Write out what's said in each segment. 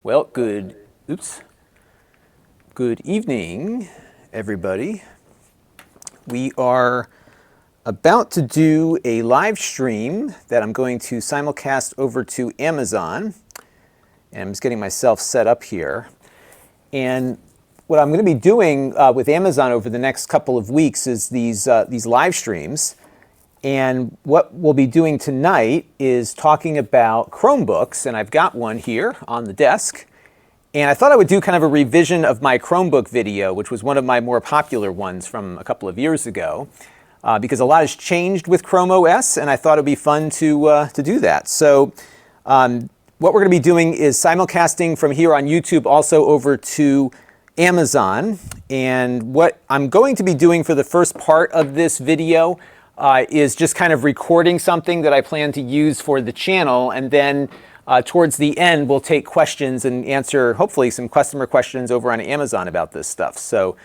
Well, good evening, everybody. We are about to do a live stream that I'm going to simulcast over to Amazon. And I'm just getting myself set up here. And what I'm going to be doing with Amazon over the next couple of weeks is these live streams. And what we'll be doing tonight is talking about Chromebooks, and I've got one here on the desk. And I thought I would do kind of a revision of my Chromebook video, which was one of my more popular ones from a couple of years ago, because a lot has changed with Chrome OS, and I thought it would be fun to do that. So what we're going to be doing is simulcasting from here on YouTube also over to Amazon. And what I'm going to be doing for the first part of this video is just kind of recording something that I plan to use for the channel, and then towards the end we'll take questions and answer hopefully some customer questions over on Amazon about this stuff. So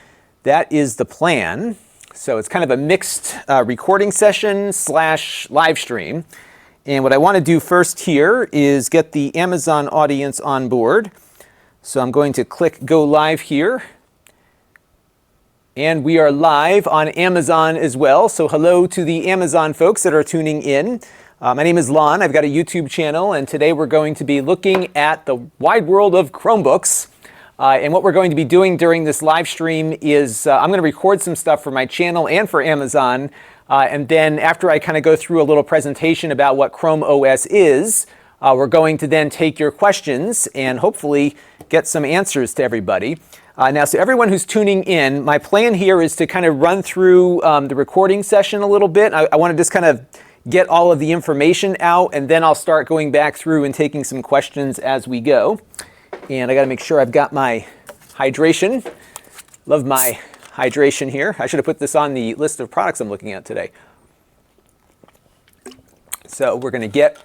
that is the plan. So it's kind of a mixed recording session / live stream. And what I want to do first here is get the Amazon audience on board. So I'm going to click go live here. And we are live on Amazon as well. So hello to the Amazon folks that are tuning in. My name is Lon. I've got a YouTube channel, and today we're going to be looking at the wide world of Chromebooks. And what we're going to be doing during this live stream is I'm going to record some stuff for my channel and for Amazon. And then after I kind of go through a little presentation about what Chrome OS is, we're going to then take your questions and hopefully get some answers to everybody. Now, so everyone who's tuning in, my plan here is to kind of run through the recording session a little bit. I want to just kind of get all of the information out, and then I'll start going back through and taking some questions as we go. And I got to make sure I've got my hydration. Love my hydration here. I should have put this on the list of products I'm looking at today. So we're going to get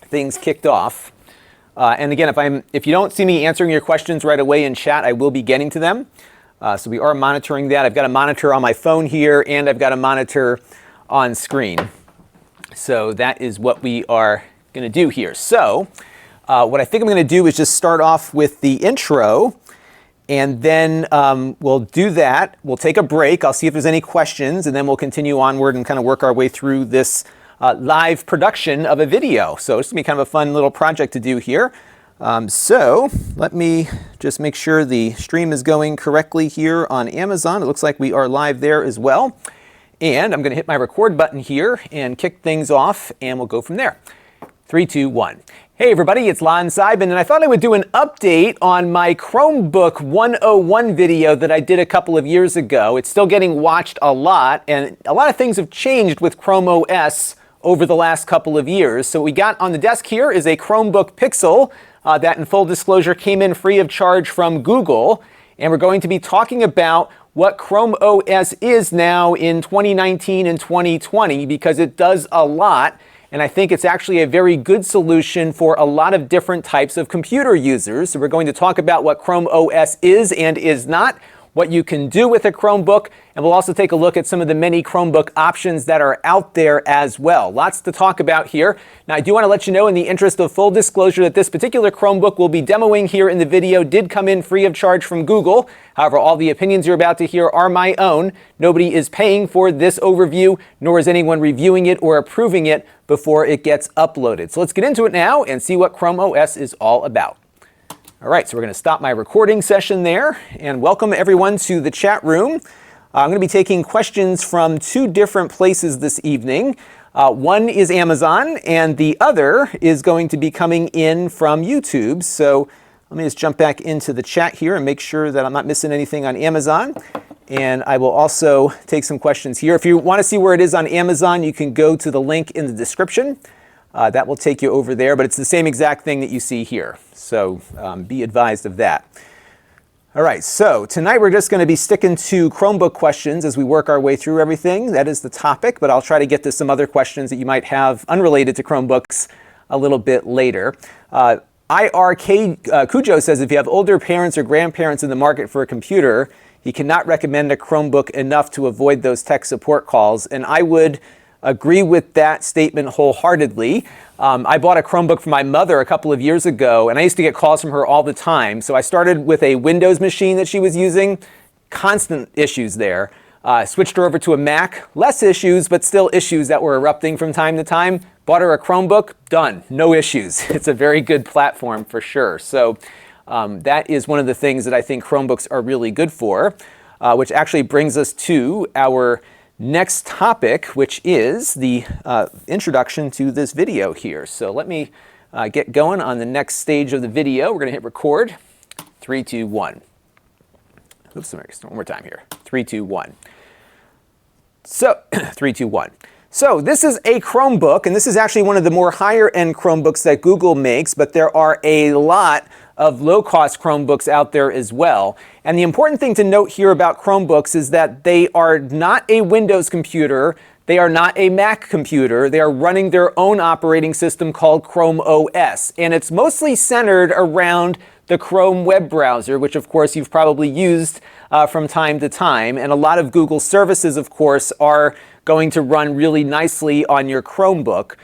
things kicked off. And again, if you don't see me answering your questions right away in chat, I will be getting to them. So we are monitoring that. I've got a monitor on my phone here, and I've got a monitor on screen. So that is what we are going to do here. So what I think I'm going to do is just start off with the intro, and then we'll do that. We'll take a break. I'll see if there's any questions, and then we'll continue onward and kind of work our way through this live production of a video. So it's going to be kind of a fun little project to do here. So let me just make sure the stream is going correctly here on Amazon. It looks like we are live there as well. And I'm going to hit my record button here and kick things off, and we'll go from there. 3, 2, 1. Hey everybody, it's Lon.TV, and I thought I would do an update on my Chromebook 101 video that I did a couple of years ago. It's still getting watched a lot, and a lot of things have changed with Chrome OS over the last couple of years. So what we got on the desk here is a Chromebook Pixel that, in full disclosure, came in free of charge from Google. And we're going to be talking about what Chrome OS is now in 2019 and 2020, because it does a lot. And I think it's actually a very good solution for a lot of different types of computer users. So we're going to talk about what Chrome OS is and is not, what you can do with a Chromebook, and we'll also take a look at some of the many Chromebook options that are out there as well. Lots to talk about here. Now, I do want to let you know, in the interest of full disclosure, that this particular Chromebook we'll be demoing here in the video did come in free of charge from Google. However, all the opinions you're about to hear are my own. Nobody is paying for this overview, nor is anyone reviewing it or approving it before it gets uploaded. So let's get into it now and see what Chrome OS is all about. All right, so we're going to stop my recording session there, and welcome everyone to the chat room. I'm going to be taking questions from two different places this evening. One is Amazon, and the other is going to be coming in from YouTube. So let me just jump back into the chat here and make sure that I'm not missing anything on Amazon. And I will also take some questions here. If you want to see where it is on Amazon, you can go to the link in the description. That will take you over there, but it's the same exact thing that you see here. So be advised of that. All right, so tonight we're just going to be sticking to Chromebook questions as we work our way through everything. That is the topic, but I'll try to get to some other questions that you might have unrelated to Chromebooks a little bit later. IRK Cujo says, if you have older parents or grandparents in the market for a computer, he cannot recommend a Chromebook enough to avoid those tech support calls. And I would agree with that statement wholeheartedly. I bought a Chromebook for my mother a couple of years ago, and I used to get calls from her all the time. So I started with a Windows machine that she was using, constant issues there. Switched her over to a Mac, less issues, but still issues that were erupting from time to time. Bought her a Chromebook, done, no issues. It's a very good platform for sure. So that is one of the things that I think Chromebooks are really good for, which actually brings us to our next topic, which is the introduction to this video here. So let me get going on the next stage of the video. We're going to hit record. 3, 2, 1. Oops, one more time here. 3, 2, 1. So 3, 2, 1. So this is a Chromebook, and this is actually one of the more higher-end Chromebooks that Google makes, but there are a lot of low-cost Chromebooks out there as well. And the important thing to note here about Chromebooks is that they are not a Windows computer. They are not a Mac computer. They are running their own operating system called Chrome OS. And it's mostly centered around the Chrome web browser, which of course you've probably used from time to time. And a lot of Google services, of course, are going to run really nicely on your Chromebook.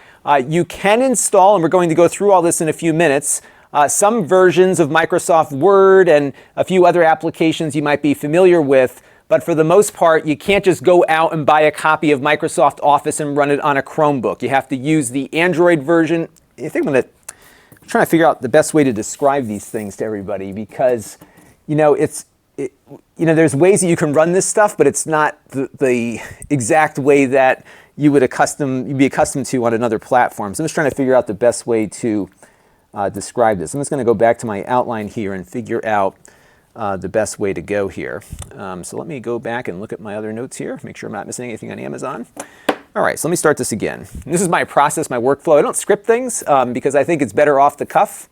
You can install, and we're going to go through all this in a few minutes, some versions of Microsoft Word and a few other applications you might be familiar with. But for the most part, you can't just go out and buy a copy of Microsoft Office and run it on a Chromebook. You have to use the Android version. I think I'm trying to figure out the best way to describe these things to everybody, because, you know, there's ways that you can run this stuff, but it's not the exact way that you'd be accustomed to on another platform. So I'm just trying to figure out the best way to describe this. I'm just going to go back to my outline here and figure out the best way to go here. So let me go back and look at my other notes here, make sure I'm not missing anything on Amazon. All right, so let me start this again. This is my process, my workflow. I don't script things because I think it's better off the cuff.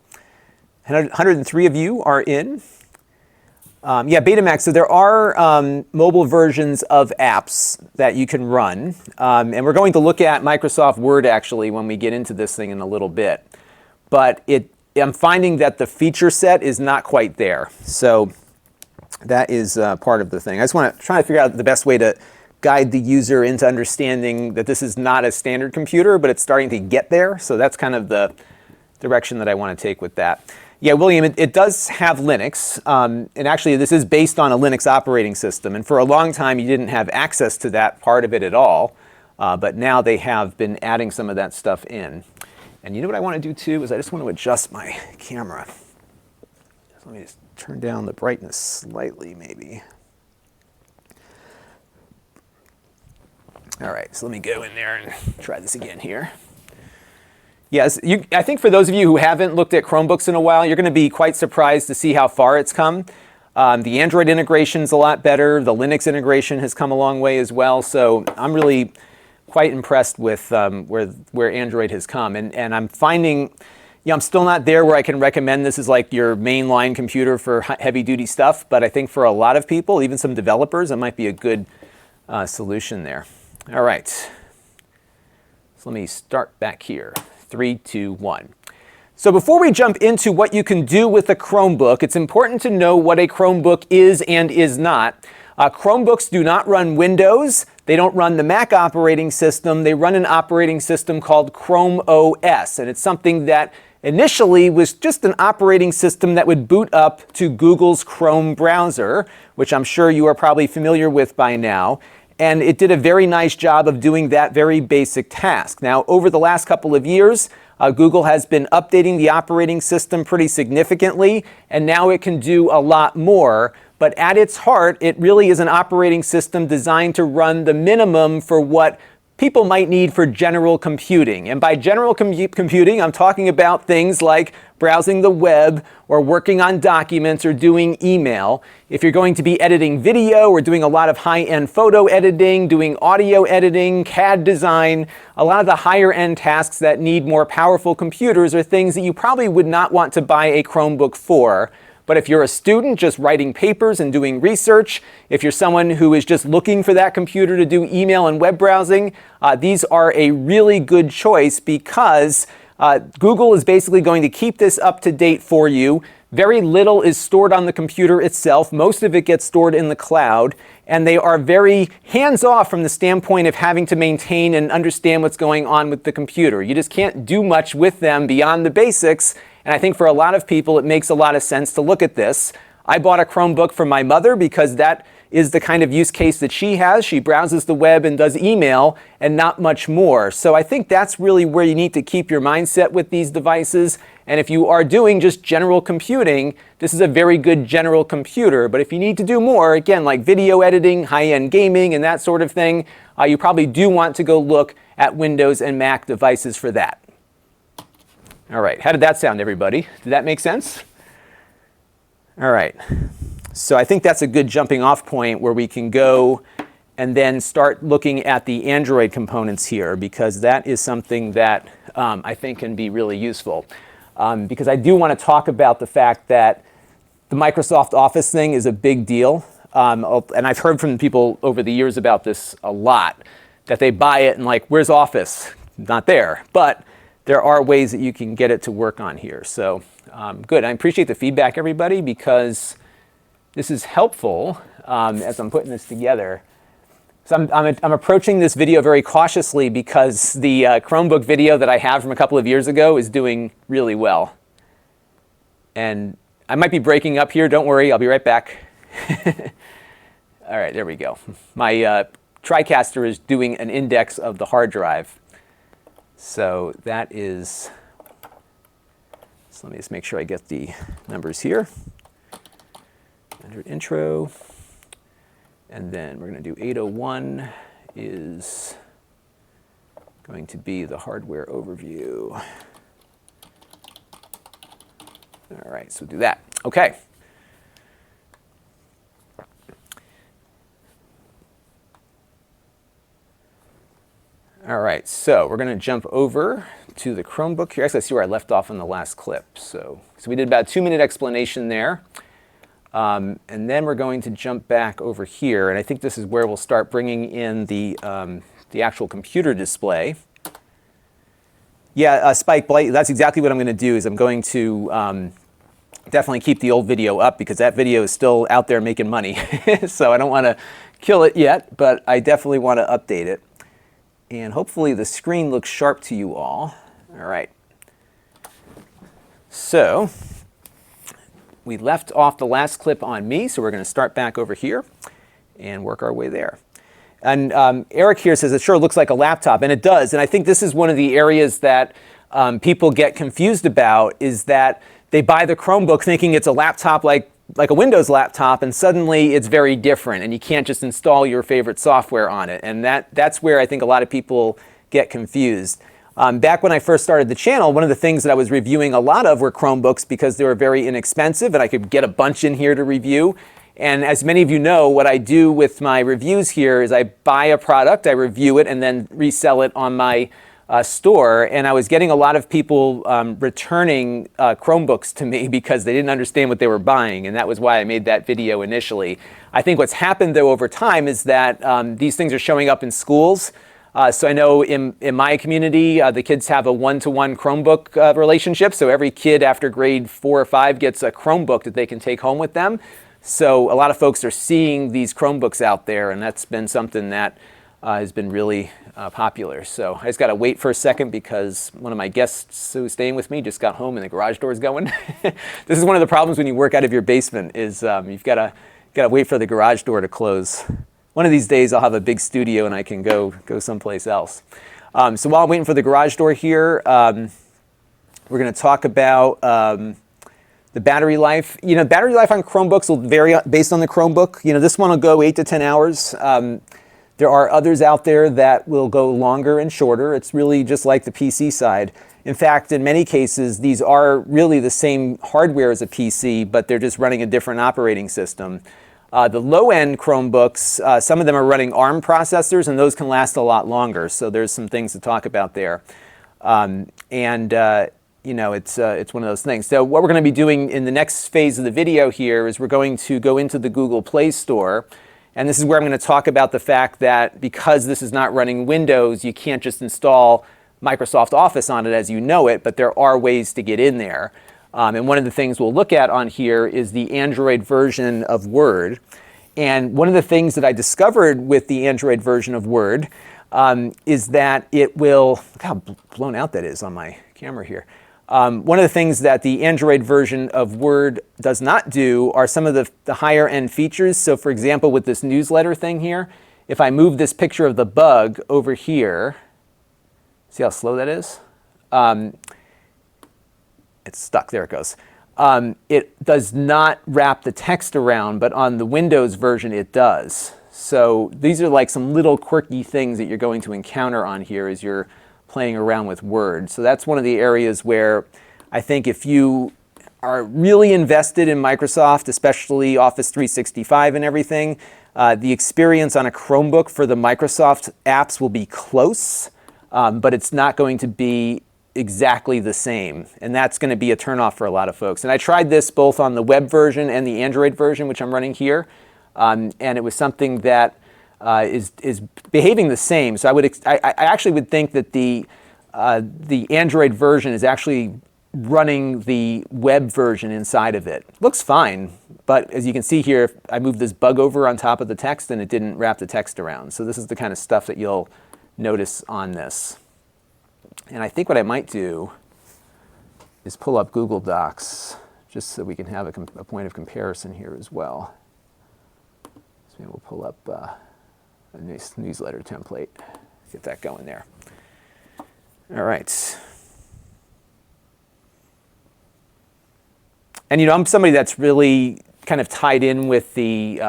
103 of you are in. Yeah, Betamax. So there are mobile versions of apps that you can run. And we're going to look at Microsoft Word actually when we get into this thing in a little bit. But I'm finding that the feature set is not quite there. So that is part of the thing. I just want to try to figure out the best way to guide the user into understanding that this is not a standard computer, but it's starting to get there. So that's kind of the direction that I want to take with that. Yeah, William, it does have Linux. And actually, this is based on a Linux operating system. And for a long time, you didn't have access to that part of it at all. But now they have been adding some of that stuff in. And you know what I want to do too is I just want to adjust my camera. So let me just turn down the brightness slightly maybe. All right, so let me go in there and try this again here. Yes, I think for those of you who haven't looked at Chromebooks in a while, you're going to be quite surprised to see how far it's come. The Android integration is a lot better. The Linux integration has come a long way as well. So I'm really quite impressed with where Android has come. And I'm finding, I'm still not there where I can recommend this as like your mainline computer for heavy duty stuff. But I think for a lot of people, even some developers, it might be a good solution there. All right. So let me start back here. 3, 2, 1. So before we jump into what you can do with a Chromebook, it's important to know what a Chromebook is and is not. Chromebooks do not run Windows. They don't run the Mac operating system. They run an operating system called Chrome OS. And it's something that initially was just an operating system that would boot up to Google's Chrome browser, which I'm sure you are probably familiar with by now. And it did a very nice job of doing that very basic task. Now, over the last couple of years, Google has been updating the operating system pretty significantly, and now it can do a lot more. But at its heart, it really is an operating system designed to run the minimum for what people might need for general computing. And by general computing, I'm talking about things like browsing the web or working on documents or doing email. If you're going to be editing video or doing a lot of high-end photo editing, doing audio editing, CAD design, a lot of the higher-end tasks that need more powerful computers are things that you probably would not want to buy a Chromebook for. But if you're a student just writing papers and doing research, if you're someone who is just looking for that computer to do email and web browsing, these are a really good choice because Google is basically going to keep this up to date for you. Very little is stored on the computer itself. Most of it gets stored in the cloud, and they are very hands-off from the standpoint of having to maintain and understand what's going on with the computer. You just can't do much with them beyond the basics, and I think for a lot of people it makes a lot of sense to look at this. I bought a Chromebook for my mother because that is the kind of use case that she has. She browses the web and does email and not much more. So I think that's really where you need to keep your mindset with these devices. And if you are doing just general computing, this is a very good general computer. But if you need to do more, again, like video editing, high-end gaming, and that sort of thing, you probably do want to go look at Windows and Mac devices for that. All right, how did that sound, everybody? Did that make sense? All right. So I think that's a good jumping off point where we can go and then start looking at the Android components here, because that is something that I think can be really useful. Because I do want to talk about the fact that the Microsoft Office thing is a big deal. And I've heard from people over the years about this a lot, that they buy it and like, where's Office? Not there. But there are ways that you can get it to work on here. So good. I appreciate the feedback, everybody, because this is helpful as I'm putting this together. So I'm approaching this video very cautiously because the Chromebook video that I have from a couple of years ago is doing really well. And I might be breaking up here. Don't worry, I'll be right back. All right, there we go. My TriCaster is doing an index of the hard drive. So that is, so let me just make sure I get the numbers here. Intro, and then we're going to do 801 is going to be the hardware overview. All right, so do that. Okay. All right, so we're going to jump over to the Chromebook here. Actually, I see where I left off in the last clip. So we did about a 2-minute explanation there. And then we're going to jump back over here, and I think this is where we'll start bringing in the actual computer display. Yeah, Spike, Blight, that's exactly what I'm going to do. Is I'm going to definitely keep the old video up because that video is still out there making money. So I don't want to kill it yet, but I definitely want to update it. And hopefully the screen looks sharp to you all. All right. So we left off the last clip on me, so we're going to start back over here and work our way there. And Eric here says it sure looks like a laptop, and it does. And I think this is one of the areas that people get confused about, is that they buy the Chromebook thinking it's a laptop like a Windows laptop, and suddenly it's very different, and you can't just install your favorite software on it. And that's where I think a lot of people get confused. Back when I first started the channel, one of the things that I was reviewing a lot of were Chromebooks because they were very inexpensive and I could get a bunch in here to review. And as many of you know, what I do with my reviews here is I buy a product, I review it, and then resell it on my store. And I was getting a lot of people returning Chromebooks to me because they didn't understand what they were buying. And that was why I made that video initially. I think what's happened though over time is that these things are showing up in schools. So I know in my community, the kids have a one-to-one Chromebook relationship. So every kid after grade 4 or 5 gets a Chromebook that they can take home with them. So a lot of folks are seeing these Chromebooks out there, and that's been something that has been really popular. So I just got to wait for a second because one of my guests who's staying with me just got home and the garage door is going. This is one of the problems when you work out of your basement is you've got to wait for the garage door to close. One of these days I'll have a big studio and I can go someplace else. So while I'm waiting for the garage door here, we're going to talk about the battery life. You know, battery life on Chromebooks will vary based on the Chromebook. You know, this one will go 8 to 10 hours. There are others out there that will go longer and shorter. It's really just like the PC side. In fact, in many cases, these are really the same hardware as a PC, but they're just running a different operating system. The low-end Chromebooks, some of them are running ARM processors, and those can last a lot longer. So there's some things to talk about there. You know, it's one of those things. So what we're going to be doing in the next phase of the video here is we're going to go into the Google Play Store. And this is where I'm going to talk about the fact that because this is not running Windows, you can't just install Microsoft Office on it as you know it, but there are ways to get in there. And one of the things we'll look at on here is the Android version of Word. And one of the things that I discovered with the Android version of Word is that it will, look how blown out that is on my camera here. One of the things that the Android version of Word does not do are some of the higher end features. So for example, with this newsletter thing here, if I move this picture of the bug over here, see how slow that is? It's stuck, there it goes. It does not wrap the text around, but on the Windows version it does. So these are like some little quirky things that you're going to encounter on here as you're playing around with Word. So that's one of the areas where I think if you are really invested in Microsoft, especially Office 365 and everything, the experience on a Chromebook for the Microsoft apps will be close, but it's not going to be exactly the same. And that's going to be a turnoff for a lot of folks. And I tried this both on the web version and the Android version, which I'm running here. And it was something that is behaving the same. So I actually would think that the Android version is actually running the web version inside of it. Looks fine, but as you can see here, I moved this bug over on top of the text and it didn't wrap the text around. So this is the kind of stuff that you'll notice on this. And I think what I might do is pull up Google Docs just so we can have a point of comparison here as well. So maybe we'll pull up a nice newsletter template, get that going there. All right. And you know, I'm somebody that's really kind of tied in with the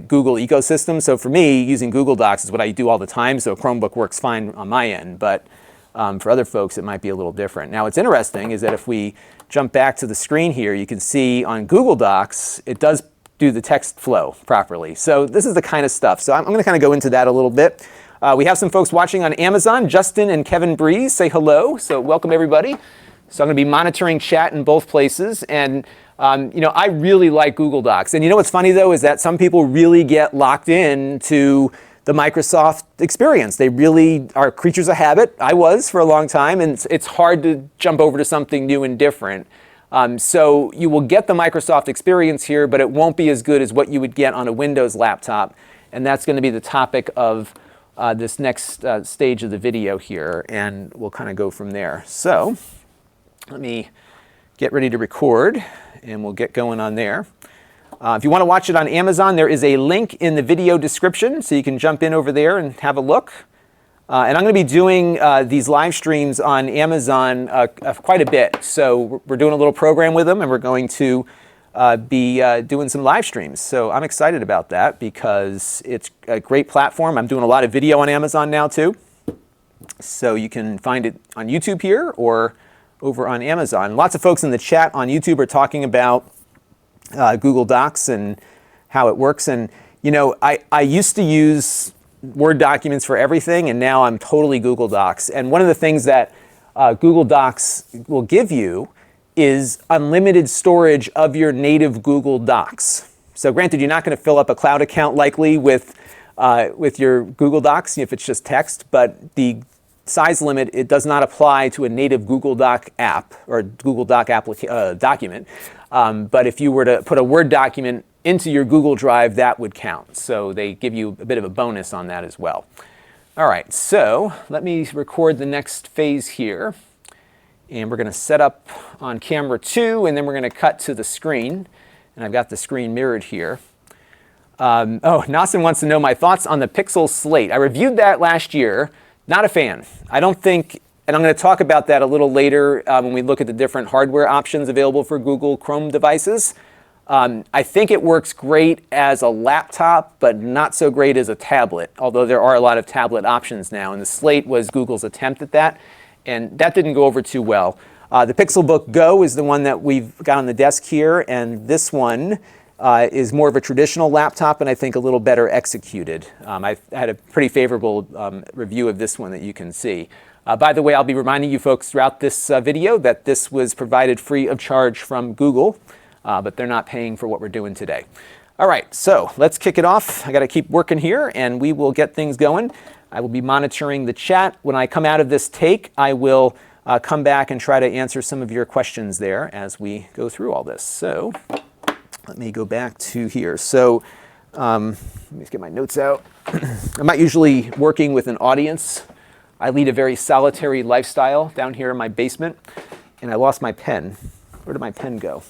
Google ecosystem. So for me, using Google Docs is what I do all the time. So Chromebook works fine on my end, but for other folks, it might be a little different. Now, what's interesting is that if we jump back to the screen here, you can see on Google Docs, it does do the text flow properly. So this is the kind of stuff. So I'm going to kind of go into that a little bit. We have some folks watching on Amazon. Justin and Kevin Breeze say hello. So welcome, everybody. So I'm going to be monitoring chat in both places. And you know, I really like Google Docs. And you know what's funny, though, is that some people really get locked into the Microsoft experience. They really are creatures of habit. I was for a long time. And it's hard to jump over to something new and different. So you will get the Microsoft experience here, but it won't be as good as what you would get on a Windows laptop. And that's going to be the topic of this next stage of the video here. And we'll kind of go from there. So let me get ready to record, and we'll get going on there. If you want to watch it on Amazon, there is a link in the video description, so you can jump in over there and have a look. And I'm going to be doing these live streams on Amazon quite a bit. So we're doing a little program with them, and we're going to be doing some live streams. So I'm excited about that because it's a great platform. I'm doing a lot of video on Amazon now too. So you can find it on YouTube here or over on Amazon. Lots of folks in the chat on YouTube are talking about Google Docs and how it works. And you know, I used to use Word documents for everything, and now I'm totally Google Docs. And one of the things that Google Docs will give you is unlimited storage of your native Google Docs. So granted, you're not going to fill up a cloud account likely with your Google Docs if it's just text, but the size limit, it does not apply to a native Google Doc app or Google Doc document. But if you were to put a Word document into your Google Drive, that would count. So they give you a bit of a bonus on that as well. All right, so let me record the next phase here. And we're going to set up on camera 2, and then we're going to cut to the screen. And I've got the screen mirrored here. Nasim wants to know my thoughts on the Pixel Slate. I reviewed that last year. Not a fan. I don't think, and I'm going to talk about that a little later when we look at the different hardware options available for Google Chrome devices. I think it works great as a laptop, but not so great as a tablet, although there are a lot of tablet options now. And the Slate was Google's attempt at that, and that didn't go over too well. The Pixelbook Go is the one that we've got on the desk here, and this one is more of a traditional laptop and I think a little better executed. I had a pretty favorable review of this one that you can see. By the way, I'll be reminding you folks throughout this video that this was provided free of charge from Google, but they're not paying for what we're doing today. All right, so let's kick it off. I got to keep working here and we will get things going. I will be monitoring the chat. When I come out of this take, I will come back and try to answer some of your questions there as we go through all this. So let me go back to here. So let me get my notes out. I'm not usually working with an audience. I lead a very solitary lifestyle down here in my basement, and I lost my pen. Where did my pen go?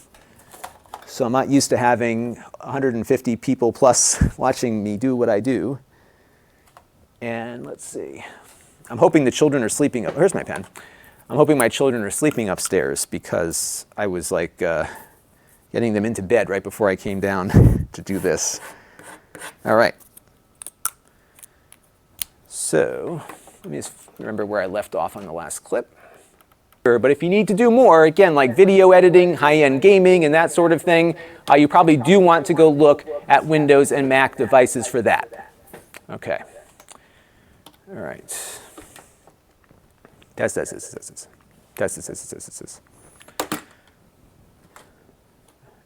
So I'm not used to having 150 people plus watching me do what I do. And let's see. I'm hoping the children are sleeping up. Here's my pen. I'm hoping my children are sleeping upstairs because I was like getting them into bed right before I came down to do this. All right. So let me just remember where I left off on the last clip. But if you need to do more, again, like video editing, high-end gaming, and that sort of thing, you probably do want to go look at Windows and Mac devices for that. Okay. All right. Test.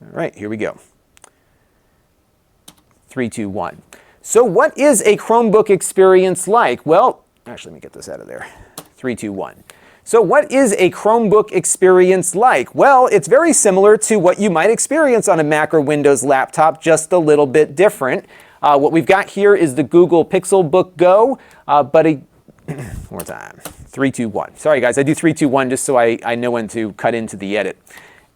All right, here we go. 3, 2, 1. So what is a Chromebook experience like? Well, actually, let me get this out of there. 3, 2, 1. So what is a Chromebook experience like? Well, it's very similar to what you might experience on a Mac or Windows laptop, just a little bit different. What we've got here is the Google Pixelbook Go, one more time. 3, 2, 1. Sorry, guys, I do 3, 2, 1 just so I know when to cut into the edit.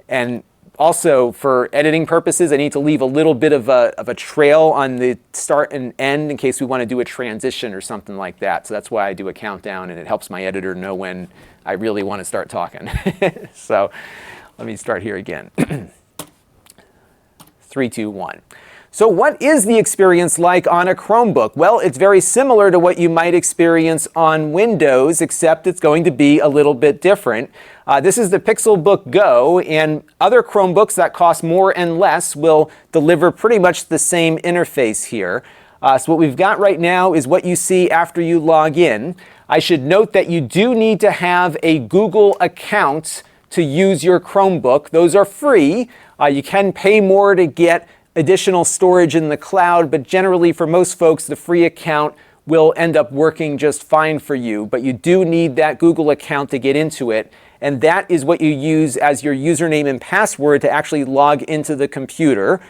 And also, for editing purposes, I need to leave a little bit of a trail on the start and end in case we want to do a transition or something like that. So that's why I do a countdown, and it helps my editor know when I really want to start talking. So let me start here again. 3, 2, 1. So what is the experience like on a Chromebook? Well, it's very similar to what you might experience on Windows, except it's going to be a little bit different. This is the Pixelbook Go, and other Chromebooks that cost more and less will deliver pretty much the same interface here. So what we've got right now is what you see after you log in. I should note that you do need to have a Google account to use your Chromebook. Those are free. You can pay more to get additional storage in the cloud, but generally for most folks, the free account will end up working just fine for you. But you do need that Google account to get into it, and that is what you use as your username and password to actually log into the computer.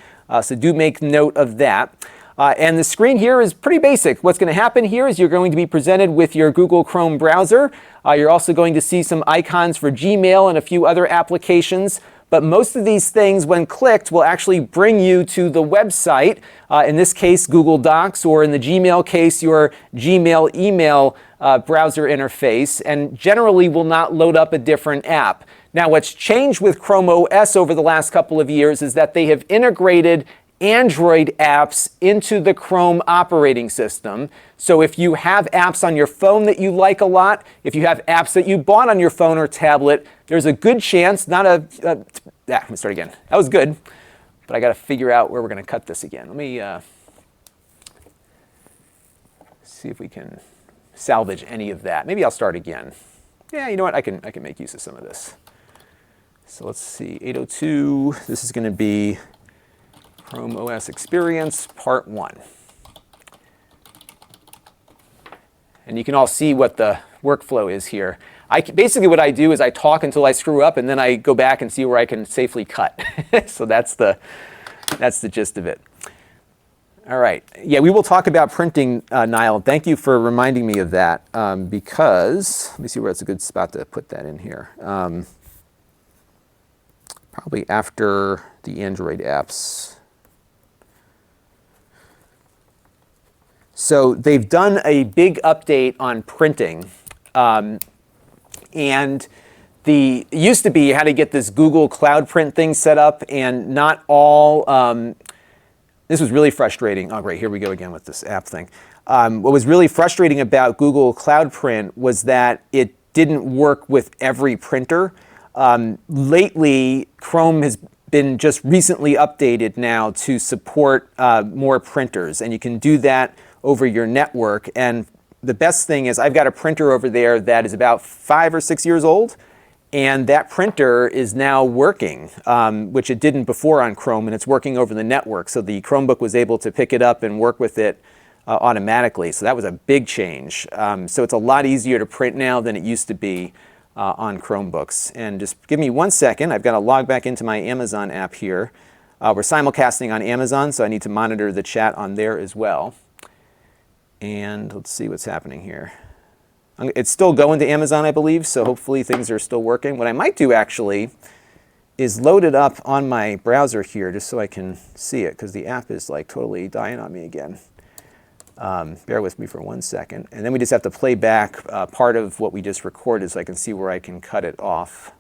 So do make note of that. And the screen here is pretty basic. What's going to happen here is you're going to be presented with your Google Chrome browser. You're also going to see some icons for Gmail and a few other applications. But most of these things, when clicked, will actually bring you to the website. In this case, Google Docs, or in the Gmail case, your Gmail email browser interface, and generally will not load up a different app. Now, what's changed with Chrome OS over the last couple of years is that they have integrated Android apps into the Chrome operating system. So if you have apps on your phone that you like a lot, if you have apps that you bought on your phone or tablet, there's a good chance, let me start again. That was good, but I got to figure out where we're going to cut this again. Let me see if we can salvage any of that. Maybe I'll start again. Yeah, you know what? I can make use of some of this. So let's see, 802. This is going to be Chrome OS Experience, Part 1. And you can all see what the workflow is here. Basically what I do is I talk until I screw up, and then I go back and see where I can safely cut. So that's the gist of it. All right. Yeah, we will talk about printing, Niall. Thank you for reminding me of that, because, let me see where it's a good spot to put that in here. Probably after the Android apps. So they've done a big update on printing. And it used to be you had to get this Google Cloud Print thing set up, and not all, this was really frustrating. Oh, great, here we go again with this app thing. What was really frustrating about Google Cloud Print was that it didn't work with every printer. Lately, Chrome has been just recently updated now to support more printers, and you can do that over your network. And the best thing is I've got a printer over there that is about 5 or 6 years old, and that printer is now working, which it didn't before on Chrome, and it's working over the network. So the Chromebook was able to pick it up and work with it automatically. So that was a big change. So it's a lot easier to print now than it used to be. on Chromebooks. And just give me 1 second. I've got to log back into my Amazon app here. We're simulcasting on Amazon, so I need to monitor the chat on there as well. And let's see what's happening here. It's still going to Amazon, I believe, so hopefully things are still working. What I might do actually is load it up on my browser here just so I can see it, because the app is like totally dying on me again. Bear with me for 1 second. And then we just have to play back part of what we just recorded so I can see where I can cut it off.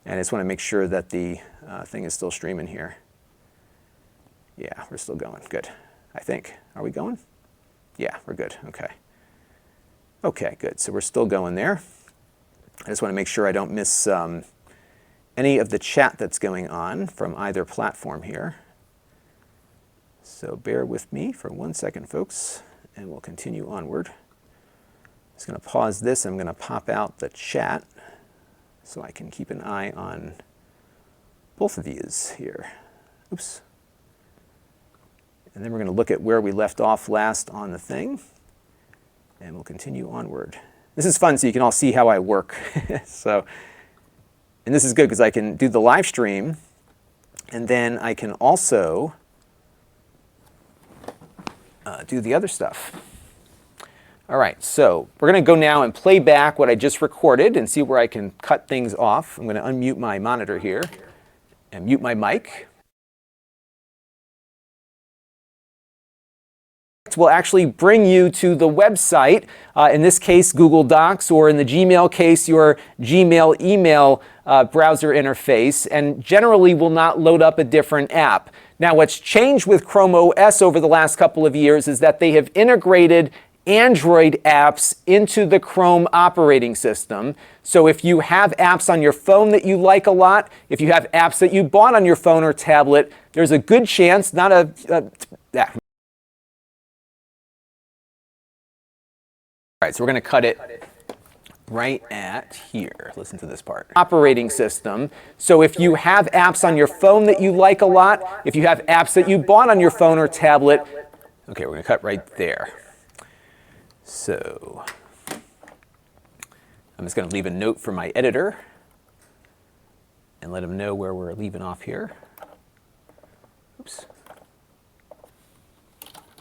And I just want to make sure that the thing is still streaming here. Yeah, we're still going. Good, I think. Are we going? Yeah, we're good. Okay. Okay, good. So we're still going there. I just want to make sure I don't miss any of the chat that's going on from either platform here. So bear with me for 1 second, folks, and we'll continue onward. I'm just going to pause this. I'm going to pop out the chat so I can keep an eye on both of these here. Oops. And then we're going to look at where we left off last on the thing, and we'll continue onward. This is fun so you can all see how I work. And this is good because I can do the live stream, and then I can also do the other stuff. All right, so we're going to go now and play back what I just recorded and see where I can cut things off. I'm going to unmute my monitor here and mute my mic. Will actually bring you to the website, in this case Google Docs, or in the Gmail case your Gmail email browser interface, and generally will not load up a different app. Now what's changed with Chrome OS over the last couple of years is that they have integrated Android apps into the Chrome operating system. So if you have apps on your phone that you like a lot, if you have apps that you bought on your phone or tablet, there's a good chance, not a All right, so we're going to cut it right at here. Listen to this part. Operating system. So if you have apps on your phone that you like a lot, if you have apps that you bought on your phone or tablet, okay, we're going to cut right there. So I'm just going to leave a note for my editor and let him know where we're leaving off here. Oops.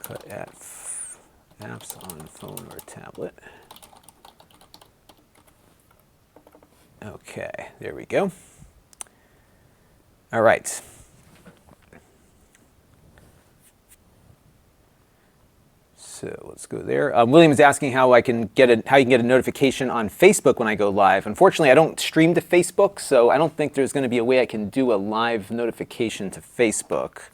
Cut at apps on phone or tablet. Okay, there we go. All right. So let's go there. William is asking how you can get a notification on Facebook when I go live. Unfortunately, I don't stream to Facebook, so I don't think there's going to be a way I can do a live notification to Facebook.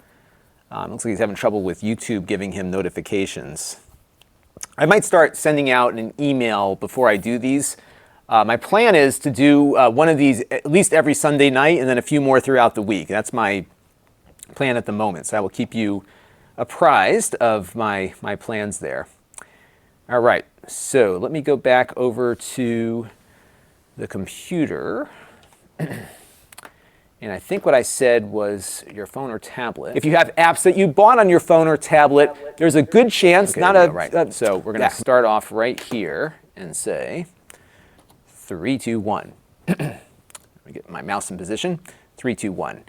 Looks like he's having trouble with YouTube giving him notifications. I might start sending out an email before I do these. My plan is to do one of these at least every Sunday night and then a few more throughout the week. That's my plan at the moment, so I will keep you apprised of my plans there. All right, so let me go back over to the computer. And I think what I said was your phone or tablet. If you have apps that you bought on your phone or tablet, there's a good chance, right. So we're going to start off right here and say 3, 2, 1. Let me get my mouse in position. 3, 2, 1.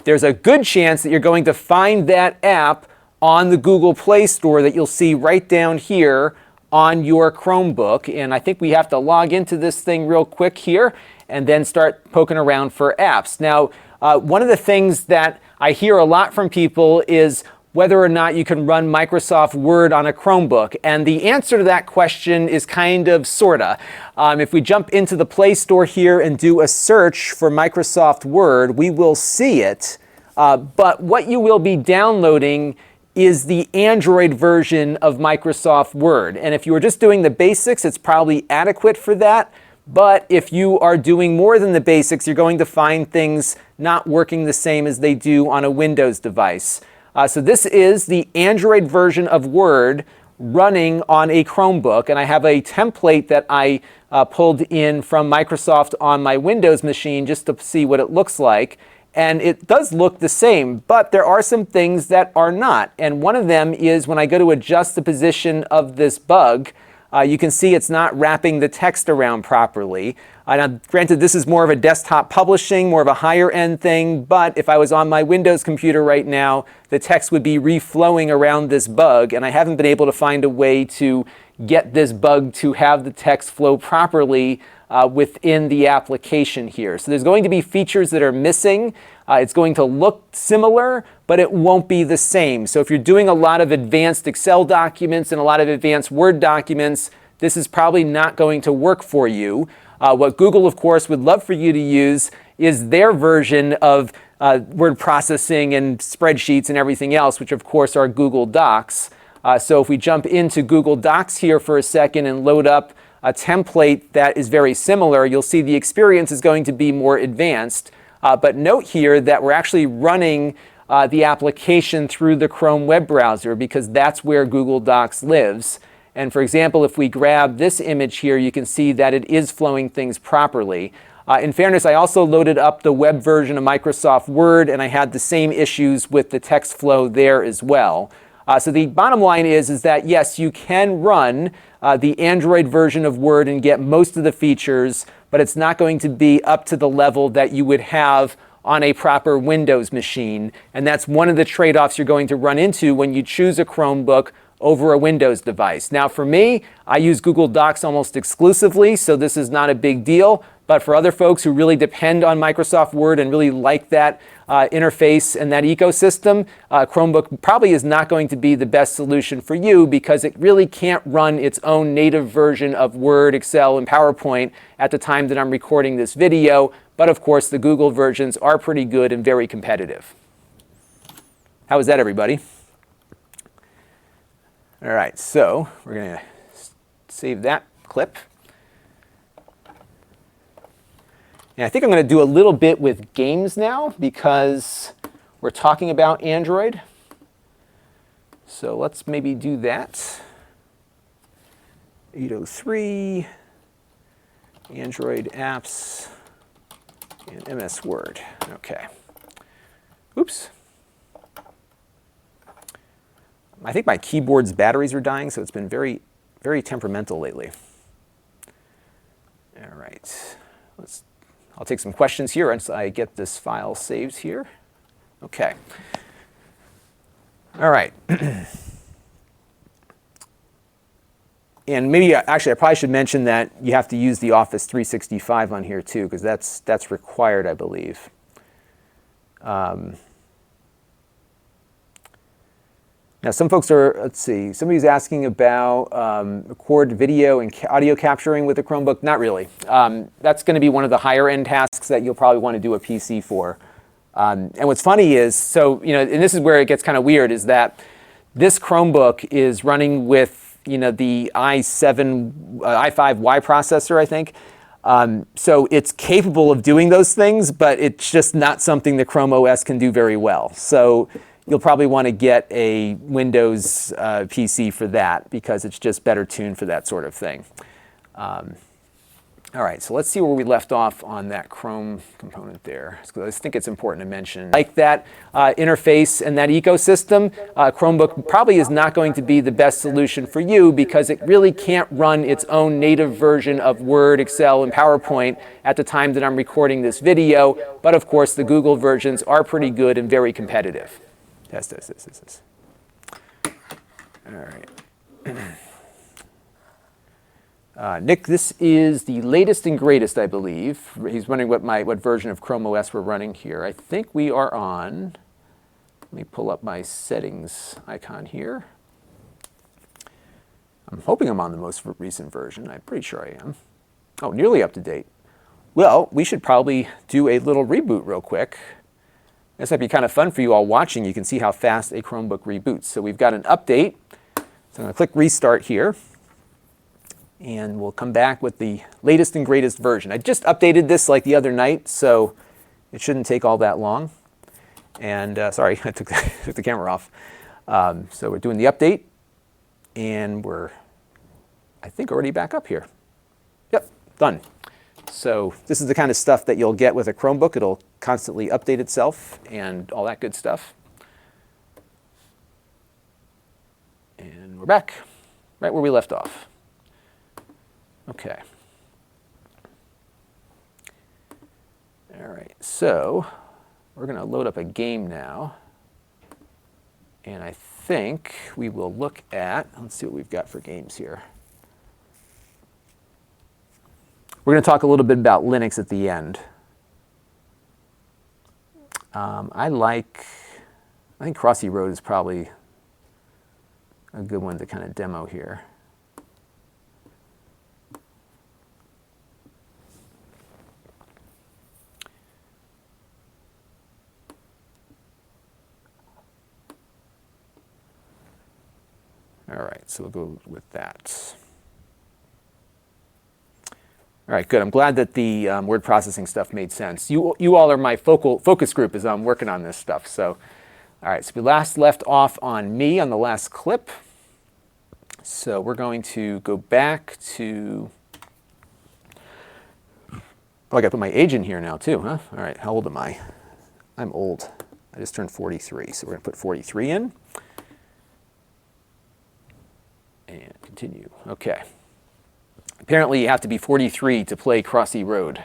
There's a good chance that you're going to find that app on the Google Play Store that you'll see right down here on your Chromebook. And I think we have to log into this thing real quick here and then start poking around for apps. Now, one of the things that I hear a lot from people is whether or not you can run Microsoft Word on a Chromebook. And the answer to that question is kind of, sorta. If we jump into the Play Store here and do a search for Microsoft Word, we will see it. But what you will be downloading is the Android version of Microsoft Word. And if you were just doing the basics, it's probably adequate for that. But if you are doing more than the basics, you're going to find things not working the same as they do on a Windows device. So this is the Android version of Word running on a Chromebook. And I have a template that I pulled in from Microsoft on my Windows machine just to see what it looks like. And it does look the same, but there are some things that are not. And one of them is when I go to adjust the position of this bug, you can see it's not wrapping the text around properly. Now, granted, this is more of a desktop publishing, more of a higher end thing, but if I was on my Windows computer right now, the text would be reflowing around this bug, and I haven't been able to find a way to get this bug to have the text flow properly within the application here. So there's going to be features that are missing. It's going to look similar, but it won't be the same. So if you're doing a lot of advanced Excel documents and a lot of advanced Word documents, this is probably not going to work for you. What Google, of course, would love for you to use is their version of word processing and spreadsheets and everything else, which of course are Google Docs. So if we jump into Google Docs here for a second and load up a template that is very similar, you'll see the experience is going to be more advanced. But note here that we're actually running the application through the Chrome web browser because that's where Google Docs lives. And for example, if we grab this image here, you can see that it is flowing things properly. In fairness, I also loaded up the web version of Microsoft Word, and I had the same issues with the text flow there as well. So the bottom line is that yes, you can run the Android version of Word and get most of the features, but it's not going to be up to the level that you would have on a proper Windows machine. And that's one of the trade-offs you're going to run into when you choose a Chromebook over a Windows device. Now for me, I use Google Docs almost exclusively, so this is not a big deal. But for other folks who really depend on Microsoft Word and really like that interface and that ecosystem, Chromebook probably is not going to be the best solution for you because it really can't run its own native version of Word, Excel, and PowerPoint at the time that I'm recording this video. But of course, the Google versions are pretty good and very competitive. How was that, everybody? All right, so we're going to save that clip. And I think I'm going to do a little bit with games now because we're talking about Android. So let's maybe do that. 803, Android apps, and MS Word. Okay. Oops. I think my keyboard's batteries are dying, so it's been very, very temperamental lately. All right. I'll take some questions here once I get this file saved here. Okay. All right. And maybe, actually, I probably should mention that you have to use the Office 365 on here too, because that's required, I believe. Now, some folks are, let's see, somebody's asking about record video and audio capturing with a Chromebook. Not really. That's going to be one of the higher end tasks that you'll probably want to do a PC for. And what's funny is, so, and this is where it gets kind of weird, is that this Chromebook is running with, the i5Y processor, I think. So it's capable of doing those things, but it's just not something that Chrome OS can do very well. So you'll probably want to get a Windows PC for that because it's just better tuned for that sort of thing. All right, so let's see where we left off on that Chrome component there. So I think it's important to mention. Like that interface and that ecosystem, Chromebook probably is not going to be the best solution for you because it really can't run its own native version of Word, Excel, and PowerPoint at the time that I'm recording this video. But of course, the Google versions are pretty good and very competitive. Test. All right. Nick, this is the latest and greatest, I believe. He's wondering what version of Chrome OS we're running here. I think we are on, let me pull up my settings icon here. I'm hoping I'm on the most recent version. I'm pretty sure I am. Oh, nearly up to date. Well, we should probably do a little reboot real quick. This might be kind of fun for you all watching. You can see how fast a Chromebook reboots. So we've got an update. So I'm going to click Restart here. And we'll come back with the latest and greatest version. I just updated this like the other night, so it shouldn't take all that long. And sorry, I took the camera off. So we're doing the update, and we're, I think, already back up here. Yep, done. So this is the kind of stuff that you'll get with a Chromebook. It'll constantly update itself and all that good stuff. And we're back, right where we left off. Okay. All right, so we're going to load up a game now. And I think we will look at, let's see what we've got for games here. We're going to talk a little bit about Linux at the end. I think Crossy Road is probably a good one to kind of demo here. All right, so we'll go with that. All right, good. I'm glad that the word processing stuff made sense. You all are my focus group as I'm working on this stuff. So, all right, so we last left off on me on the last clip. So we're going to go back to, oh, I got to put my age in here now too, huh? All right, how old am I? I'm old. I just turned 43, so we're going to put 43 in. And continue. Okay. Apparently you have to be 43 to play Crossy Road.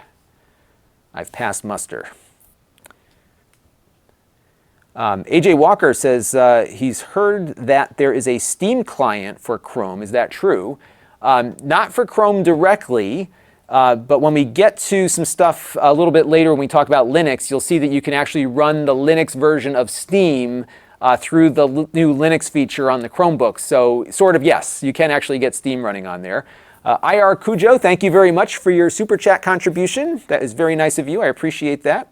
I've passed muster. AJ Walker says he's heard that there is a Steam client for Chrome. Is that true? Not for Chrome directly, but when we get to some stuff a little bit later when we talk about Linux, you'll see that you can actually run the Linux version of Steam through the new Linux feature on the Chromebooks. So sort of yes, you can actually get Steam running on there. IR Cujo, thank you very much for your super chat contribution. That is very nice of you. I appreciate that.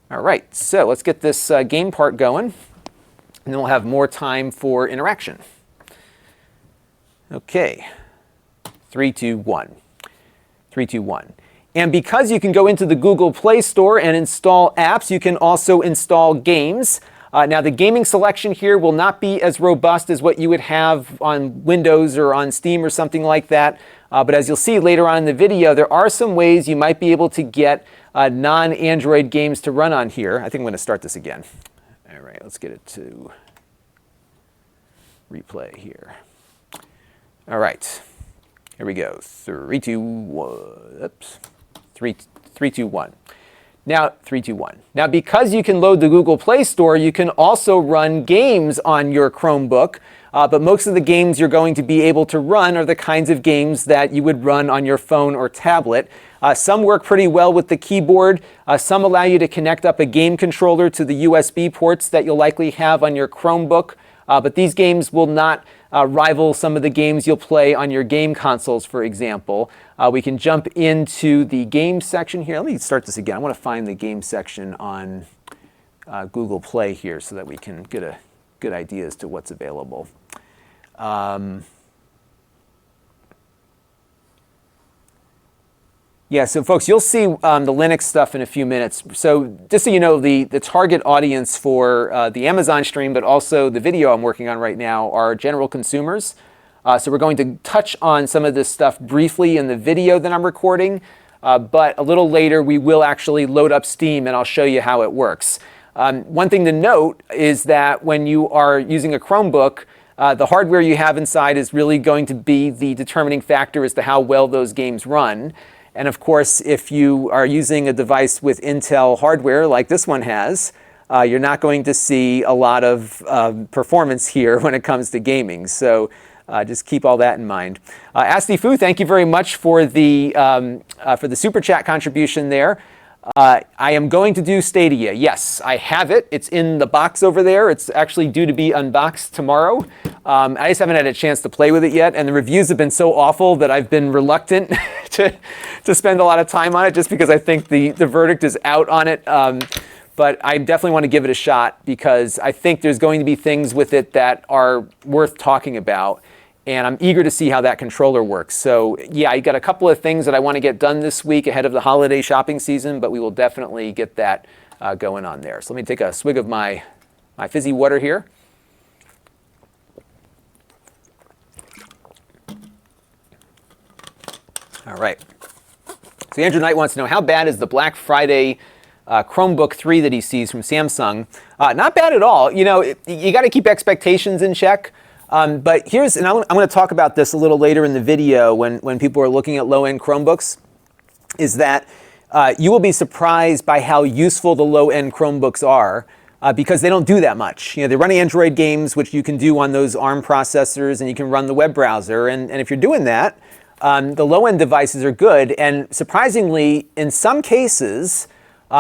All right, so let's get this game part going, and then we'll have more time for interaction. Okay, 3, 2, 1. 3, 2, 1. And because you can go into the Google Play Store and install apps, you can also install games. Now, the gaming selection here will not be as robust as what you would have on Windows or on Steam or something like that. But as you'll see later on in the video, there are some ways you might be able to get non-Android games to run on here. I think I'm going to start this again. All right, let's get it to replay here. All right, here we go. 3, 2, 1. Oops. 3, 2, 1. Now, 3, 2, 1. Now, because you can load the Google Play Store, you can also run games on your Chromebook. But most of the games you're going to be able to run are the kinds of games that you would run on your phone or tablet. Some work pretty well with the keyboard. Some allow you to connect up a game controller to the USB ports that you'll likely have on your Chromebook. But these games will not rival some of the games you'll play on your game consoles, for example. We can jump into the game section here. Let me start this again. I want to find the game section on Google Play here so that we can get a good idea as to what's available. Yeah, so folks, you'll see the Linux stuff in a few minutes. So just so you know, the target audience for the Amazon stream, but also the video I'm working on right now, are general consumers. So we're going to touch on some of this stuff briefly in the video that I'm recording, but a little later we will actually load up Steam and I'll show you how it works. One thing to note is that when you are using a Chromebook, the hardware you have inside is really going to be the determining factor as to how well those games run. And of course, if you are using a device with Intel hardware like this one has, you're not going to see a lot of performance here when it comes to gaming. So just keep all that in mind. Asti Fu, thank you very much for the super chat contribution there. I am going to do Stadia. Yes, I have it. It's in the box over there. It's actually due to be unboxed tomorrow. I just haven't had a chance to play with it yet, and the reviews have been so awful that I've been reluctant to spend a lot of time on it just because I think the verdict is out on it. But I definitely want to give it a shot because I think there's going to be things with it that are worth talking about. And I'm eager to see how that controller works. So yeah, I got a couple of things that I want to get done this week ahead of the holiday shopping season, but we will definitely get that going on there. So let me take a swig of my fizzy water here. All right. So Andrew Knight wants to know, how bad is the Black Friday Chromebook 3 that he sees from Samsung? Not bad at all. You know, you got to keep expectations in check. But here's, and I'm going to talk about this a little later in the video when people are looking at low-end Chromebooks, is that you will be surprised by how useful the low-end Chromebooks are because they don't do that much. They run Android games, which you can do on those ARM processors, and you can run the web browser. And if you're doing that, the low-end devices are good. And surprisingly, in some cases,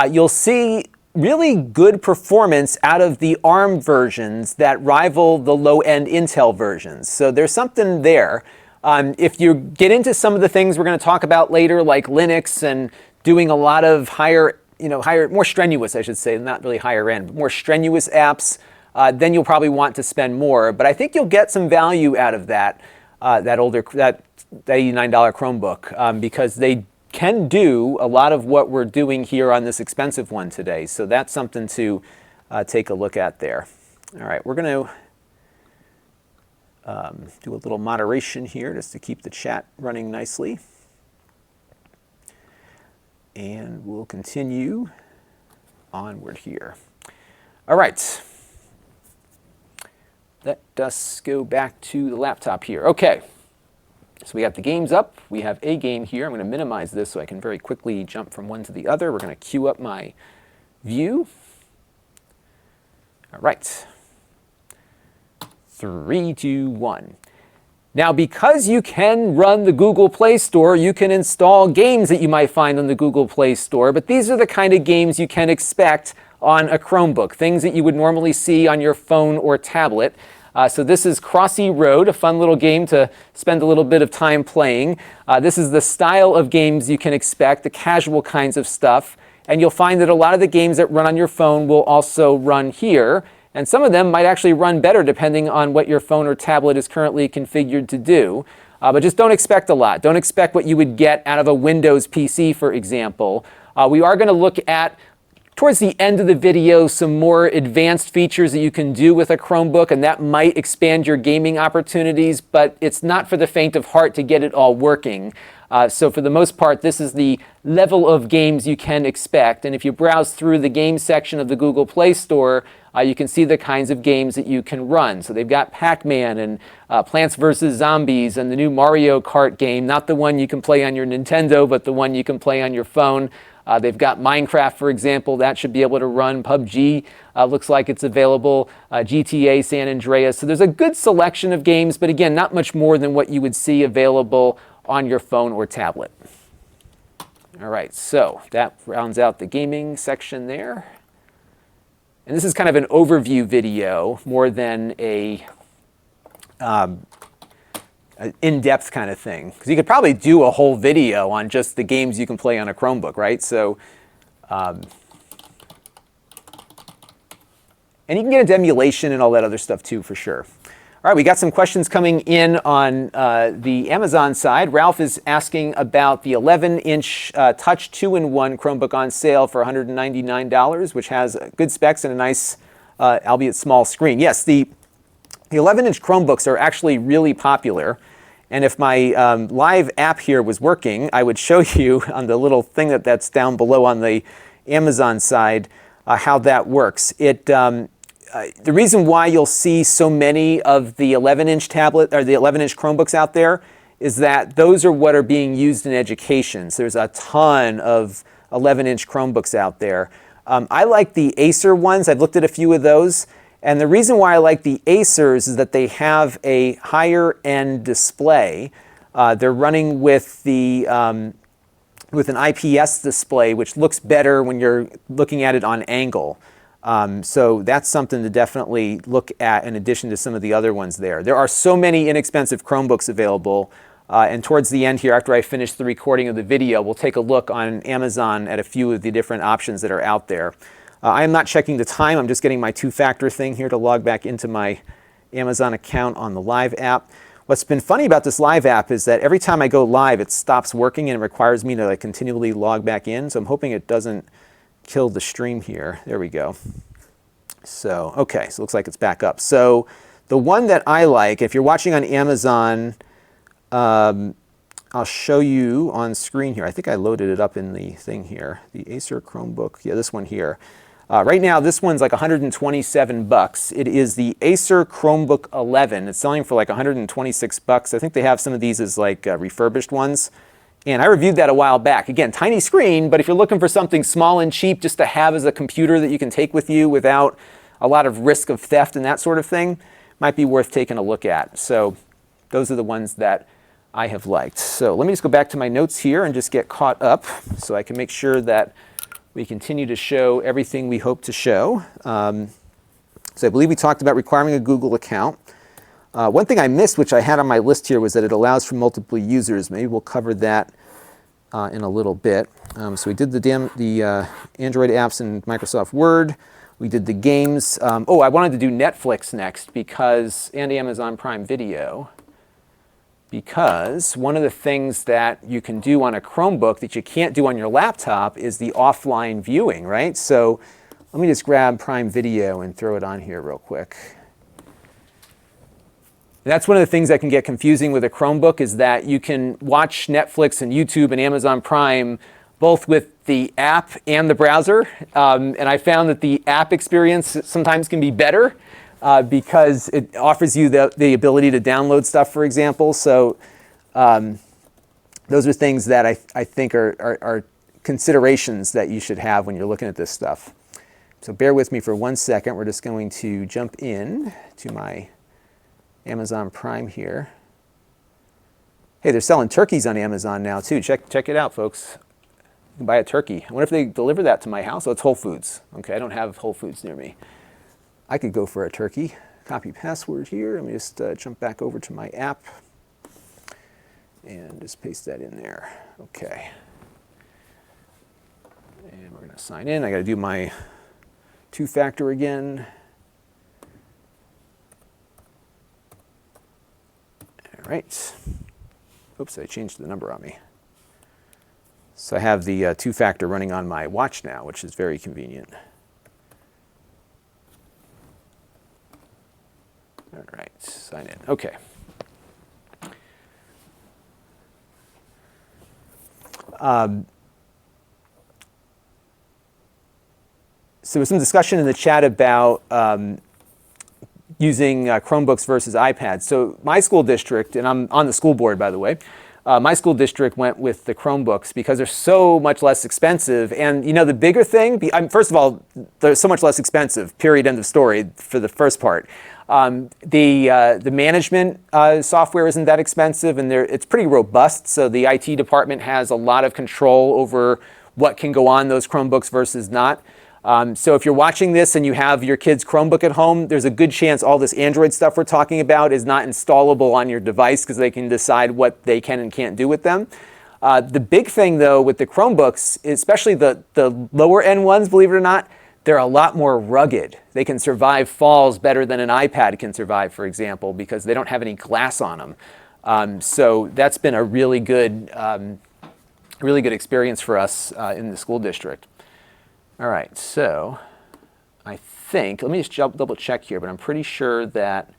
you'll see really good performance out of the ARM versions that rival the low-end Intel versions. So there's something there. If you get into some of the things we're going to talk about later, like Linux and doing a lot of more strenuous, I should say, not really higher end, but more strenuous apps, then you'll probably want to spend more. But I think you'll get some value out of that $89 Chromebook because they can do a lot of what we're doing here on this expensive one today. So that's something to take a look at there. All right, we're going to do a little moderation here just to keep the chat running nicely. And we'll continue onward here. All right. Let us go back to the laptop here. Okay. So we got the games up. We have a game here. I'm going to minimize this so I can very quickly jump from one to the other. We're going to queue up my view. All right. 3, 2, 1. Now, because you can run the Google Play Store, you can install games that you might find on the Google Play Store, but these are the kind of games you can expect on a Chromebook, things that you would normally see on your phone or tablet. So this is Crossy Road, a fun little game to spend a little bit of time playing. This is the style of games you can expect, the casual kinds of stuff. And you'll find that a lot of the games that run on your phone will also run here. And some of them might actually run better depending on what your phone or tablet is currently configured to do. But just don't expect a lot. Don't expect what you would get out of a Windows PC, for example. We are going to look at, towards the end of the video, some more advanced features that you can do with a Chromebook, and that might expand your gaming opportunities, but it's not for the faint of heart to get it all working. So for the most part, this is the level of games you can expect. And if you browse through the game section of the Google Play Store, you can see the kinds of games that you can run. So they've got Pac-Man and Plants vs. Zombies and the new Mario Kart game, not the one you can play on your Nintendo, but the one you can play on your phone. They've got Minecraft, for example. That should be able to run. PUBG looks like it's available. GTA, San Andreas. So there's a good selection of games, but again, not much more than what you would see available on your phone or tablet. All right, so that rounds out the gaming section there. And this is kind of an overview video more than an in-depth kind of thing. Because you could probably do a whole video on just the games you can play on a Chromebook, right? So, and you can get into emulation and all that other stuff too, for sure. All right, we got some questions coming in on the Amazon side. Ralph is asking about the 11-inch Touch 2-in-1 Chromebook on sale for $199, which has good specs and a nice, albeit small screen. Yes, the 11-inch Chromebooks are actually really popular. And if my live app here was working, I would show you on the little thing that's down below on the Amazon side how that works. The reason why you'll see so many of the 11-inch tablet or the 11-inch Chromebooks out there is that those are what are being used in education. So there's a ton of 11-inch Chromebooks out there. I like the Acer ones. I've looked at a few of those. And the reason why I like the Acers is that they have a higher end display. They're running with an IPS display, which looks better when you're looking at it on angle. So that's something to definitely look at in addition to some of the other ones there. There are so many inexpensive Chromebooks available. And towards the end here, after I finish the recording of the video, we'll take a look on Amazon at a few of the different options that are out there. I am not checking the time. I'm just getting my two-factor thing here to log back into my Amazon account on the Live app. What's been funny about this Live app is that every time I go live, it stops working and it requires me to continually log back in. So I'm hoping it doesn't kill the stream here. There we go. So, okay, so it looks like it's back up. So the one that I like, if you're watching on Amazon, I'll show you on screen here. I think I loaded it up in the thing here. The Acer Chromebook, yeah, this one here. Right now, this one's like 127 bucks. It is the Acer Chromebook 11. It's selling for like 126 bucks. I think they have some of these as like refurbished ones. And I reviewed that a while back. Again, tiny screen, but if you're looking for something small and cheap just to have as a computer that you can take with you without a lot of risk of theft and that sort of thing, might be worth taking a look at. So those are the ones that I have liked. So let me just go back to my notes here and just get caught up so I can make sure that we continue to show everything we hope to show. So I believe we talked about requiring a Google account. One thing I missed, which I had on my list here, was that it allows for multiple users. Maybe we'll cover that in a little bit. So we did the Android apps in Microsoft Word. We did the games. Oh, I wanted to do Netflix next and Amazon Prime Video, because one of the things that you can do on a Chromebook that you can't do on your laptop is the offline viewing, right? So let me just grab Prime Video and throw it on here real quick. And that's one of the things that can get confusing with a Chromebook, is that you can watch Netflix and YouTube and Amazon Prime both with the app and the browser. And I found that the app experience sometimes can be better because it offers you the ability to download stuff, for example. So those are things that I think are considerations that you should have when you're looking at this stuff. So bear with me for 1 second. We're just going to jump in to my Amazon Prime here. Hey, they're selling turkeys on Amazon now too. Check it out, folks. You can buy a turkey. I wonder if they deliver that to my house. Oh, it's Whole Foods. Okay, I don't have Whole Foods near me. I could go for a turkey. Copy password here. Let me just jump back over to my app and just paste that in there. Okay. And we're going to sign in. I got to do my two-factor again. All right. Oops, I changed the number on me. So I have the two-factor running on my watch now, which is very convenient. All right, sign in. Okay. So there's some discussion in the chat about using Chromebooks versus iPads. So my school district, and I'm on the school board, by the way, my school district went with the Chromebooks because they're so much less expensive. And you know, the bigger thing, first of all, they're so much less expensive, period, end of story, for the first part. The management software isn't that expensive, and it's pretty robust. So the IT department has a lot of control over what can go on those Chromebooks versus not. So if you're watching this and you have your kid's Chromebook at home, there's a good chance all this Android stuff we're talking about is not installable on your device, because they can decide what they can and can't do with them. The big thing, though, with the Chromebooks, especially the lower end ones, believe it or not, they're a lot more rugged. They can survive falls better than an iPad can survive, for example, because they don't have any glass on them. So that's been a really good experience for us in the school district. All right, so I think, let me just double check here, but I'm pretty sure that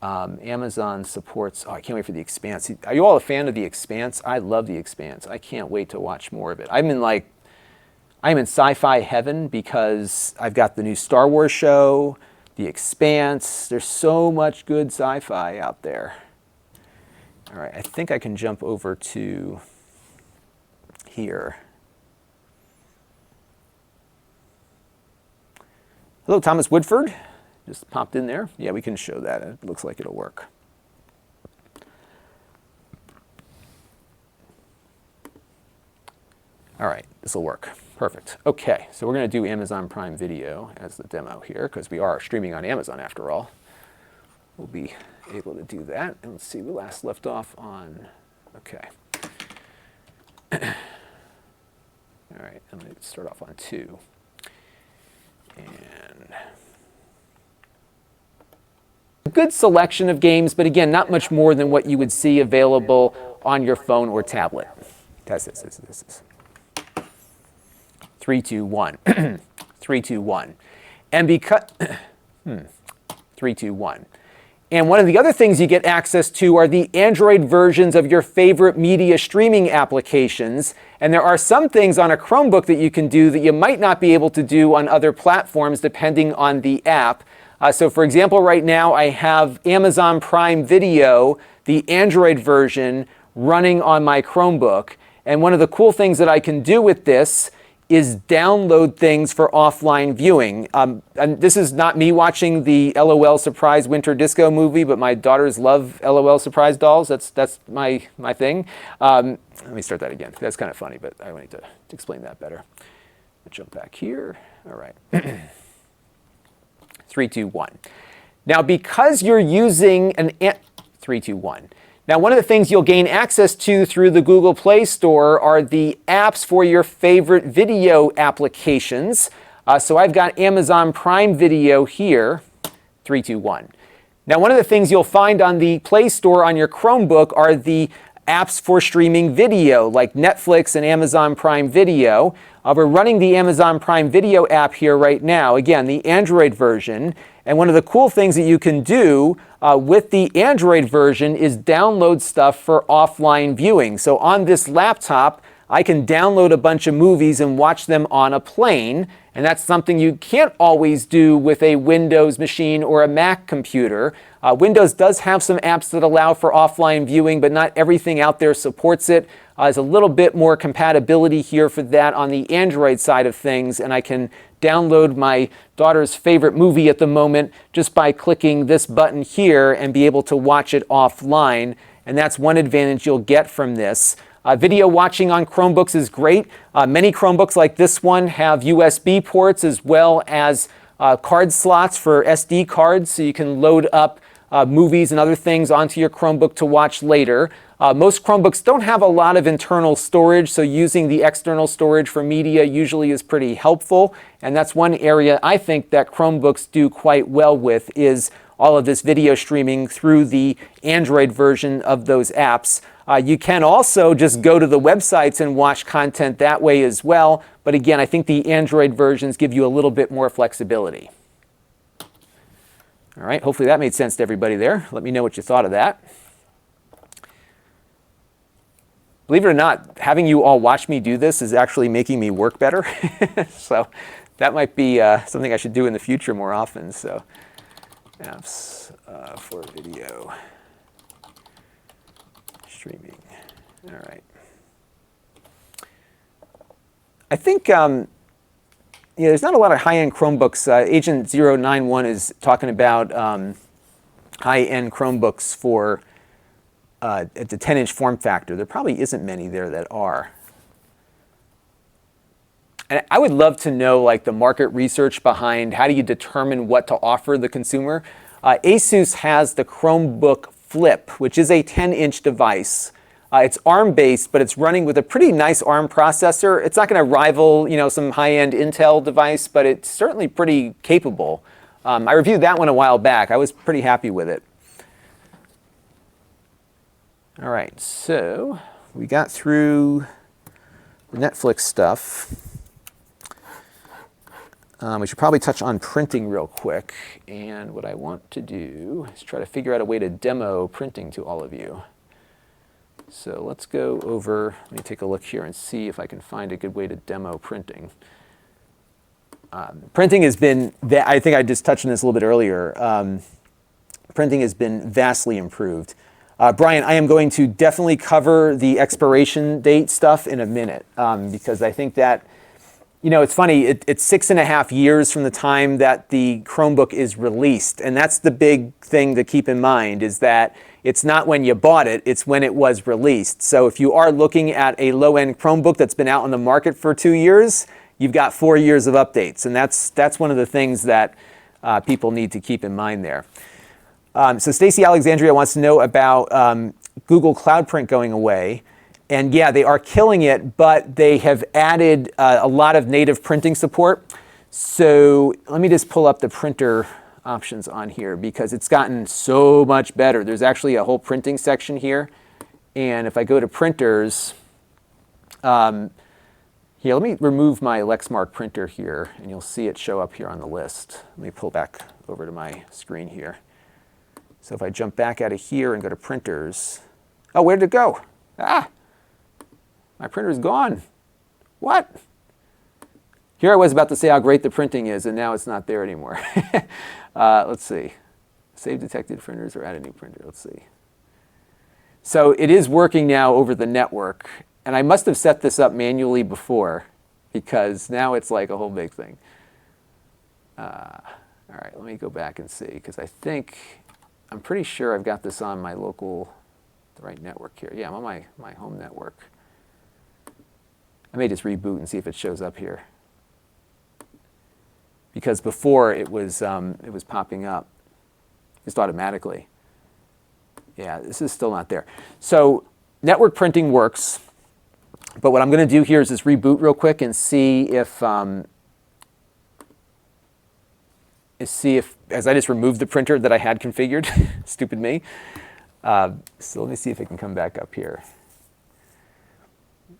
Amazon supports, oh, I can't wait for The Expanse. Are you all a fan of The Expanse? I love The Expanse. I can't wait to watch more of it. I'm in sci-fi heaven because I've got the new Star Wars show, The Expanse. There's so much good sci-fi out there. All right, I think I can jump over to here. Hello, Thomas Woodford. Just popped in there. Yeah, we can show that. It looks like it'll work. All right, this will work. Perfect. Okay, so we're going to do Amazon Prime Video as the demo here, because we are streaming on Amazon after all. We'll be able to do that. And let's see, we last left off on, okay. All right, I'm going to start off on 2. And a good selection of games, but again, not much more than what you would see available on your phone or tablet. This. 3, 2, 1. 3, 2, 1. And because 3, 2, 1. And one of the other things you get access to are the Android versions of your favorite media streaming applications. And there are some things on a Chromebook that you can do that you might not be able to do on other platforms depending on the app. So for example, right now I have Amazon Prime Video, the Android version, running on my Chromebook. And one of the cool things that I can do with this is download things for offline viewing. And this is not me watching the LOL Surprise Winter Disco movie, but my daughters love LOL Surprise dolls. That's my thing. Let me start that again. That's kind of funny, but I need to explain that better. I'll jump back here. All right. 3, 2, 1. Now, because you're using 3, 2, 1. Now, one of the things you'll gain access to through the Google Play Store are the apps for your favorite video applications. So I've got Amazon Prime Video here, 3, 2, 1. Now, one of the things you'll find on the Play Store on your Chromebook are the apps for streaming video, like Netflix and Amazon Prime Video. We're running the Amazon Prime Video app here right now, again, the Android version. And one of the cool things that you can do with the Android version is download stuff for offline viewing. So on this laptop, I can download a bunch of movies and watch them on a plane. And that's something you can't always do with a Windows machine or a Mac computer. Windows does have some apps that allow for offline viewing, but not everything out there supports it. There's a little bit more compatibility here for that on the Android side of things, and I can download my daughter's favorite movie at the moment just by clicking this button here and be able to watch it offline. And that's one advantage you'll get from this. Video watching on Chromebooks is great. Many Chromebooks like this one have USB ports as well as card slots for SD cards, so you can load up movies and other things onto your Chromebook to watch later. Most Chromebooks don't have a lot of internal storage, so using the external storage for media usually is pretty helpful. And that's one area I think that Chromebooks do quite well with, is all of this video streaming through the Android version of those apps. You can also just go to the websites and watch content that way as well. But again, I think the Android versions give you a little bit more flexibility. All right, hopefully that made sense to everybody there. Let me know what you thought of that. Believe it or not, having you all watch me do this is actually making me work better. So that might be something I should do in the future more often. So apps for video streaming. All right. I think there's not a lot of high-end Chromebooks. Agent 091 is talking about high-end Chromebooks for at the 10-inch form factor. There probably isn't many there that are. And I would love to know like the market research behind how do you determine what to offer the consumer. Asus has the Chromebook Flip, which is a 10-inch device. It's ARM-based, but it's running with a pretty nice ARM processor. It's not going to rival, some high-end Intel device, but it's certainly pretty capable. I reviewed that one a while back. I was pretty happy with it. All right, so we got through the Netflix stuff. We should probably touch on printing real quick. And what I want to do is try to figure out a way to demo printing to all of you. So let's go over, let me take a look here and see if I can find a good way to demo printing. Printing has been, I think I just touched on this a little bit earlier. Printing has been vastly improved. Brian, I am going to definitely cover the expiration date stuff in a minute because I think that, it's funny, it's 6.5 years from the time that the Chromebook is released. And that's the big thing to keep in mind, is that it's not when you bought it, it's when it was released. So if you are looking at a low-end Chromebook that's been out on the market for 2 years, you've got 4 years of updates. And that's one of the things that people need to keep in mind there. So Stacy Alexandria wants to know about Google Cloud Print going away. And yeah, they are killing it, but they have added a lot of native printing support. So let me just pull up the printer options on here because it's gotten so much better. There's actually a whole printing section here. And if I go to printers, here, let me remove my Lexmark printer here, and you'll see it show up here on the list. Let me pull back over to my screen here. So if I jump back out of here and go to printers, oh, where did it go? Ah, my printer's gone. What? Here I was about to say how great the printing is, and now it's not there anymore. Let's see. Save detected printers or add a new printer. Let's see. So it is working now over the network, and I must have set this up manually before because now it's like a whole big thing. All right, let me go back and see because I'm pretty sure I've got this on my local, the right network here. Yeah, I'm on my home network. I may just reboot and see if it shows up here. Because before it was popping up just automatically. Yeah, this is still not there. So network printing works, but what I'm going to do here is just reboot real quick and see if as I just removed the printer that I had configured, stupid me. So let me see if it can come back up here.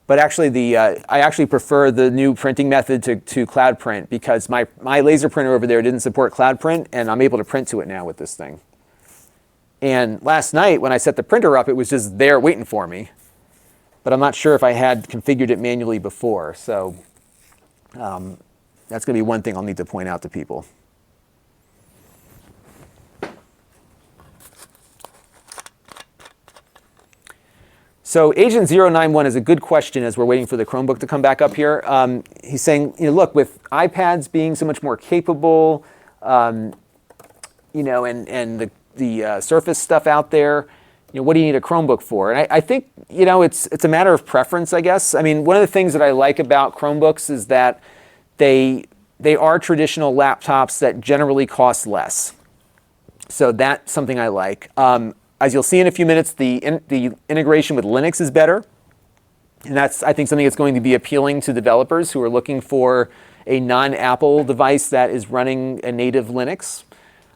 But actually, I actually prefer the new printing method to cloud print because my laser printer over there didn't support cloud print, and I'm able to print to it now with this thing. And last night, when I set the printer up, it was just there waiting for me. But I'm not sure if I had configured it manually before. So that's going to be one thing I'll need to point out to people. So Agent 091 is a good question as we're waiting for the Chromebook to come back up here. He's saying, look, with iPads being so much more capable, and the Surface stuff out there, what do you need a Chromebook for? And I think, it's a matter of preference, I guess. I mean, one of the things that I like about Chromebooks is that they are traditional laptops that generally cost less. So that's something I like. As you'll see in a few minutes, the integration with Linux is better. And that's, I think, something that's going to be appealing to developers who are looking for a non-Apple device that is running a native Linux.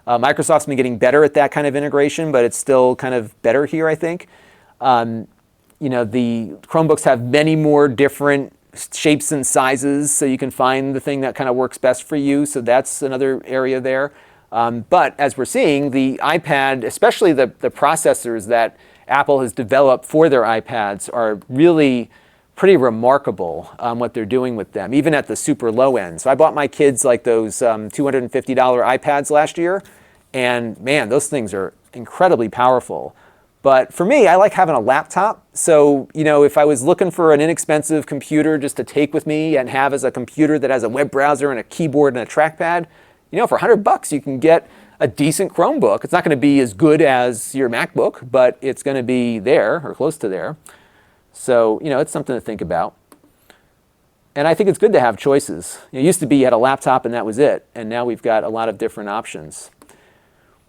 Microsoft's been getting better at that kind of integration, but it's still kind of better here, I think. The Chromebooks have many more different shapes and sizes, so you can find the thing that kind of works best for you. So that's another area there. But as we're seeing, the iPad, especially the processors that Apple has developed for their iPads are really pretty remarkable what they're doing with them, even at the super low end. So I bought my kids like those $250 iPads last year, and man, those things are incredibly powerful. But for me, I like having a laptop. So, if I was looking for an inexpensive computer just to take with me and have as a computer that has a web browser and a keyboard and a trackpad, for $100 you can get a decent Chromebook. It's not going to be as good as your MacBook, but it's going to be there or close to there. So, it's something to think about. And I think it's good to have choices. It used to be you had a laptop and that was it, and now we've got a lot of different options.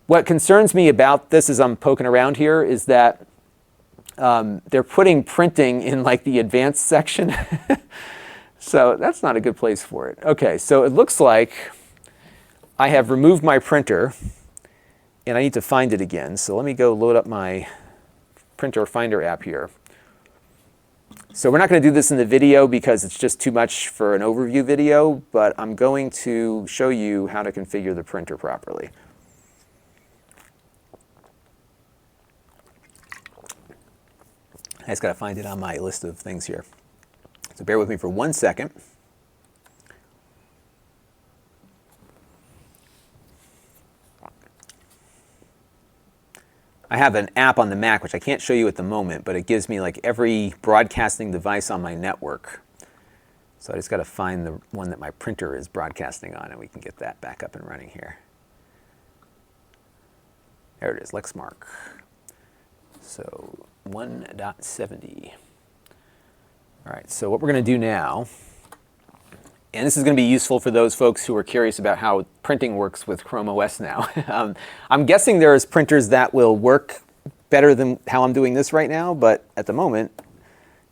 What concerns me about this as I'm poking around here is that they're putting printing in like the advanced section. So that's not a good place for it. Okay, so it looks like I have removed my printer and I need to find it again. So let me go load up my printer finder app here. So we're not going to do this in the video because it's just too much for an overview video, but I'm going to show you how to configure the printer properly. I just got to find it on my list of things here. So bear with me for 1 second. I have an app on the Mac, which I can't show you at the moment, but it gives me like every broadcasting device on my network. So I just got to find the one that my printer is broadcasting on, and we can get that back up and running here. There it is, Lexmark. So 1.70. All right, so what we're going to do now, and this is going to be useful for those folks who are curious about how printing works with Chrome OS now. I'm guessing there's printers that will work better than how I'm doing this right now, but at the moment,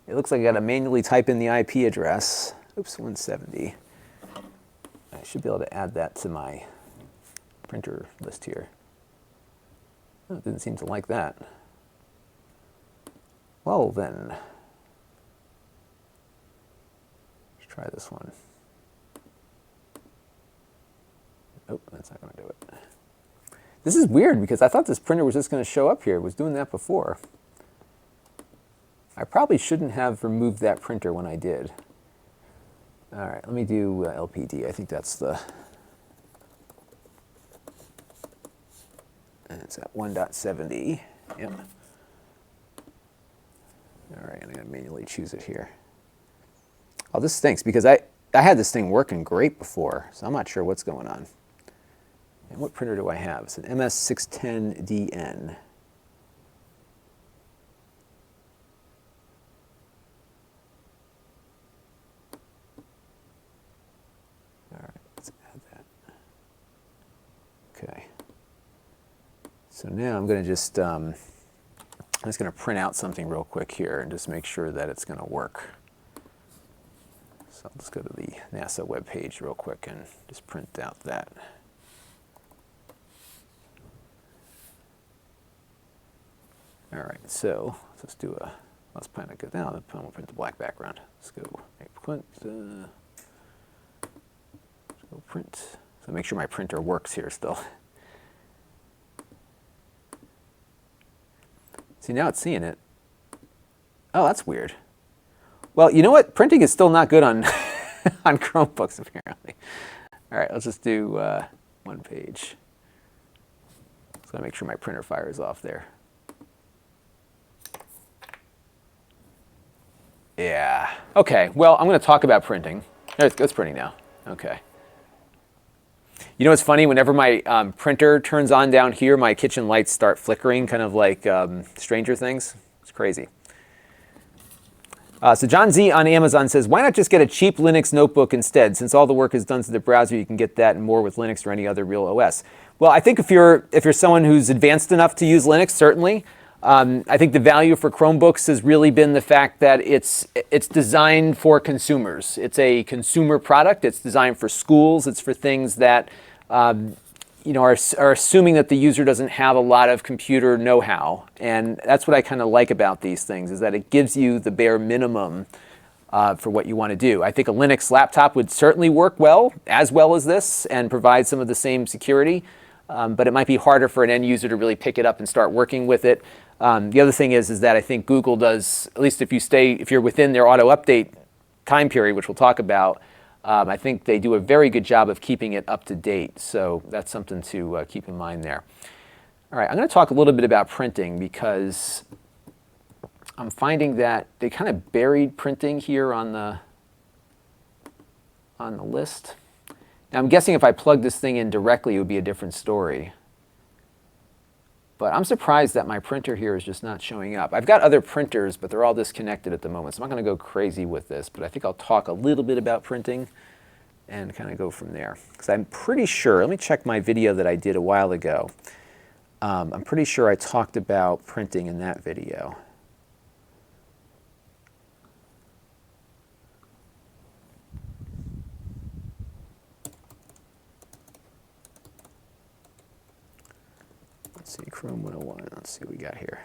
it looks like I got to manually type in the IP address. Oops, 170. I should be able to add that to my printer list here. Oh, it didn't seem to like that. Well then, let's try this one. Oh, that's not going to do it. This is weird because I thought this printer was just going to show up here. It was doing that before. I probably shouldn't have removed that printer when I did. All right, let me do LPD. I think that's the... It's at 1.70. Yep. All right, I'm going to manually choose it here. Oh, this stinks because I had this thing working great before, so I'm not sure what's going on. And what printer do I have? It's an MS610DN. All right, let's add that. Okay. So now I'm going to just, I'm just going to print out something real quick here and just make sure that it's going to work. So I'll just go to the NASA webpage real quick and just print out that. All right, so let's do a, let's print it go down. We'll print the black background. Let's go print. Let's go print. So make sure my printer works here still. See, now it's seeing it. Oh, that's weird. Well, you know what? Printing is still not good on on Chromebooks, apparently. All right, let's just do one page. Just gotta make sure my printer fires off there. Yeah. Okay. Well, I'm going to talk about printing. It's printing now. Okay. You know what's funny? Whenever my printer turns on down here, my kitchen lights start flickering, kind of like Stranger Things. It's crazy. So John Z on Amazon says, why not just get a cheap Linux notebook instead? Since all the work is done through the browser, you can get that and more with Linux or any other real OS. Well, I think if you're someone who's advanced enough to use Linux, certainly. I think the value for Chromebooks has really been the fact that it's designed for consumers. It's a consumer product. It's designed for schools. It's for things that are assuming that the user doesn't have a lot of computer know-how. And that's what I kind of like about these things, is that it gives you the bare minimum for what you want to do. I think a Linux laptop would certainly work well as this and provide some of the same security. But it might be harder for an end user to really pick it up and start working with it. The other thing is that I think Google does, at least if you're within their auto update time period, which we'll talk about, I think they do a very good job of keeping it up to date. So that's something to keep in mind there. All right, I'm going to talk a little bit about printing because I'm finding that they kind of buried printing here on the list. Now I'm guessing if I plug this thing in directly, it would be a different story. But I'm surprised that my printer here is just not showing up. I've got other printers, but they're all disconnected at the moment. So I'm not going to go crazy with this, but I think I'll talk a little bit about printing and kind of go from there. Because I'm pretty sure, let me check my video that I did a while ago. I'm pretty sure I talked about printing in that video. Let's see, Chrome 101. Let's see what we got here.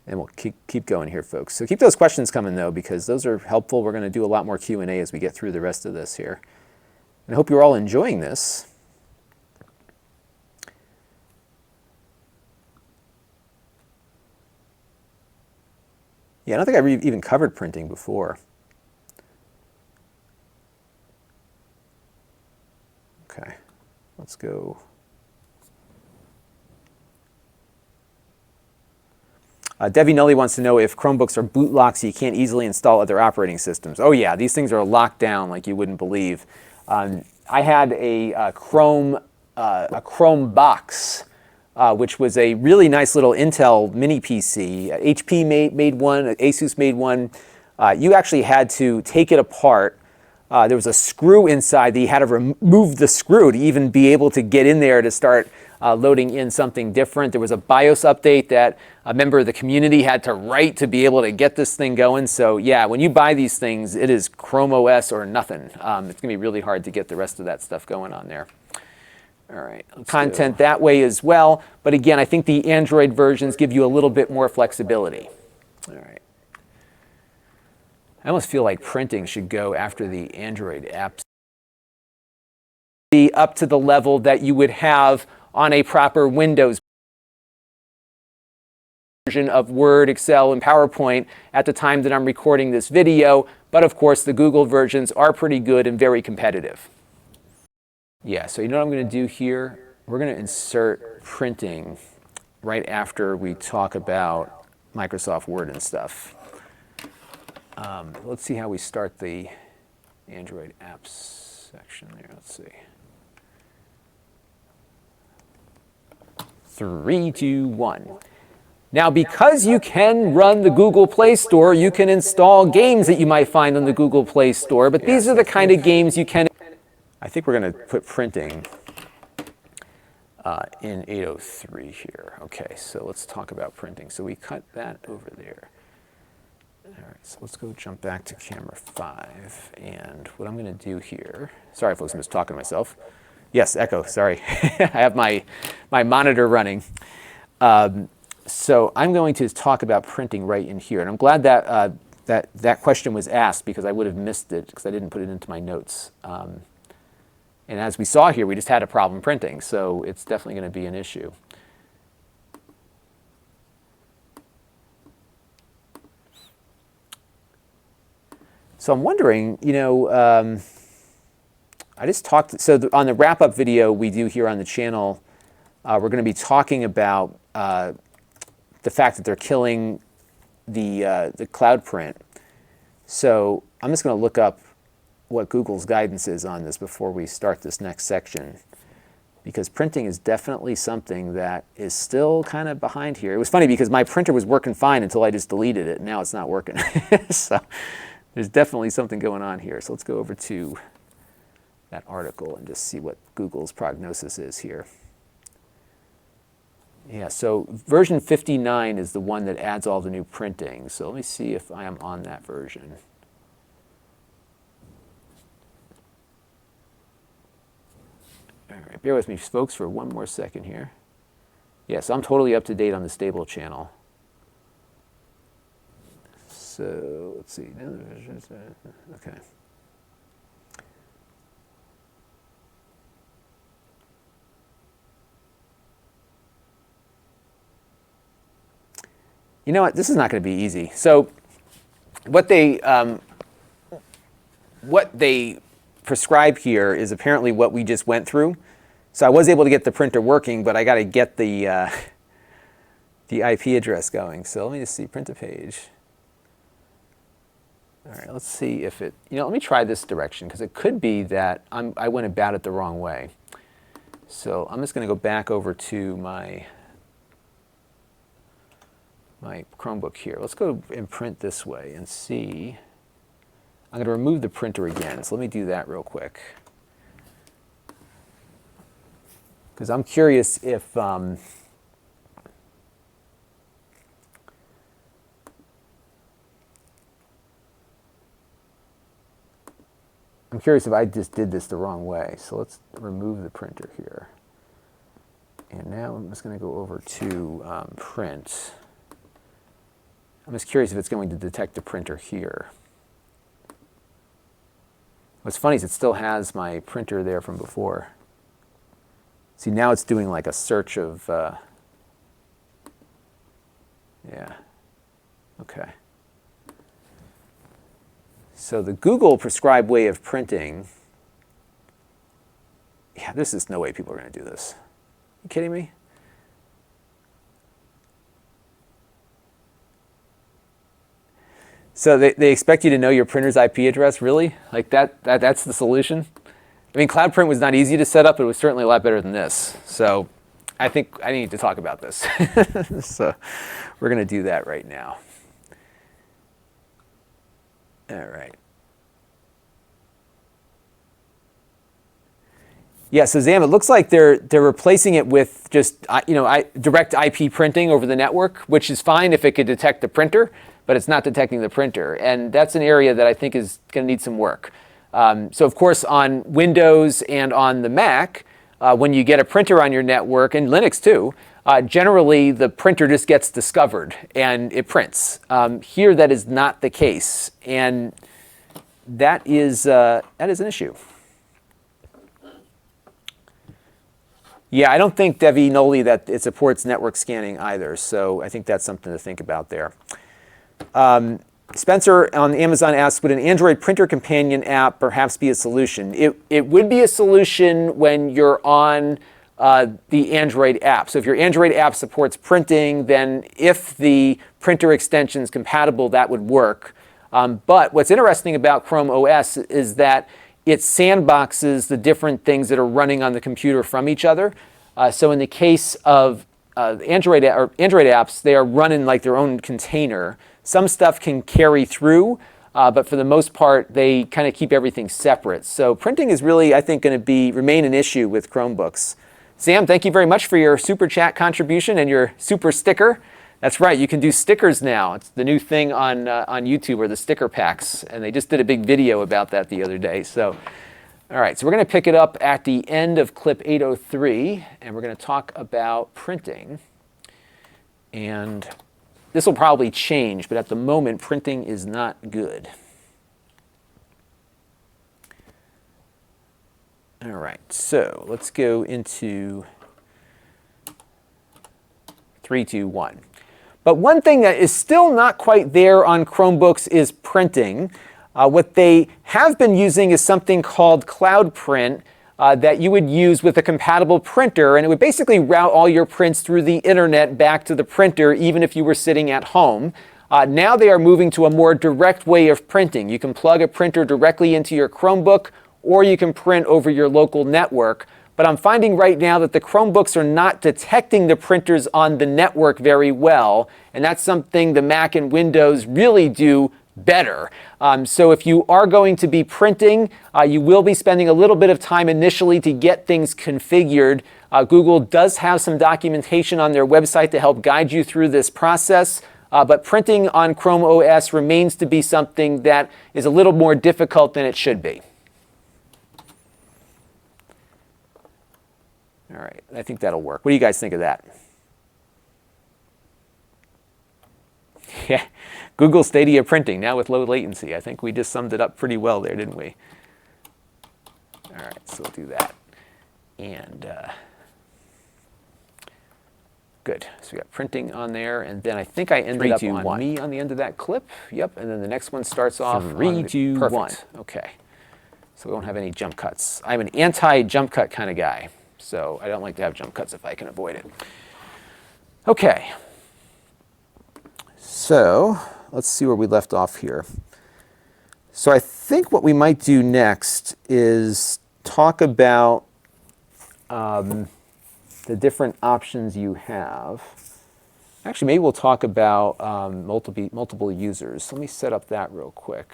And we'll keep going here, folks. So keep those questions coming, though, because those are helpful. We're going to do a lot more Q&A as we get through the rest of this here. And I hope you're all enjoying this. Yeah, I don't think I've even covered printing before. Okay, let's go. Devi Nully wants to know if Chromebooks are boot locked so you can't easily install other operating systems. Oh yeah, these things are locked down like you wouldn't believe. I had a Chrome box, which was a really nice little Intel mini PC. HP made one, Asus made one. You actually had to take it apart. There was a screw inside that you had to remove the screw to even be able to get in there to start loading in something different. There was a BIOS update that a member of the community had to write to be able to get this thing going. So yeah, when you buy these things, it is Chrome OS or nothing. It's going to be really hard to get the rest of that stuff going on there. All right, content that way as well. But again, I think the Android versions give you a little bit more flexibility. All right. I almost feel like printing should go after the Android apps. be up to the level that you would have on a proper Windows version of Word, Excel, and PowerPoint at the time that I'm recording this video. But of course, the Google versions are pretty good and very competitive. Yeah, so you know what I'm going to do here? We're going to insert printing right after we talk about Microsoft Word and stuff. Let's see how we start the Android apps section there. Let's see. 3, 2, 1. Now, because you can run the Google Play Store, you can install games that you might find on the Google Play Store, but these are the kind of games you can... I think we're going to put printing in 803 here. Okay, so let's talk about printing. So we cut that over there. All right, so let's go jump back to camera 5. And what I'm going to do here... Sorry, folks, I'm just talking to myself. Yes, echo, sorry. I have my monitor running. So I'm going to talk about printing right in here. And I'm glad that that question was asked, because I would have missed it because I didn't put it into my notes. And as we saw here, we just had a problem printing. So it's definitely going to be an issue. So I'm wondering, you know, I just talked, so on the wrap-up video we do here on the channel, we're going to be talking about the fact that they're killing the cloud print. So I'm just going to look up what Google's guidance is on this before we start this next section, because printing is definitely something that is still kind of behind here. It was funny because my printer was working fine until I just deleted it, and now it's not working. So there's definitely something going on here. So let's go over to that article and just see what Google's prognosis is here. Yeah, so version 59 is the one that adds all the new printing. So let me see if I am on that version. All right, bear with me, folks, for one more second here. Yeah, so I'm totally up to date on the stable channel. So let's see. Okay. You know what? This is not going to be easy. So what they prescribe here is apparently what we just went through. So I was able to get the printer working, but I got to get the IP address going. So let me just see, print a page. All right, let's see if it, you know, let me try this direction, because it could be that I went about it the wrong way. So I'm just going to go back over to my Chromebook here. Let's go and print this way and see. I'm going to remove the printer again, so let me do that real quick. Because I'm curious if I just did this the wrong way. So let's remove the printer here. And now I'm just going to go over to print. I'm just curious if it's going to detect the printer here. What's funny is it still has my printer there from before. See, now it's doing like a search of, yeah, okay. So the Google prescribed way of printing, yeah, this is no way people are going to do this. You kidding me? So they expect you to know your printer's IP address, really? Like that's the solution? I mean, Cloud Print was not easy to set up, but it was certainly a lot better than this. So I think I need to talk about this. So we're going to do that right now. All right. Yeah, so Zam, it looks like they're replacing it with just direct IP printing over the network, which is fine if it could detect the printer, but it's not detecting the printer. And that's an area that I think is going to need some work. So of course on Windows and on the Mac, when you get a printer on your network, and Linux too, generally the printer just gets discovered and it prints. Here that is not the case, and that is an issue. Yeah, I don't think, Devi Noli, that it supports network scanning either, so I think that's something to think about there. Spencer on Amazon asks, would an Android printer companion app perhaps be a solution? It would be a solution when you're on the Android app. So if your Android app supports printing, then if the printer extension is compatible, that would work. But what's interesting about Chrome OS is that it sandboxes the different things that are running on the computer from each other. So in the case of Android apps, they are running like their own container. Some stuff can carry through, but for the most part, they kind of keep everything separate. So printing is really, I think, going to remain an issue with Chromebooks. Sam, thank you very much for your super chat contribution and your super sticker. That's right, you can do stickers now. It's the new thing on YouTube, or the sticker packs, and they just did a big video about that the other day. So, all right, so we're going to pick it up at the end of clip 803, and we're going to talk about printing. And this will probably change, but at the moment, printing is not good. All right, so let's go into 3, 2, 1. But one thing that is still not quite there on Chromebooks is printing. What they have been using is something called Cloud Print that you would use with a compatible printer, and it would basically route all your prints through the internet back to the printer, even if you were sitting at home. Now they are moving to a more direct way of printing. You can plug a printer directly into your Chromebook, or you can print over your local network. But I'm finding right now that the Chromebooks are not detecting the printers on the network very well, and that's something the Mac and Windows really do better. So if you are going to be printing, you will be spending a little bit of time initially to get things configured. Google does have some documentation on their website to help guide you through this process, but printing on Chrome OS remains to be something that is a little more difficult than it should be. All right, I think that'll work. What do you guys think of that? Yeah, Google Stadia printing, now with low latency. I think we just summed it up pretty well there, didn't we? All right, so we'll do that. And good. So we got printing on there, and then I think I ended up on me on the end of that clip. Yep, and then the next one starts off 3, 2, 1. Okay, so we won't have any jump cuts. I'm an anti-jump cut kind of guy, so I don't like to have jump cuts if I can avoid it. Okay. So let's see where we left off here. So I think what we might do next is talk about the different options you have. Actually, maybe we'll talk about multiple users. Let me set up that real quick.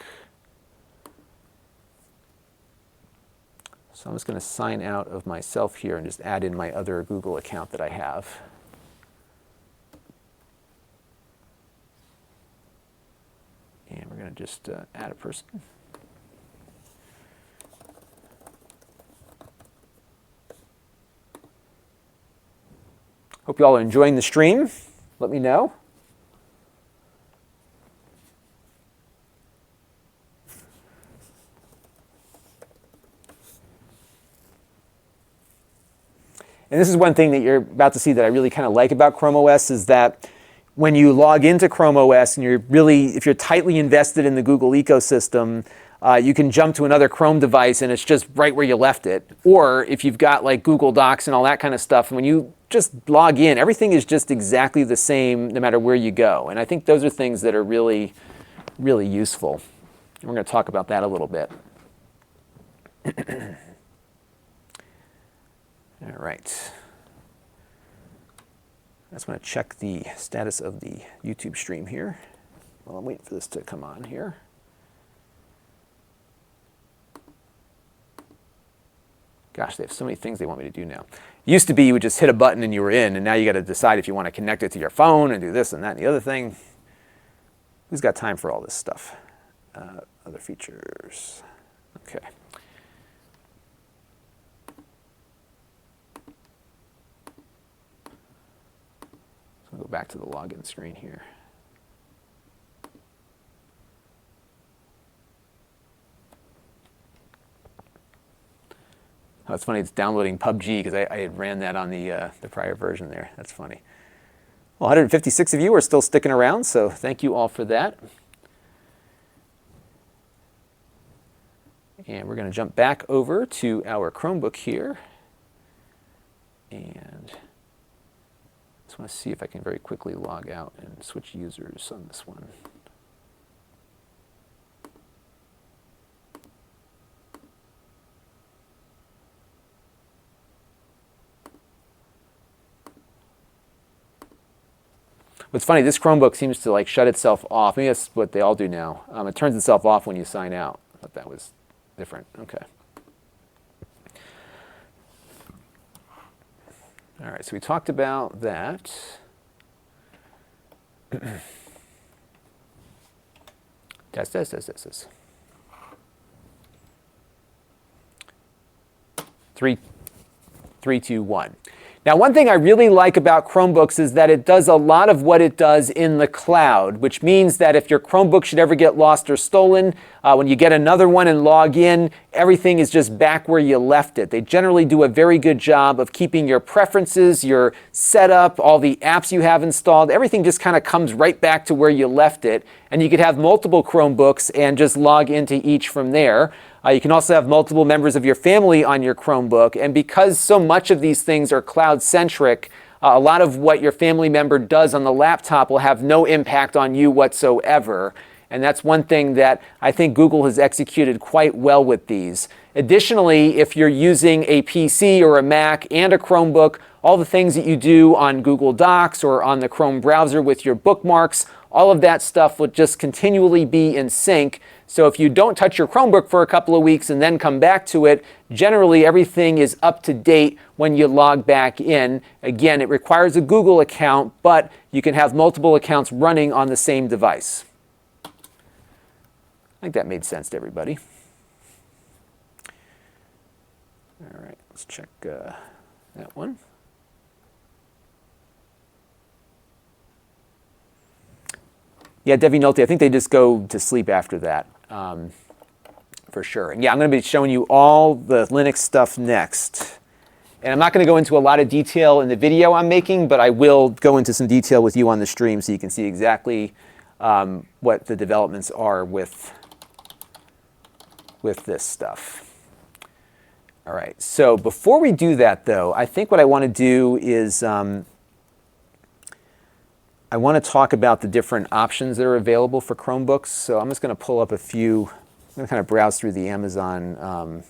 So I'm just going to sign out of myself here and just add in my other Google account that I have. And we're going to just add a person. Hope you all are enjoying the stream. Let me know. And this is one thing that you're about to see that I really kind of like about Chrome OS is that when you log into Chrome OS and if you're tightly invested in the Google ecosystem, you can jump to another Chrome device and it's just right where you left it. Or if you've got like Google Docs and all that kind of stuff, when you just log in, everything is just exactly the same no matter where you go. And I think those are things that are really, really useful. And we're going to talk about that a little bit. All right. I just want to check the status of the YouTube stream here while I'm waiting for this to come on here. Gosh, they have so many things they want me to do now. It used to be you would just hit a button and you were in, and now you got to decide if you want to connect it to your phone and do this and that and the other thing. Who's got time for all this stuff? Other features. Okay. I'll go back to the login screen here. It's funny, it's downloading PUBG because I had ran that on the prior version there. That's funny. Well, 156 of you are still sticking around, so thank you all for that. And we're going to jump back over to our Chromebook here. And just want to see if I can very quickly log out and switch users on this one. What's funny, this Chromebook seems to like shut itself off. Maybe that's what they all do now. It turns itself off when you sign out. I thought that was different. Okay. All right, so we talked about that. Test. 3, 2, 1. Now, one thing I really like about Chromebooks is that it does a lot of what it does in the cloud, which means that if your Chromebook should ever get lost or stolen, when you get another one and log in, everything is just back where you left it. They generally do a very good job of keeping your preferences, your setup, all the apps you have installed. Everything just kind of comes right back to where you left it. And you could have multiple Chromebooks and just log into each from there. You can also have multiple members of your family on your Chromebook. And because so much of these things are cloud-centric, a lot of what your family member does on the laptop will have no impact on you whatsoever. And that's one thing that I think Google has executed quite well with these. Additionally, if you're using a PC or a Mac and a Chromebook, all the things that you do on Google Docs or on the Chrome browser with your bookmarks, all of that stuff will just continually be in sync. So if you don't touch your Chromebook for a couple of weeks and then come back to it, generally everything is up to date when you log back in. Again, it requires a Google account, but you can have multiple accounts running on the same device. I think that made sense to everybody. All right, let's check that one. Yeah, Debbie Nolte, I think they just go to sleep after that, for sure. And yeah, I'm going to be showing you all the Linux stuff next. And I'm not going to go into a lot of detail in the video I'm making, but I will go into some detail with you on the stream so you can see exactly what the developments are with this stuff. All right, so before we do that, though, I think what I want to do is I want to talk about the different options that are available for Chromebooks. So I'm just going to pull up a few. I'm going to kind of browse through the Amazon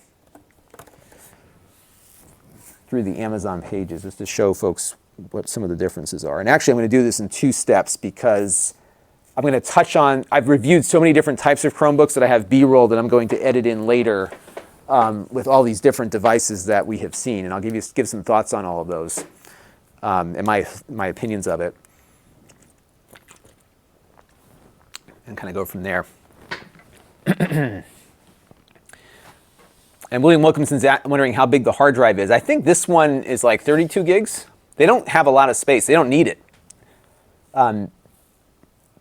pages just to show folks what some of the differences are. And actually, I'm going to do this in 2 steps because I'm going to touch on. I've reviewed so many different types of Chromebooks that I have B-roll that I'm going to edit in later with all these different devices that we have seen, and I'll give some thoughts on all of those and my opinions of it. And kind of go from there. And William Wilkinson's wondering how big the hard drive is. I think this one is like 32 gigs. They don't have a lot of space. They don't need it.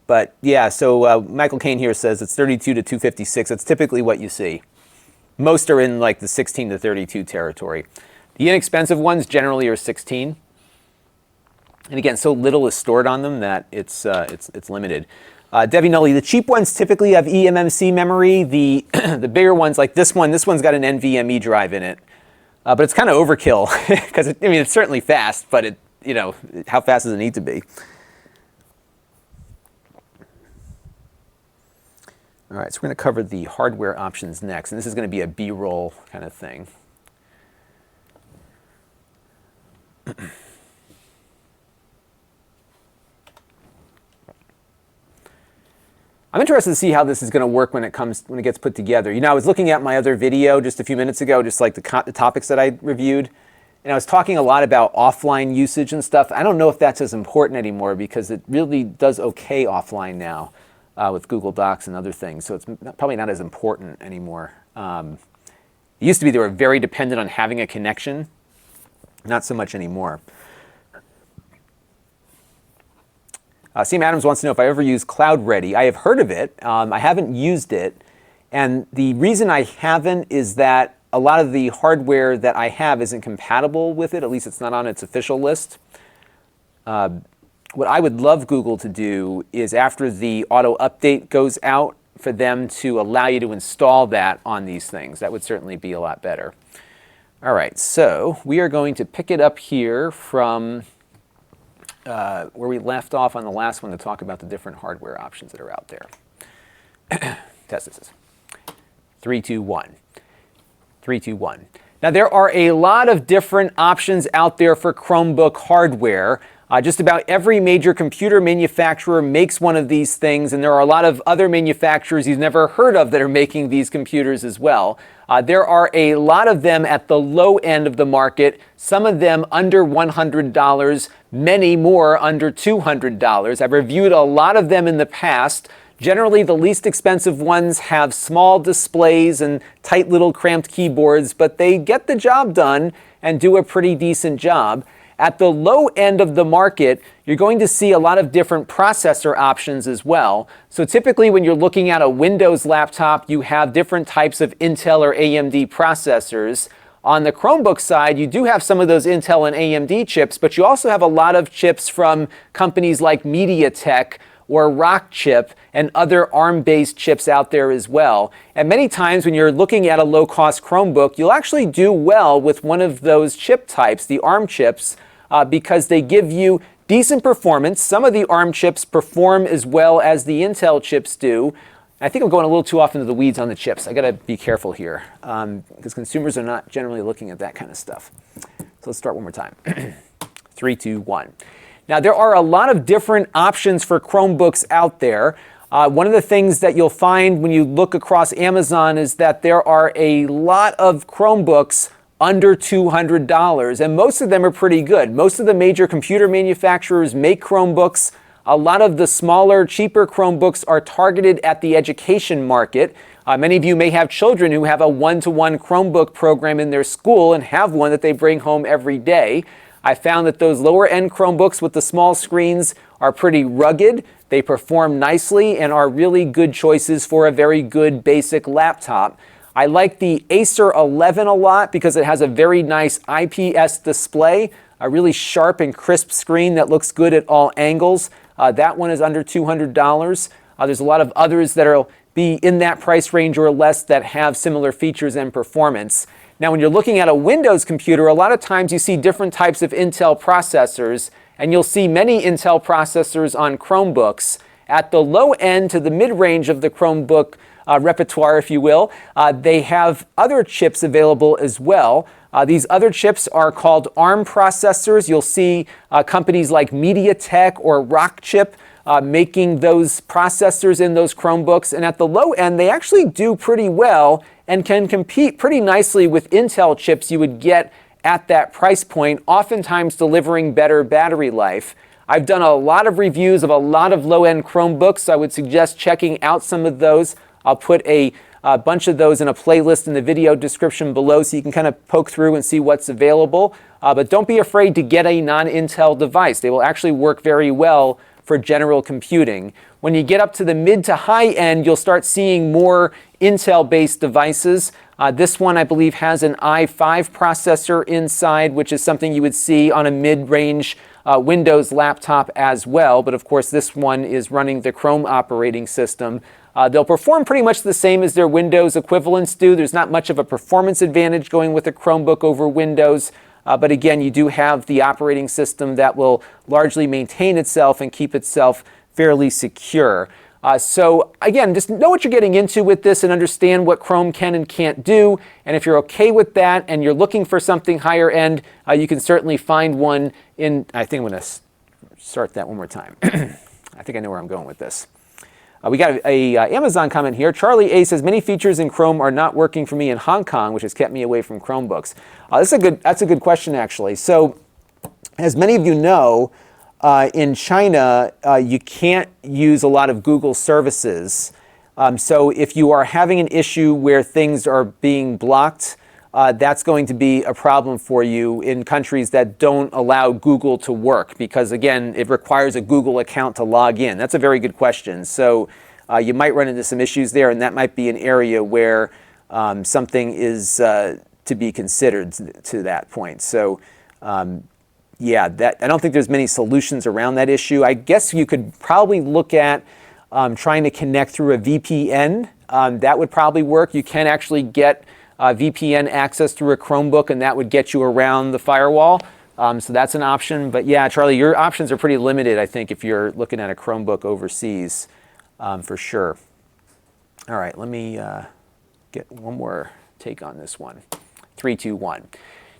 But yeah, so Michael Kane here says it's 32 to 256. That's typically what you see. Most are in like the 16 to 32 territory. The inexpensive ones generally are 16. And again, so little is stored on them that it's limited. Debbie Nully, the cheap ones typically have eMMC memory. The bigger ones, like this one's got an NVMe drive in it. But it's kind of overkill because it's certainly fast, but how fast does it need to be? All right, so we're going to cover the hardware options next, and this is going to be a B-roll kind of thing. I'm interested to see how this is going to work when it gets put together. I was looking at my other video just a few minutes ago, just like the topics that I reviewed, and I was talking a lot about offline usage and stuff. I don't know if that's as important anymore because it really does okay offline now with Google Docs and other things, so it's probably not as important anymore. It used to be they were very dependent on having a connection, not so much anymore. Sam Adams wants to know if I ever use Cloud Ready. I have heard of it. I haven't used it. And the reason I haven't is that a lot of the hardware that I have isn't compatible with it. At least it's not on its official list. What I would love Google to do is after the auto update goes out, for them to allow you to install that on these things. That would certainly be a lot better. All right, so we are going to pick it up here from where we left off on the last one to talk about the different hardware options that are out there. Test this. 3, 2, 1. 3, 2, 1. Now there are a lot of different options out there for Chromebook hardware. Just about every major computer manufacturer makes one of these things, and there are a lot of other manufacturers you've never heard of that are making these computers as well. There are a lot of them at the low end of the market, some of them under $100, many more under $200. I've reviewed a lot of them in the past. Generally, the least expensive ones have small displays and tight little cramped keyboards, but they get the job done and do a pretty decent job. At the low end of the market, you're going to see a lot of different processor options as well. So typically when you're looking at a Windows laptop, you have different types of Intel or AMD processors. On the Chromebook side, you do have some of those Intel and AMD chips, but you also have a lot of chips from companies like MediaTek or Rockchip and other ARM-based chips out there as well. And many times when you're looking at a low-cost Chromebook, you'll actually do well with one of those chip types, the ARM chips, because they give you decent performance. Some of the ARM chips perform as well as the Intel chips do. I think I'm going a little too off into the weeds on the chips. I got to be careful here because consumers are not generally looking at that kind of stuff. So let's start one more time. 3, 2, 1. Now, there are a lot of different options for Chromebooks out there. One of the things that you'll find when you look across Amazon is that there are a lot of Chromebooks under $200, and most of them are pretty good. Most of the major computer manufacturers make Chromebooks. A lot of the smaller, cheaper Chromebooks are targeted at the education market. Many of you may have children who have a one-to-one Chromebook program in their school and have one that they bring home every day. I found that those lower-end Chromebooks with the small screens are pretty rugged. They perform nicely and are really good choices for a very good basic laptop. I like the Acer 11 a lot because it has a very nice IPS display, a really sharp and crisp screen that looks good at all angles. That one is under $200. There's a lot of others that will be in that price range or less that have similar features and performance. Now, when you're looking at a Windows computer, a lot of times you see different types of Intel processors, and you'll see many Intel processors on Chromebooks. At the low end to the mid-range of the Chromebook repertoire, if you will, they have other chips available as well. These other chips are called ARM processors. You'll see companies like MediaTek or Rockchip making those processors in those Chromebooks. And at the low end, they actually do pretty well and can compete pretty nicely with Intel chips you would get at that price point, oftentimes delivering better battery life. I've done a lot of reviews of a lot of low-end Chromebooks, so I would suggest checking out some of those. I'll put a bunch of those in a playlist in the video description below so you can kind of poke through and see what's available. But don't be afraid to get a non-Intel device. They will actually work very well for general computing. When you get up to the mid to high end, you'll start seeing more Intel-based devices. This one, I believe, has an i5 processor inside, which is something you would see on a mid-range Windows laptop as well. But of course, this one is running the Chrome operating system. They'll perform pretty much the same as their Windows equivalents do. There's not much of a performance advantage going with a Chromebook over Windows. But again, you do have the operating system that will largely maintain itself and keep itself fairly secure. So again, just know what you're getting into with this and understand what Chrome can and can't do. And if you're okay with that and you're looking for something higher end, you can certainly find one in, I think I'm going to start that one more time. I think I know where I'm going with this. We got a Amazon comment here. Charlie A says, many features in Chrome are not working for me in Hong Kong, which has kept me away from Chromebooks. That's a good question, actually. So as many of you know, in China, you can't use a lot of Google services. So if you are having an issue where things are being blocked, that's going to be a problem for you in countries that don't allow Google to work because, again, it requires a Google account to log in. That's a very good question. So you might run into some issues there, and that might be an area where something is to be considered to that point. So yeah, I don't think there's many solutions around that issue. I guess you could probably look at trying to connect through a VPN. That would probably work. You can actually get VPN access through a Chromebook, and that would get you around the firewall. So that's an option. But yeah, Charlie, your options are pretty limited, I think, if you're looking at a Chromebook overseas, for sure. All right, let me get one more take on this one. 3, 2, 1.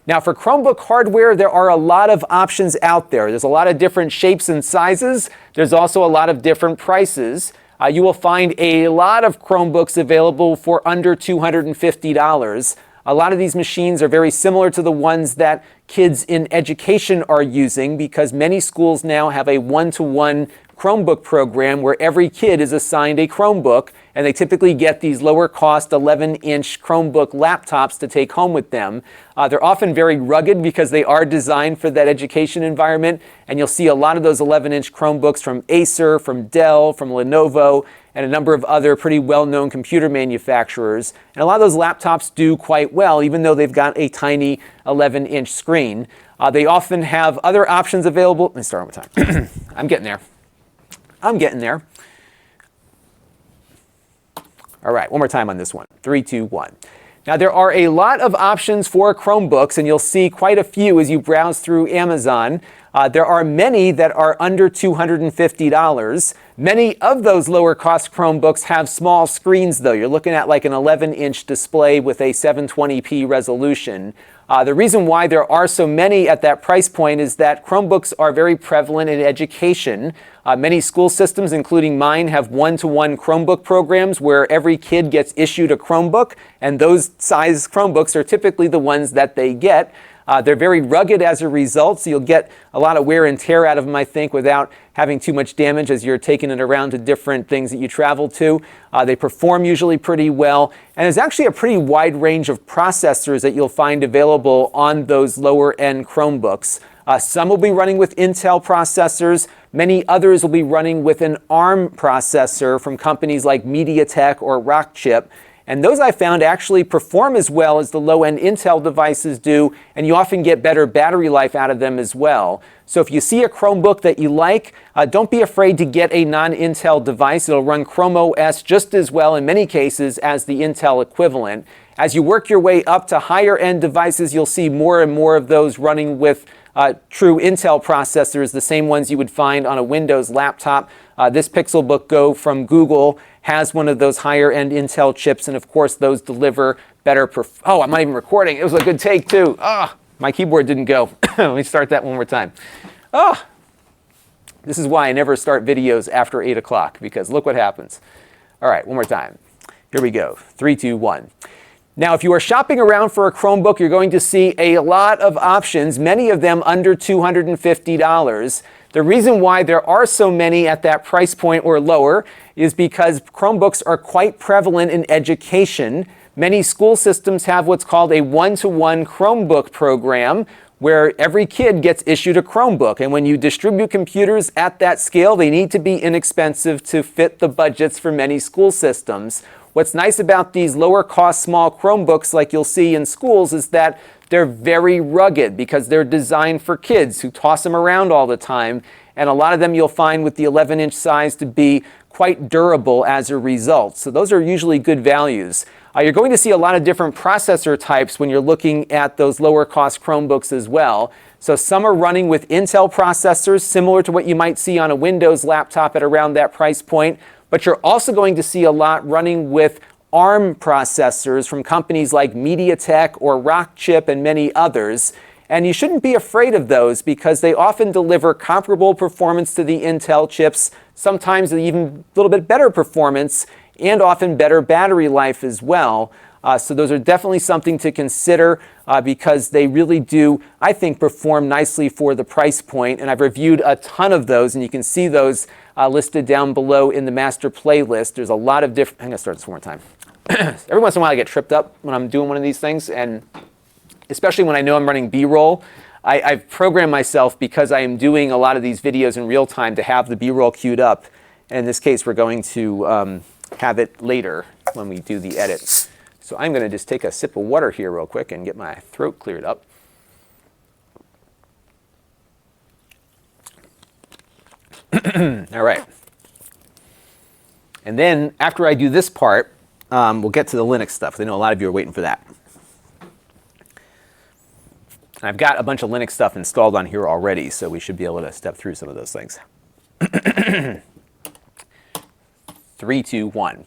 Now, for Chromebook hardware, there are a lot of options out there. There's a lot of different shapes and sizes. There's also a lot of different prices. You will find a lot of Chromebooks available for under $250. A lot of these machines are very similar to the ones that kids in education are using, because many schools now have a one-to-one Chromebook program where every kid is assigned a Chromebook, and they typically get these lower cost 11-inch Chromebook laptops to take home with them. They're often very rugged because they are designed for that education environment, and you'll see a lot of those 11-inch Chromebooks from Acer, from Dell, from Lenovo, and a number of other pretty well-known computer manufacturers. And a lot of those laptops do quite well, even though they've got a tiny 11-inch screen. They often have other options available. Let me start one more time. I'm getting there. All right, one more time on this one. 3, 2, 1. Now, there are a lot of options for Chromebooks, and you'll see quite a few as you browse through Amazon. There are many that are under $250. Many of those lower cost Chromebooks have small screens, though. You're looking at like an 11-inch display with a 720p resolution. The reason why there are so many at that price point is that Chromebooks are very prevalent in education. Many school systems, including mine, have one-to-one Chromebook programs where every kid gets issued a Chromebook, and those size Chromebooks are typically the ones that they get. They're very rugged as a result, so you'll get a lot of wear and tear out of them, I think, without having too much damage as you're taking it around to different things that you travel to. They perform usually pretty well, and there's actually a pretty wide range of processors that you'll find available on those lower-end Chromebooks. Some will be running with Intel processors. Many others will be running with an ARM processor from companies like MediaTek or Rockchip. And those I found actually perform as well as the low-end Intel devices do, and you often get better battery life out of them as well. So if you see a Chromebook that you like, don't be afraid to get a non-Intel device. It'll run Chrome OS just as well in many cases as the Intel equivalent. As you work your way up to higher-end devices, you'll see more and more of those running with true Intel processors, the same ones you would find on a Windows laptop. This Pixelbook Go from Google has one of those higher-end Intel chips, and of course those deliver better oh, I'm not even recording. It was a good take too. My keyboard didn't go. Let me start that one more time. This is why I never start videos after 8 o'clock, because look what happens. All right, one more time. Here we go. 3, 2, 1. Now, if you are shopping around for a Chromebook, you're going to see a lot of options, many of them under $250. The reason why there are so many at that price point or lower is because Chromebooks are quite prevalent in education. Many school systems have what's called a one-to-one Chromebook program, where every kid gets issued a Chromebook. And when you distribute computers at that scale, they need to be inexpensive to fit the budgets for many school systems. What's nice about these lower cost small Chromebooks like you'll see in schools is that they're very rugged because they're designed for kids who toss them around all the time. And a lot of them you'll find with the 11-inch size to be quite durable as a result. So those are usually good values. You're going to see a lot of different processor types when you're looking at those lower cost Chromebooks as well. So some are running with Intel processors, similar to what you might see on a Windows laptop at around that price point. But you're also going to see a lot running with ARM processors from companies like MediaTek or Rockchip and many others. And you shouldn't be afraid of those because they often deliver comparable performance to the Intel chips, sometimes even a little bit better performance and often better battery life as well. So those are definitely something to consider because they really do, I think, perform nicely for the price point. And I've reviewed a ton of those, and you can see those listed down below in the master playlist. There's a lot of different... I'm going to start this one more time. Every once in a while I get tripped up when I'm doing one of these things, and especially when I know I'm running B-roll. I've programmed myself, because I am doing a lot of these videos in real time, to have the B-roll queued up. And in this case, we're going to have it later when we do the edit. So I'm going to just take a sip of water here real quick and get my throat cleared up. All right. And then after I do this part, we'll get to the Linux stuff. I know a lot of you are waiting for that. I've got a bunch of Linux stuff installed on here already, so we should be able to step through some of those things. 3, 2, 1.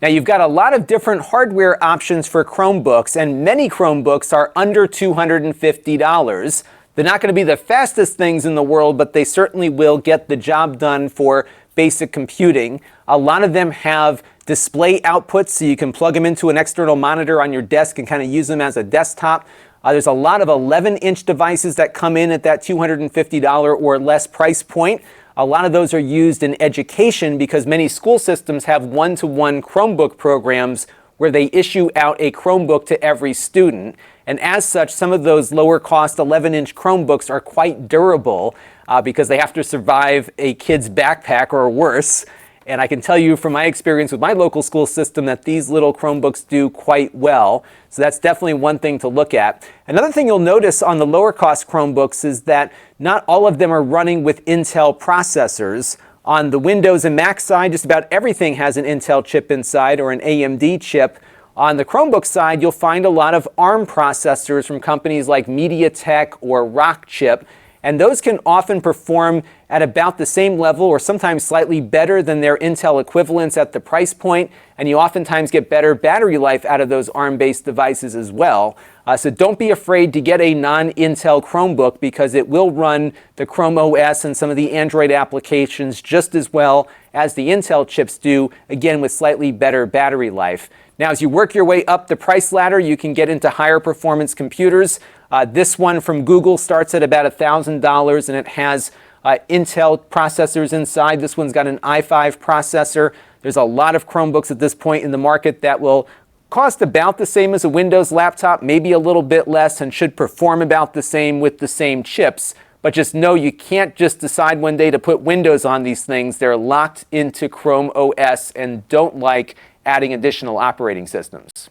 Now you've got a lot of different hardware options for Chromebooks, and many Chromebooks are under $250. They're not going to be the fastest things in the world, but they certainly will get the job done for basic computing. A lot of them have display outputs, so you can plug them into an external monitor on your desk and kind of use them as a desktop. There's a lot of 11-inch devices that come in at that $250 or less price point. A lot of those are used in education because many school systems have one-to-one Chromebook programs where they issue out a Chromebook to every student. And as such, some of those lower-cost 11-inch Chromebooks are quite durable because they have to survive a kid's backpack or worse. And I can tell you from my experience with my local school system that these little Chromebooks do quite well. So that's definitely one thing to look at. Another thing you'll notice on the lower cost Chromebooks is that not all of them are running with Intel processors. On the Windows and Mac side, just about everything has an Intel chip inside or an AMD chip. On the Chromebook side, you'll find a lot of ARM processors from companies like MediaTek or Rockchip. And those can often perform at about the same level or sometimes slightly better than their Intel equivalents at the price point. And you oftentimes get better battery life out of those ARM-based devices as well. So don't be afraid to get a non-Intel Chromebook because it will run the Chrome OS and some of the Android applications just as well as the Intel chips do, again with slightly better battery life. Now, as you work your way up the price ladder, you can get into higher performance computers. This one from Google starts at about $1,000 and it has Intel processors inside. This one's got an i5 processor. There's a lot of Chromebooks at this point in the market that will cost about the same as a Windows laptop, maybe a little bit less, and should perform about the same with the same chips. But just know you can't just decide one day to put Windows on these things. They're locked into Chrome OS and don't like adding additional operating systems.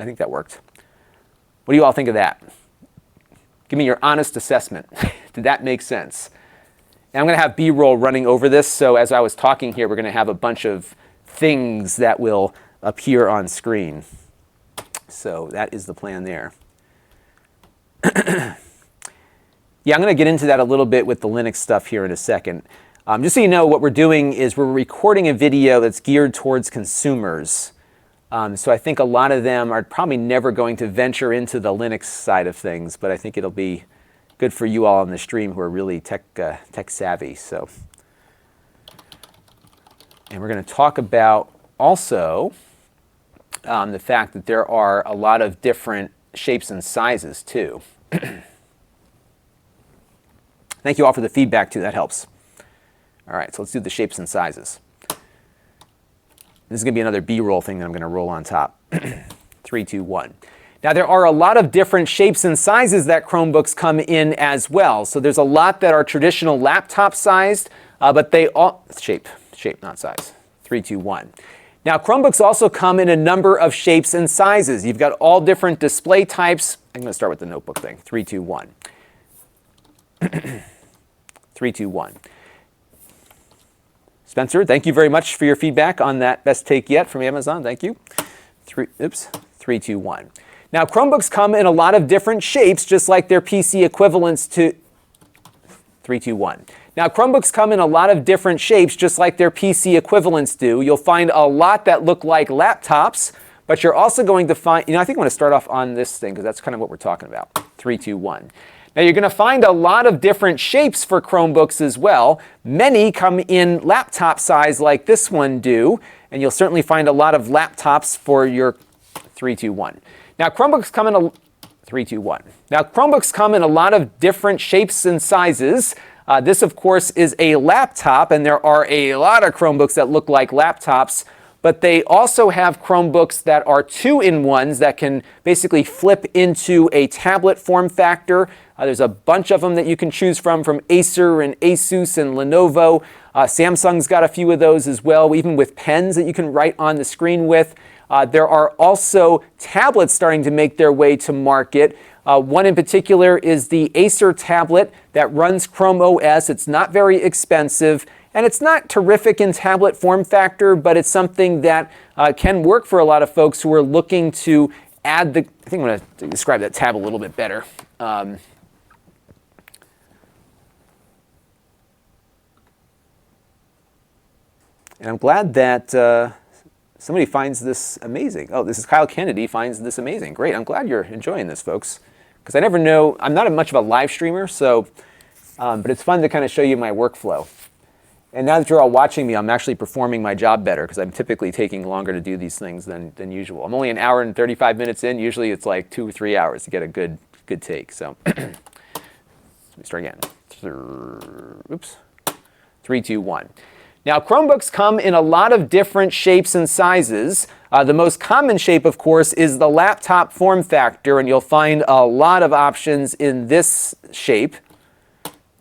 I think that worked. What do you all think of that? Give me your honest assessment. Did that make sense? And I'm going to have B-roll running over this, so as I was talking here, we're going to have a bunch of things that will appear on screen. So that is the plan there. Yeah, I'm going to get into that a little bit with the Linux stuff here in a second. Just so you know, what we're doing is we're recording a video that's geared towards consumers. So I think a lot of them are probably never going to venture into the Linux side of things, but I think it'll be good for you all on the stream who are really tech savvy. So, and we're going to talk about also the fact that there are a lot of different shapes and sizes too. Thank you all for the feedback too, that helps. All right, so let's do the shapes and sizes. This is going to be another B-roll thing that I'm going to roll on top. 3, 2, 1. Now there are a lot of different shapes and sizes that Chromebooks come in as well. So there's a lot that are traditional laptop sized, but they all, shape, not size. 3, 2, 1. Now Chromebooks also come in a number of shapes and sizes. You've got all different display types. I'm going to start with the notebook thing. 3, 2, 1. 3, 2, 1. Spencer, thank you very much for your feedback on that best take yet from Amazon. Thank you. 3, 2, 1. Now, Chromebooks come in a lot of different shapes, just like their PC equivalents to 3, 2, 1. Now, Chromebooks come in a lot of different shapes, just like their PC equivalents do. You'll find a lot that look like laptops, but you're also going to find, I think I'm going to start off on this thing because that's kind of what we're talking about. 3, 2, 1. Now you're going to find a lot of different shapes for Chromebooks as well. Many come in laptop size like this one do, and you'll certainly find a lot of laptops for your 3, 2, 1. Now Chromebooks come in a 3, 2, 1. Now Chromebooks come in a lot of different shapes and sizes. This of course is a laptop, and there are a lot of Chromebooks that look like laptops. But they also have Chromebooks that are 2-in-1s that can basically flip into a tablet form factor. There's a bunch of them that you can choose from Acer and Asus and Lenovo. Samsung's got a few of those as well, even with pens that you can write on the screen with. There are also tablets starting to make their way to market. One in particular is the Acer tablet that runs Chrome OS. It's not very expensive, and it's not terrific in tablet form factor, but it's something that can work for a lot of folks who are looking to add the, I think I'm going to describe that tab a little bit better. And I'm glad that somebody finds this amazing. Oh, this is Kyle Kennedy finds this amazing. Great. I'm glad you're enjoying this, folks. Because I never know, I'm not much of a live streamer, so, but it's fun to kind of show you my workflow. And now that you're all watching me, I'm actually performing my job better because I'm typically taking longer to do these things than usual. I'm only an hour and 35 minutes in. Usually it's like 2 or 3 hours to get a good take. So let me start again. Oops. 3, 2, 1. Now, Chromebooks come in a lot of different shapes and sizes. The most common shape, of course, is the laptop form factor, and you'll find a lot of options in this shape.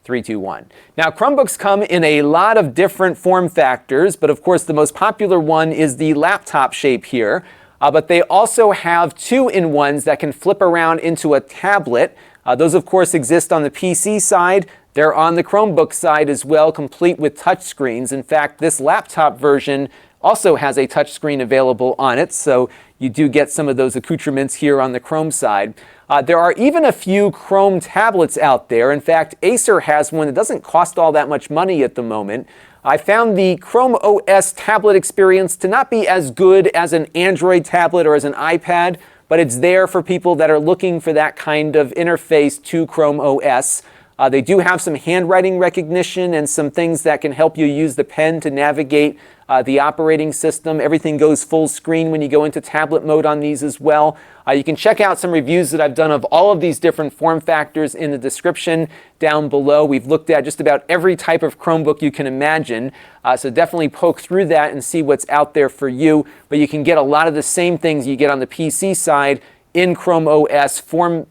3, 2, 1. Now, Chromebooks come in a lot of different form factors, but of course, the most popular one is the laptop shape here. But they also have 2-in-1s that can flip around into a tablet. Those, of course, exist on the PC side. They're on the Chromebook side as well, complete with touchscreens. In fact, this laptop version also has a touchscreen available on it, so you do get some of those accoutrements here on the Chrome side. There are even a few Chrome tablets out there. In fact, Acer has one that doesn't cost all that much money at the moment. I found the Chrome OS tablet experience to not be as good as an Android tablet or as an iPad, but it's there for people that are looking for that kind of interface to Chrome OS. They do have some handwriting recognition and some things that can help you use the pen to navigate the operating system. Everything goes full screen when you go into tablet mode on these as well. You can check out some reviews that I've done of all of these different form factors in the description down below. We've looked at just about every type of Chromebook you can imagine. So definitely poke through that and see what's out there for you. But you can get a lot of the same things you get on the PC side in Chrome OS form.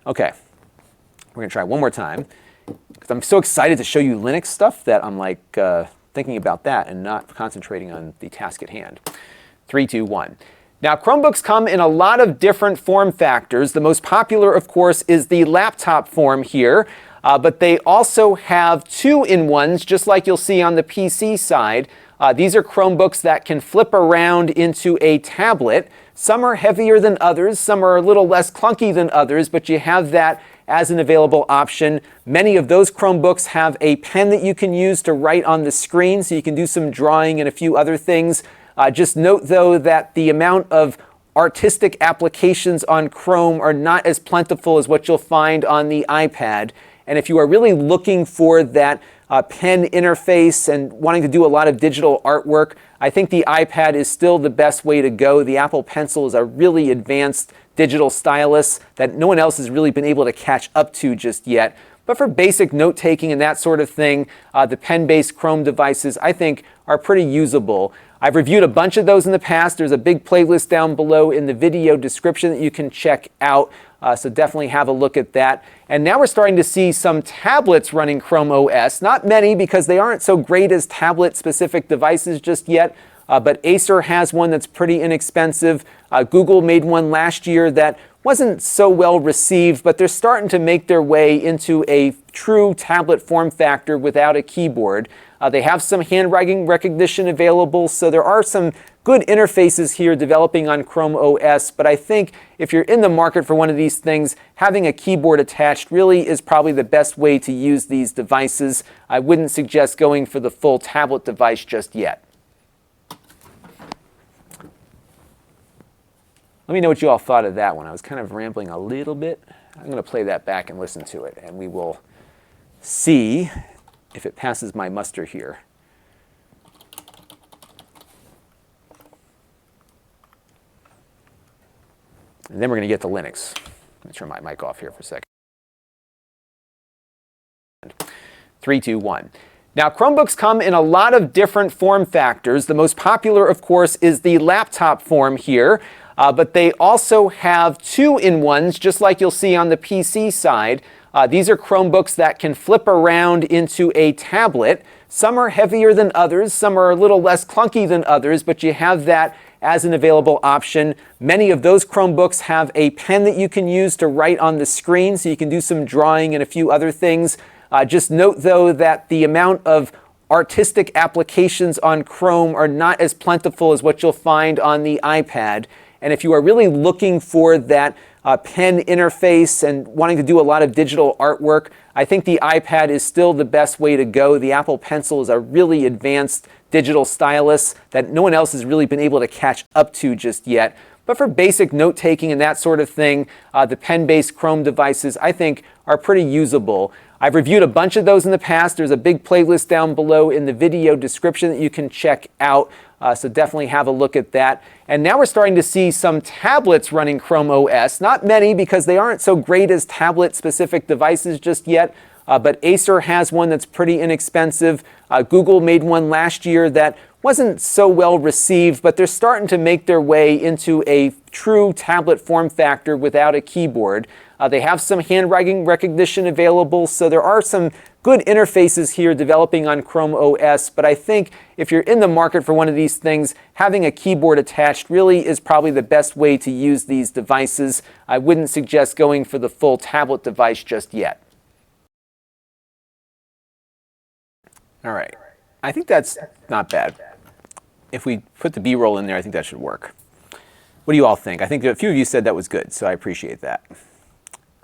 Okay, we're going to try one more time because I'm so excited to show you Linux stuff that I'm like thinking about that and not concentrating on the task at hand. 3, 2, 1. Now, Chromebooks come in a lot of different form factors. The most popular, of course, is the laptop form here, but they also have 2-in-1s, just like you'll see on the PC side. These are Chromebooks that can flip around into a tablet. Some are heavier than others, some are a little less clunky than others, but you have that as an available option. Many of those Chromebooks have a pen that you can use to write on the screen, so you can do some drawing and a few other things. Just note, though, that the amount of artistic applications on Chrome are not as plentiful as what you'll find on the iPad. And if you are really looking for that pen interface and wanting to do a lot of digital artwork, I think the iPad is still the best way to go. The Apple Pencil is a really advanced digital stylus that no one else has really been able to catch up to just yet. But for basic note-taking and that sort of thing, the pen-based Chrome devices, I think, are pretty usable. I've reviewed a bunch of those in the past. There's a big playlist down below in the video description that you can check out. So definitely have a look at that. And now we're starting to see some tablets running Chrome OS. Not many because they aren't so great as tablet-specific devices just yet. But Acer has one that's pretty inexpensive. Google made one last year that wasn't so well received, but they're starting to make their way into a true tablet form factor without a keyboard. They have some handwriting recognition available, so there are some good interfaces here developing on Chrome OS, but I think if you're in the market for one of these things, having a keyboard attached really is probably the best way to use these devices. I wouldn't suggest going for the full tablet device just yet. Let me know what you all thought of that one. I was kind of rambling a little bit. I'm going to play that back and listen to it, and we will see if it passes my muster here. And then we're going to get to Linux. Let me turn my mic off here for a second. 3, 2, 1. Now, Chromebooks come in a lot of different form factors. The most popular, of course, is the laptop form here. But they also have 2-in-1s, just like you'll see on the PC side. These are Chromebooks that can flip around into a tablet. Some are heavier than others, some are a little less clunky than others, but you have that as an available option. Many of those Chromebooks have a pen that you can use to write on the screen, so you can do some drawing and a few other things. Just note, though, that the amount of artistic applications on Chrome are not as plentiful as what you'll find on the iPad. And if you are really looking for that pen interface and wanting to do a lot of digital artwork, I think the iPad is still the best way to go. The Apple Pencil is a really advanced digital stylus that no one else has really been able to catch up to just yet. But for basic note-taking and that sort of thing, the pen-based Chrome devices, I think, are pretty usable. I've reviewed a bunch of those in the past. There's a big playlist down below in the video description that you can check out, so definitely have a look at that. And now we're starting to see some tablets running Chrome OS. Not many, because they aren't so great as tablet-specific devices just yet, but Acer has one that's pretty inexpensive. Google made one last year that wasn't so well received, but they're starting to make their way into a true tablet form factor without a keyboard. They have some handwriting recognition available, so there are some good interfaces here developing on Chrome OS, but I think if you're in the market for one of these things, having a keyboard attached really is probably the best way to use these devices. I wouldn't suggest going for the full tablet device just yet. All right, I think that's not bad. If we put the B-roll in there, I think that should work. What do you all think? I think a few of you said that was good, so I appreciate that.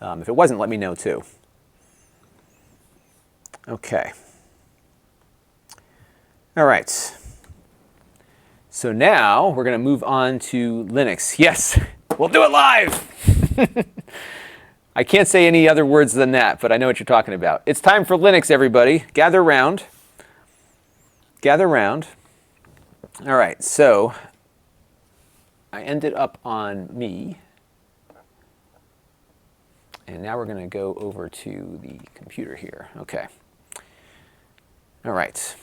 If it wasn't, let me know too. Okay. All right. So now we're going to move on to Linux. Yes, we'll do it live. I can't say any other words than that, but I know what you're talking about. It's time for Linux, everybody. Gather round. Gather round. All right, so I ended up on me. And now we're going to go over to the computer here. Okay. All right.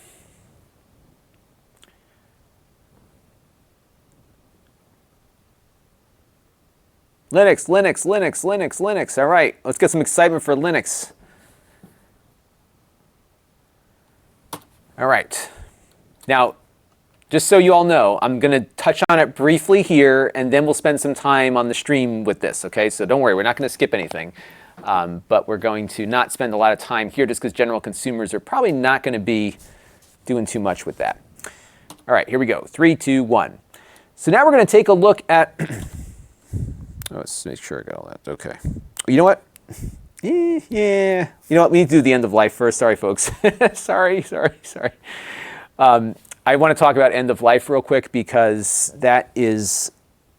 Linux, Linux, Linux, Linux, Linux. All right, let's get some excitement for Linux. All right. Now, just so you all know, I'm going to touch on it briefly here, and then we'll spend some time on the stream with this, okay? So don't worry, we're not going to skip anything. But we're going to not spend a lot of time here just because general consumers are probably not going to be doing too much with that. All right, here we go. 3, 2, 1. So now we're going to take a look at... let's make sure I got all that. Okay. You know what? Yeah. You know what? We need to do the end of life first. Sorry, folks. sorry. I want to talk about end of life real quick because that is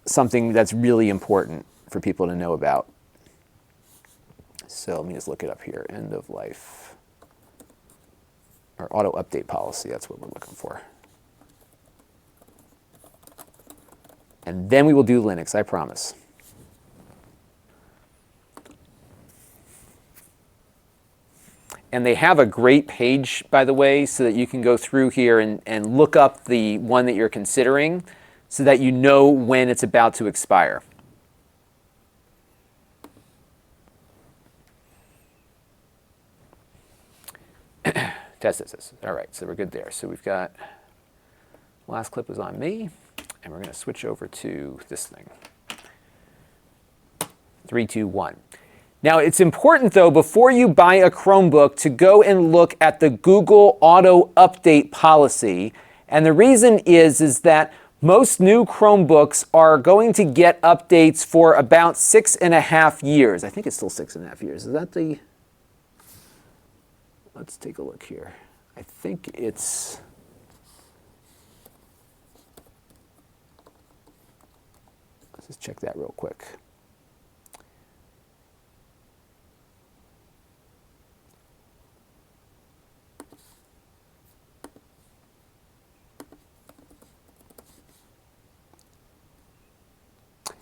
something that's really important for people to know about. So let me just look it up here. End of life. Or auto update policy, that's what we're looking for. And then we will do Linux, I promise. And they have a great page, by the way, so that you can go through here and look up the one that you're considering so that you know when it's about to expire. Test. All right, so we're good there. So we've got, last clip was on me, and we're going to switch over to this thing. 3, 2, 1. Now, it's important, though, before you buy a Chromebook to go and look at the Google Auto Update policy. And the reason is that most new Chromebooks are going to get updates for about 6.5 years. I think it's still 6.5 years. Is that the... Let's take a look here. I think it's... Let's just check that real quick.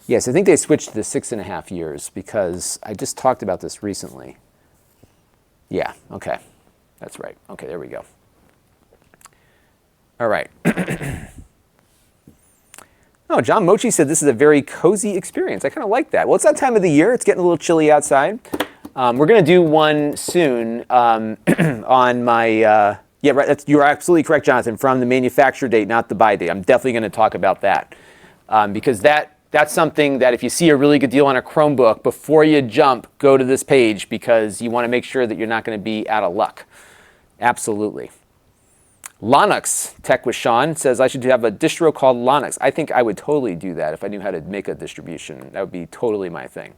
Yes, I think they switched to the 6.5 years because I just talked about this recently. Yeah, okay. That's right. Okay, there we go. All right. Oh, John Mochi said this is a very cozy experience. I kind of like that. Well, it's that time of the year. It's getting a little chilly outside. We're going to do one soon on my Yeah, right. You're absolutely correct, Jonathan, from the manufacturer date, not the buy date. I'm definitely going to talk about that because that's something that if you see a really good deal on a Chromebook, before you jump, go to this page because you want to make sure that you're not going to be out of luck. Absolutely. Linux Tech with Sean says I should have a distro called Linux. I think I would totally do that if I knew how to make a distribution. That would be totally my thing.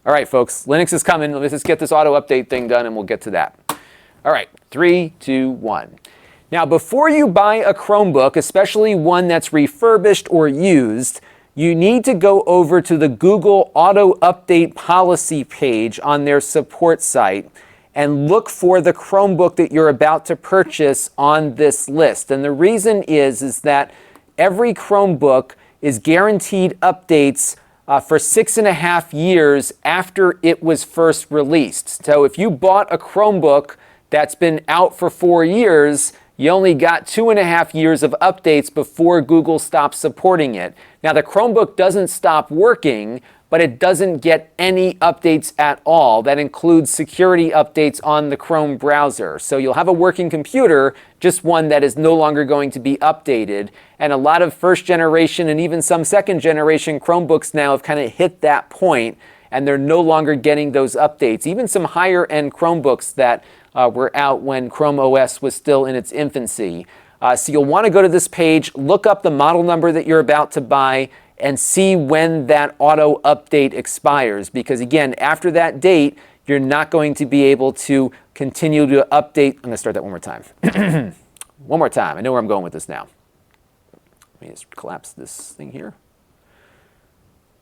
All right, folks, Linux is coming. Let's just get this auto update thing done and we'll get to that. All right, 3, 2, 1. Now, before you buy a Chromebook, especially one that's refurbished or used, you need to go over to the Google Auto Update Policy page on their support site and look for the Chromebook that you're about to purchase on this list. And the reason is that every Chromebook is guaranteed updates for 6.5 years after it was first released. So if you bought a Chromebook that's been out for 4 years, you only got 2.5 years of updates before Google stops supporting it. Now, the Chromebook doesn't stop working, but it doesn't get any updates at all. That includes security updates on the Chrome browser. So you'll have a working computer, just one that is no longer going to be updated. And a lot of first generation and even some second generation Chromebooks now have kind of hit that point, and they're no longer getting those updates. Even some higher end Chromebooks that were out when Chrome OS was still in its infancy. So you'll want to go to this page, look up the model number that you're about to buy, and see when that auto update expires. Because again, after that date, you're not going to be able to continue to update. I'm going to start that one more time. One more time. I know where I'm going with this now. Let me just collapse this thing here.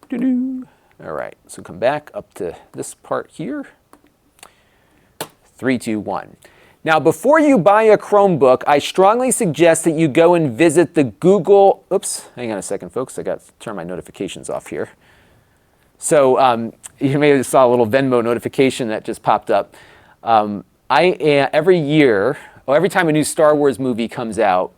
Doo-doo. All right, so come back up to this part here. 3, 2, 1. Now, before you buy a Chromebook, I strongly suggest that you go and visit the Google, oops, hang on a second, folks. I got to turn my notifications off here. So you may have saw a little Venmo notification that just popped up. Every year, or every time a new Star Wars movie comes out,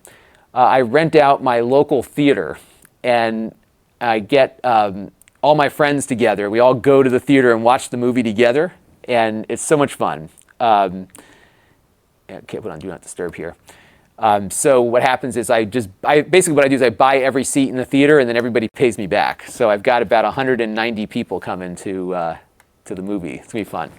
I rent out my local theater, and I get all my friends together. We all go to the theater and watch the movie together, and it's so much fun. Okay, put on Do Not Disturb here. So what happens is basically what I do is I buy every seat in the theater and then everybody pays me back. So I've got about 190 people coming to the movie. It's gonna be fun.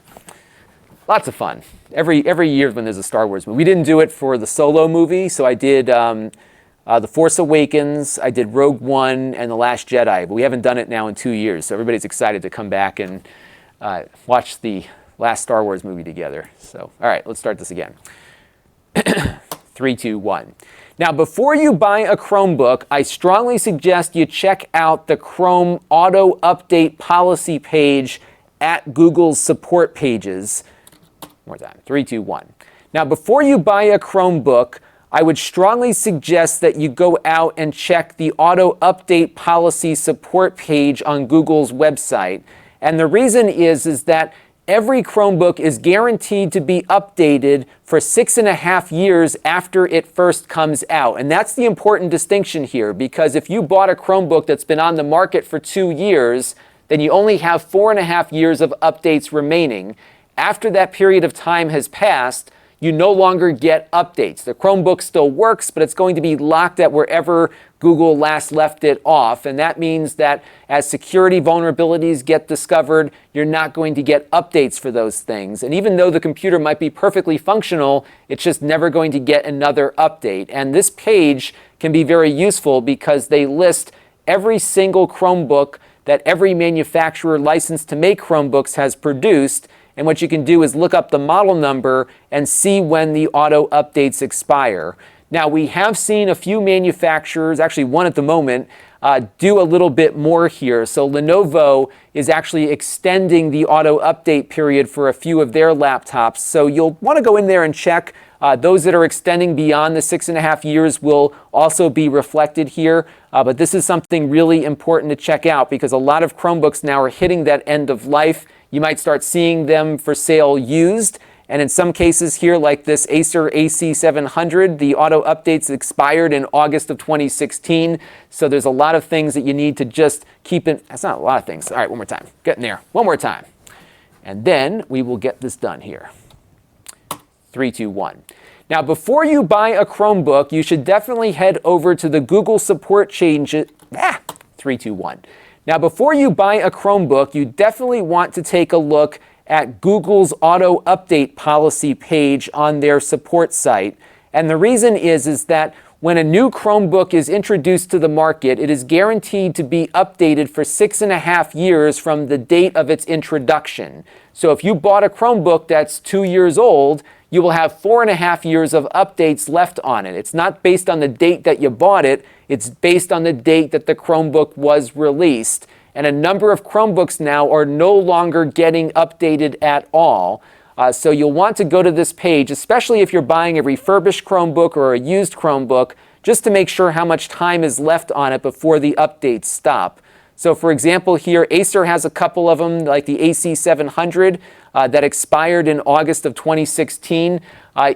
Lots of fun. Every year when there's a Star Wars movie. We didn't do it for the Solo movie, so I did The Force Awakens, I did Rogue One, and The Last Jedi, but we haven't done it now in 2 years. So everybody's excited to come back and watch the last Star Wars movie together. So, all right, let's start this again. 3, 2, 1. Now, before you buy a Chromebook, I strongly suggest you check out the Chrome Auto Update Policy page at Google's support pages. One more time. 3, 2, 1. Now, before you buy a Chromebook, I would strongly suggest that you go out and check the Auto Update Policy support page on Google's website. And the reason is that every Chromebook is guaranteed to be updated for 6.5 years after it first comes out. And that's the important distinction here, because if you bought a Chromebook that's been on the market for 2 years, then you only have 4.5 years of updates remaining. After that period of time has passed, you no longer get updates. The Chromebook still works, but it's going to be locked at wherever Google last left it off. And that means that as security vulnerabilities get discovered, you're not going to get updates for those things. And even though the computer might be perfectly functional, it's just never going to get another update. And this page can be very useful because they list every single Chromebook that every manufacturer licensed to make Chromebooks has produced. And what you can do is look up the model number and see when the auto updates expire. Now, we have seen a few manufacturers, actually one at the moment, do a little bit more here. So Lenovo is actually extending the auto update period for a few of their laptops. So you'll want to go in there and check. Those that are extending beyond the 6.5 years will also be reflected here. But this is something really important to check out because a lot of Chromebooks now are hitting that end of life. You might start seeing them for sale used. And in some cases here, like this Acer AC700, the auto updates expired in August of 2016. So there's a lot of things that you need to just keep in. That's not a lot of things. All right, one more time. Get in there. One more time. And then we will get this done here. 3, 2, 1. Now, before you buy a Chromebook, you should definitely head over to the Google support changes. 3, 2, 1. Now, before you buy a Chromebook, you definitely want to take a look at Google's auto update policy page on their support site. And the reason is that when a new Chromebook is introduced to the market, it is guaranteed to be updated for 6.5 years from the date of its introduction. So if you bought a Chromebook that's 2 years old, you will have 4.5 years of updates left on it. It's not based on the date that you bought it, it's based on the date that the Chromebook was released. And a number of Chromebooks now are no longer getting updated at all. So you'll want to go to this page, especially if you're buying a refurbished Chromebook or a used Chromebook, just to make sure how much time is left on it before the updates stop. So for example here, Acer has a couple of them, like the AC700 that expired in August of 2016.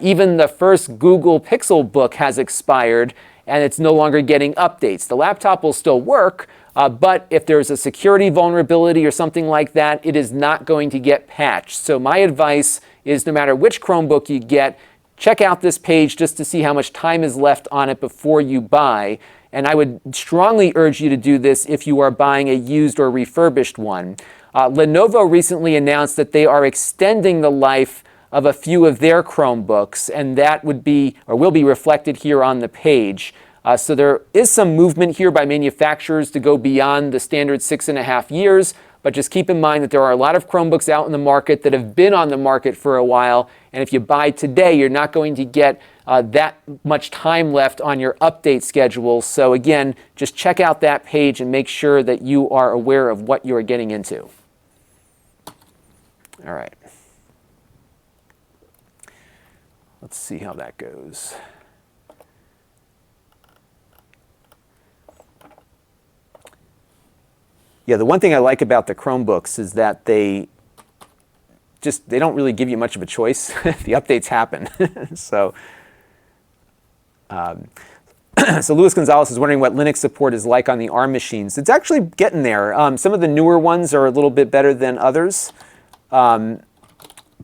Even the first Google Pixel book has expired and it's no longer getting updates. The laptop will still work, but if there's a security vulnerability or something like that, it is not going to get patched. So my advice is no matter which Chromebook you get, check out this page just to see how much time is left on it before you buy. And I would strongly urge you to do this if you are buying a used or refurbished one. Lenovo recently announced that they are extending the life of a few of their Chromebooks, and that would be or will be reflected here on the page. So there is some movement here by manufacturers to go beyond the standard 6.5 years, but just keep in mind that there are a lot of Chromebooks out in the market that have been on the market for a while, and if you buy today, you're not going to get that much time left on your update schedule. So again, just check out that page and make sure that you are aware of what you're getting into. All right. Let's see how that goes. Yeah, the one thing I like about the Chromebooks is that they don't really give you much of a choice. The updates happen. So Luis Gonzalez is wondering what Linux support is like on the ARM machines. It's actually getting there. Some of the newer ones are a little bit better than others.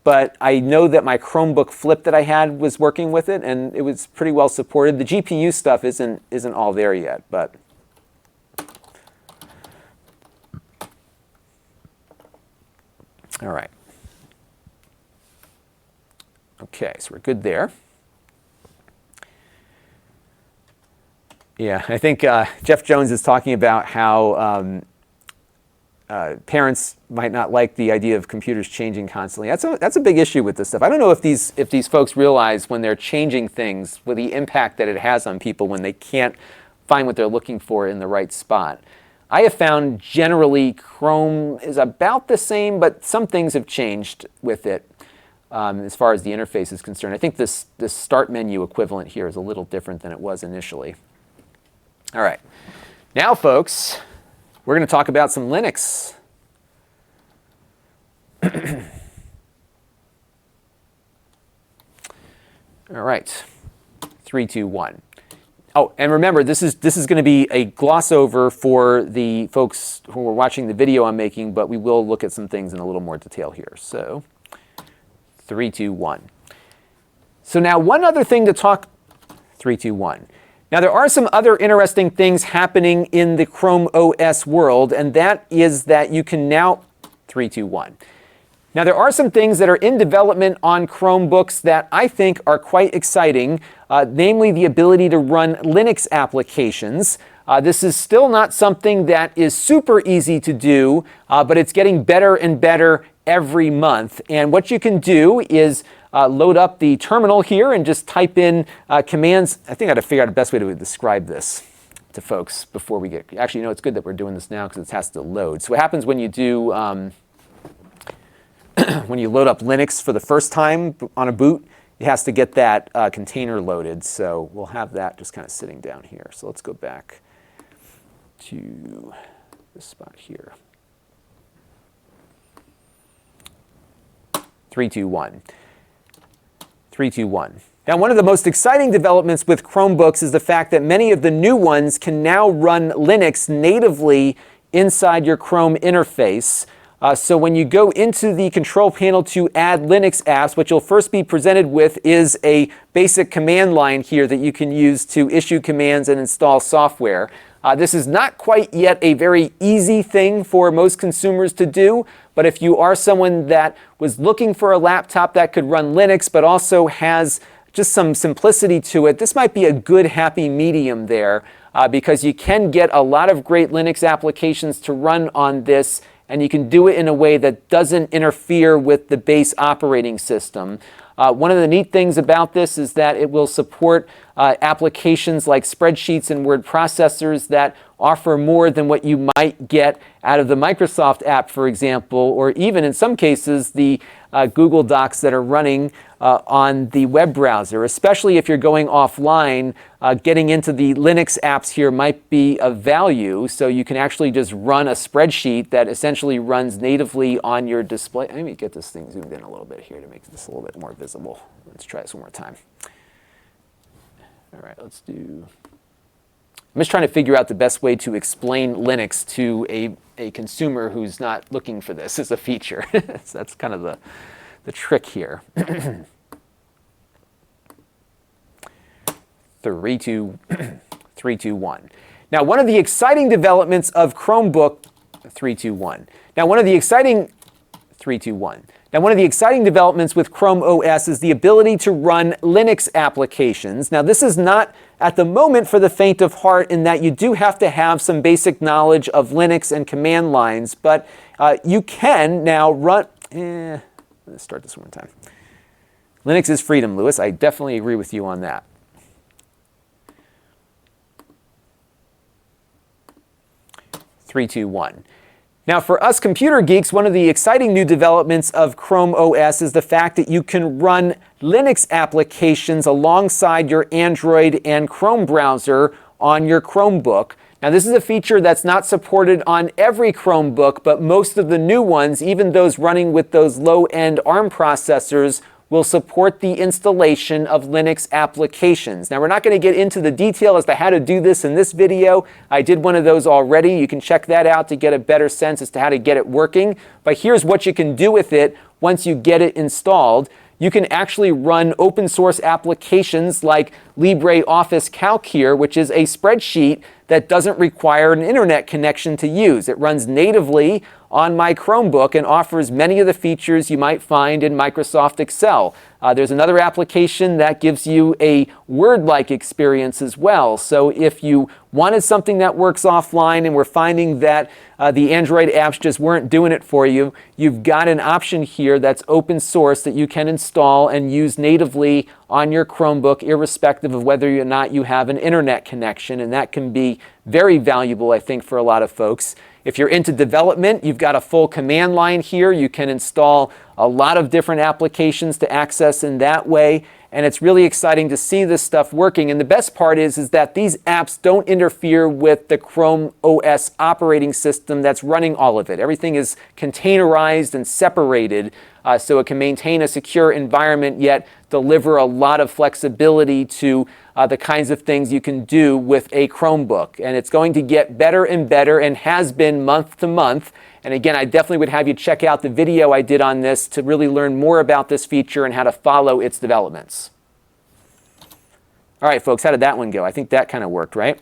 But I know that my Chromebook Flip that I had was working with it, and it was pretty well supported. The GPU stuff isn't all there yet, but all right. Okay, so we're good there. Yeah, I think Jeff Jones is talking about how parents might not like the idea of computers changing constantly. That's a big issue with this stuff. I don't know if these folks realize when they're changing things, with the impact that it has on people when they can't find what they're looking for in the right spot. I have found generally Chrome is about the same, but some things have changed with it as far as the interface is concerned. I think this start menu equivalent here is a little different than it was initially. All right. Now, folks, we're going to talk about some Linux. All right. 3, 2, 1. Oh, and remember, this is going to be a gloss over for the folks who are watching the video I'm making, but we will look at some things in a little more detail here. So 3, 2, 1. So now one other thing to talk, 3, 2, 1. Now there are some other interesting things happening in the Chrome OS world, and that is that you can now, 3, 2, 1. Now there are some things that are in development on Chromebooks that I think are quite exciting, namely the ability to run Linux applications. This is still not something that is super easy to do, but it's getting better and better every month. And what you can do is load up the terminal here and just type in commands. I think I got to figure out the best way to describe this to folks before we get, actually, you know, it's good that we're doing this now because it has to load. So what happens when you do, when you load up Linux for the first time on a boot, it has to get that container loaded. So we'll have that just kind of sitting down here. So let's go back to this spot here. 3, 2, 1. 3, 2, 1. Now, one of the most exciting developments with Chromebooks is the fact that many of the new ones can now run Linux natively inside your Chrome interface. So when you go into the control panel to add Linux apps, what you'll first be presented with is a basic command line here that you can use to issue commands and install software. This is not quite yet a very easy thing for most consumers to do, but if you are someone that was looking for a laptop that could run Linux but also has just some simplicity to it, this might be a good happy medium there, because you can get a lot of great Linux applications to run on this, and you can do it in a way that doesn't interfere with the base operating system. One of the neat things about this is that it will support applications like spreadsheets and word processors that offer more than what you might get out of the Microsoft app, for example, or even in some cases the Google Docs that are running on the web browser. Especially if you're going offline, getting into the Linux apps here might be of value, so you can actually just run a spreadsheet that essentially runs natively on your display. Let me get this thing zoomed in a little bit here to make this a little bit more visible. Let's try this one more time. All right, let's do... I'm just trying to figure out the best way to explain Linux to a consumer who's not looking for this as a feature. So that's kind of the trick here. 3, 2, 1. Now, one of the exciting developments of Chromebook 3, 2, 1. Now, one of the exciting 3, 2, 1. Now, one of the exciting developments with Chrome OS is the ability to run Linux applications. Now, this is not at the moment for the faint of heart in that you do have to have some basic knowledge of Linux and command lines, but you can now run... Let's start this one time. Linux is freedom, Lewis. I definitely agree with you on that. Three, two, one. Now, for us computer geeks, one of the exciting new developments of Chrome OS is the fact that you can run Linux applications alongside your Android and Chrome browser on your Chromebook. Now, this is a feature that's not supported on every Chromebook, but most of the new ones, even those running with those low-end ARM processors, will support the installation of Linux applications. Now, we're not going to get into the detail as to how to do this in this video. I did one of those already. You can check that out to get a better sense as to how to get it working. But here's what you can do with it once you get it installed. You can actually run open source applications like LibreOffice Calc here, which is a spreadsheet that doesn't require an internet connection to use. It runs natively on my Chromebook and offers many of the features you might find in Microsoft Excel. There's another application that gives you a Word-like experience as well. So if you wanted something that works offline and we're finding that the Android apps just weren't doing it for you, you've got an option here that's open source that you can install and use natively on your Chromebook, irrespective of whether or not you have an internet connection, and that can be very valuable, I think, for a lot of folks. If you're into development, you've got a full command line here. You can install a lot of different applications to access in that way, and it's really exciting to see this stuff working. And the best part is that these apps don't interfere with the Chrome OS operating system that's running all of it. Everything is containerized and separated, so it can maintain a secure environment yet deliver a lot of flexibility to the kinds of things you can do with a Chromebook. And it's going to get better and better and has been month to month. And again, I definitely would have you check out the video I did on this to really learn more about this feature and how to follow its developments. All right, folks, how did that one go? I think that kind of worked, right?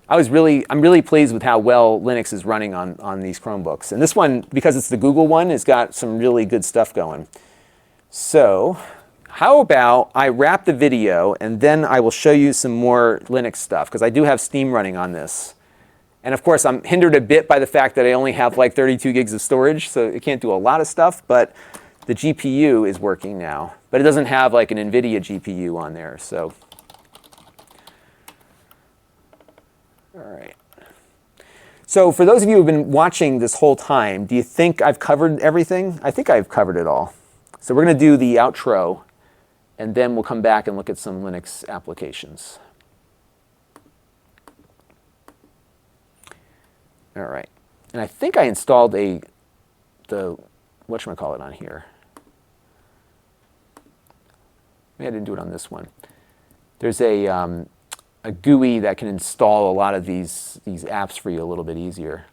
I'm really pleased with how well Linux is running on these Chromebooks. And this one, because it's the Google one, has got some really good stuff going. So how about I wrap the video and then I will show you some more Linux stuff, because I do have Steam running on this. And of course, I'm hindered a bit by the fact that I only have like 32 gigs of storage, so it can't do a lot of stuff, but the GPU is working now. But it doesn't have like an NVIDIA GPU on there, so. All right. So for those of you who have been watching this whole time, do you think I've covered everything? I think I've covered it all. So we're going to do the outro, and then we'll come back and look at some Linux applications. All right. And I think I installed the whatchamacallit on here. Maybe I didn't do it on this one. There's a a GUI that can install a lot of these apps for you a little bit easier.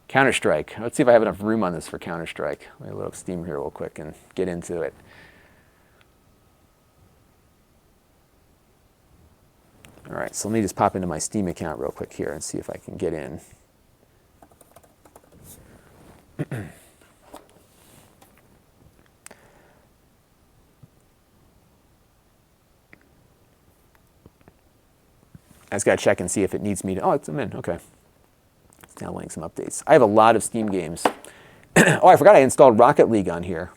Counter-Strike. Let's see if I have enough room on this for Counter-Strike. Let me load up Steam here real quick and get into it. All right, so let me just pop into my Steam account real quick here and see if I can get in. I just got to check and see if it needs me to. Oh, I'm in. Okay. It's downloading some updates. I have a lot of Steam games. Oh, I forgot I installed Rocket League on here.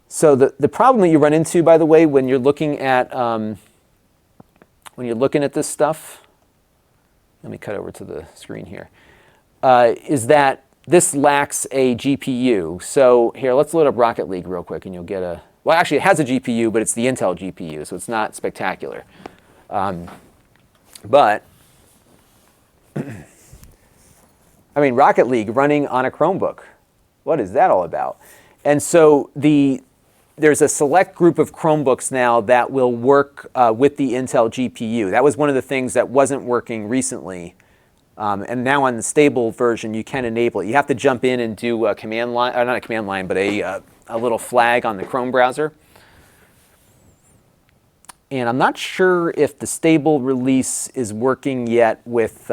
So the problem that you run into, by the way, when you're looking at this stuff, let me cut over to the screen here, is that this lacks a GPU. So here, let's load up Rocket League real quick, and you'll get a. Well, actually, it has a GPU, but it's the Intel GPU, so it's not spectacular. But, I mean, Rocket League running on a Chromebook. What is that all about? And so there's a select group of Chromebooks now that will work with the Intel GPU. That was one of the things that wasn't working recently. And now on the stable version, you can enable it. You have to jump in and do a command line, not a command line, but a little flag on the Chrome browser. And I'm not sure if the stable release is working yet with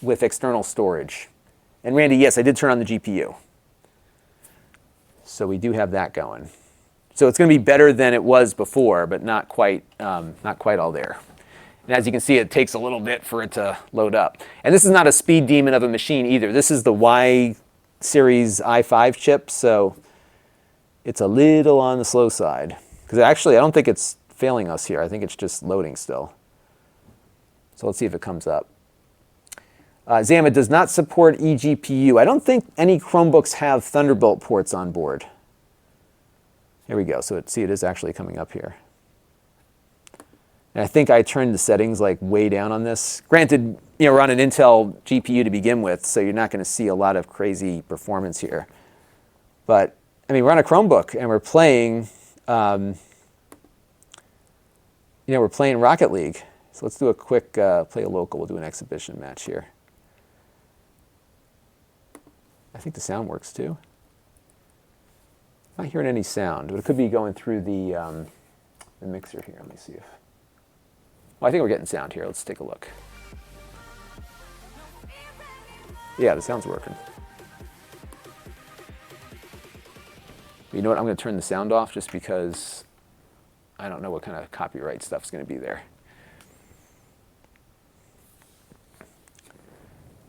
external storage. And Randy, yes, I did turn on the GPU. So we do have that going. So it's going to be better than it was before, but not quite all there. And as you can see, it takes a little bit for it to load up. And this is not a speed demon of a machine either. This is the Y series i5 chip, so it's a little on the slow side. Because actually, I don't think it's failing us here. I think it's just loading still. So let's see if it comes up. Zama does not support eGPU. I don't think any Chromebooks have Thunderbolt ports on board. Here we go. So it is actually coming up here. And I think I turned the settings like way down on this. Granted, we're on an Intel GPU to begin with, so you're not going to see a lot of crazy performance here. But I mean, we're on a Chromebook and we're playing, we're playing Rocket League. So let's do a quick play a local. We'll do an exhibition match here. I think the sound works too. I'm not hearing any sound, but it could be going through the mixer here. Let me see if. Well, I think we're getting sound here. Let's take a look. Yeah, the sound's working. You know what? I'm going to turn the sound off just because I don't know what kind of copyright stuff's going to be there.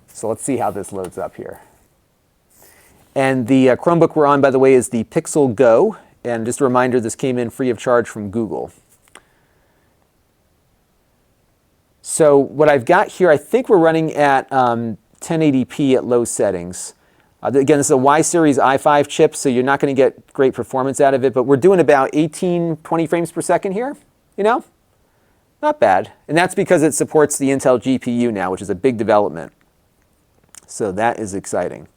So let's see how this loads up here. And the Chromebook we're on, by the way, is the Pixel Go. And just a reminder, this came in free of charge from Google. So what I've got here, I think we're running at 1080p at low settings. Again, this is a Y series i5 chip, so you're not going to get great performance out of it. But we're doing about 18, 20 frames per second here. Not bad. And that's because it supports the Intel GPU now, which is a big development. So that is exciting.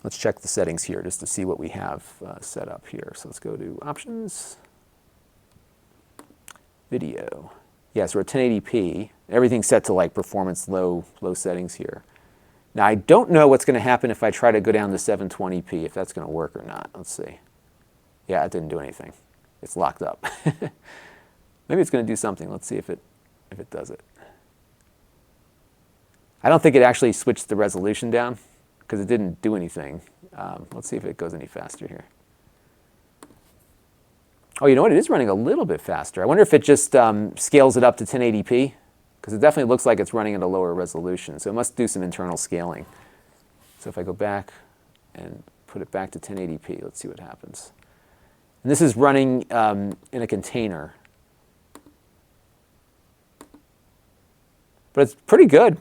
Let's check the settings here just to see what we have set up here. So let's go to Options, Video. Yeah, so we're at 1080p. Everything's set to like performance low settings here. Now I don't know what's going to happen if I try to go down to 720p, if that's going to work or not. Let's see. Yeah, it didn't do anything. It's locked up. Maybe it's going to do something. Let's see if it does it. I don't think it actually switched the resolution down because it didn't do anything. Let's see if it goes any faster here. Oh, you know what? It is running a little bit faster. I wonder if it just scales it up to 1080p, because it definitely looks like it's running at a lower resolution. So it must do some internal scaling. So if I go back and put it back to 1080p, let's see what happens. And this is running in a container. But it's pretty good.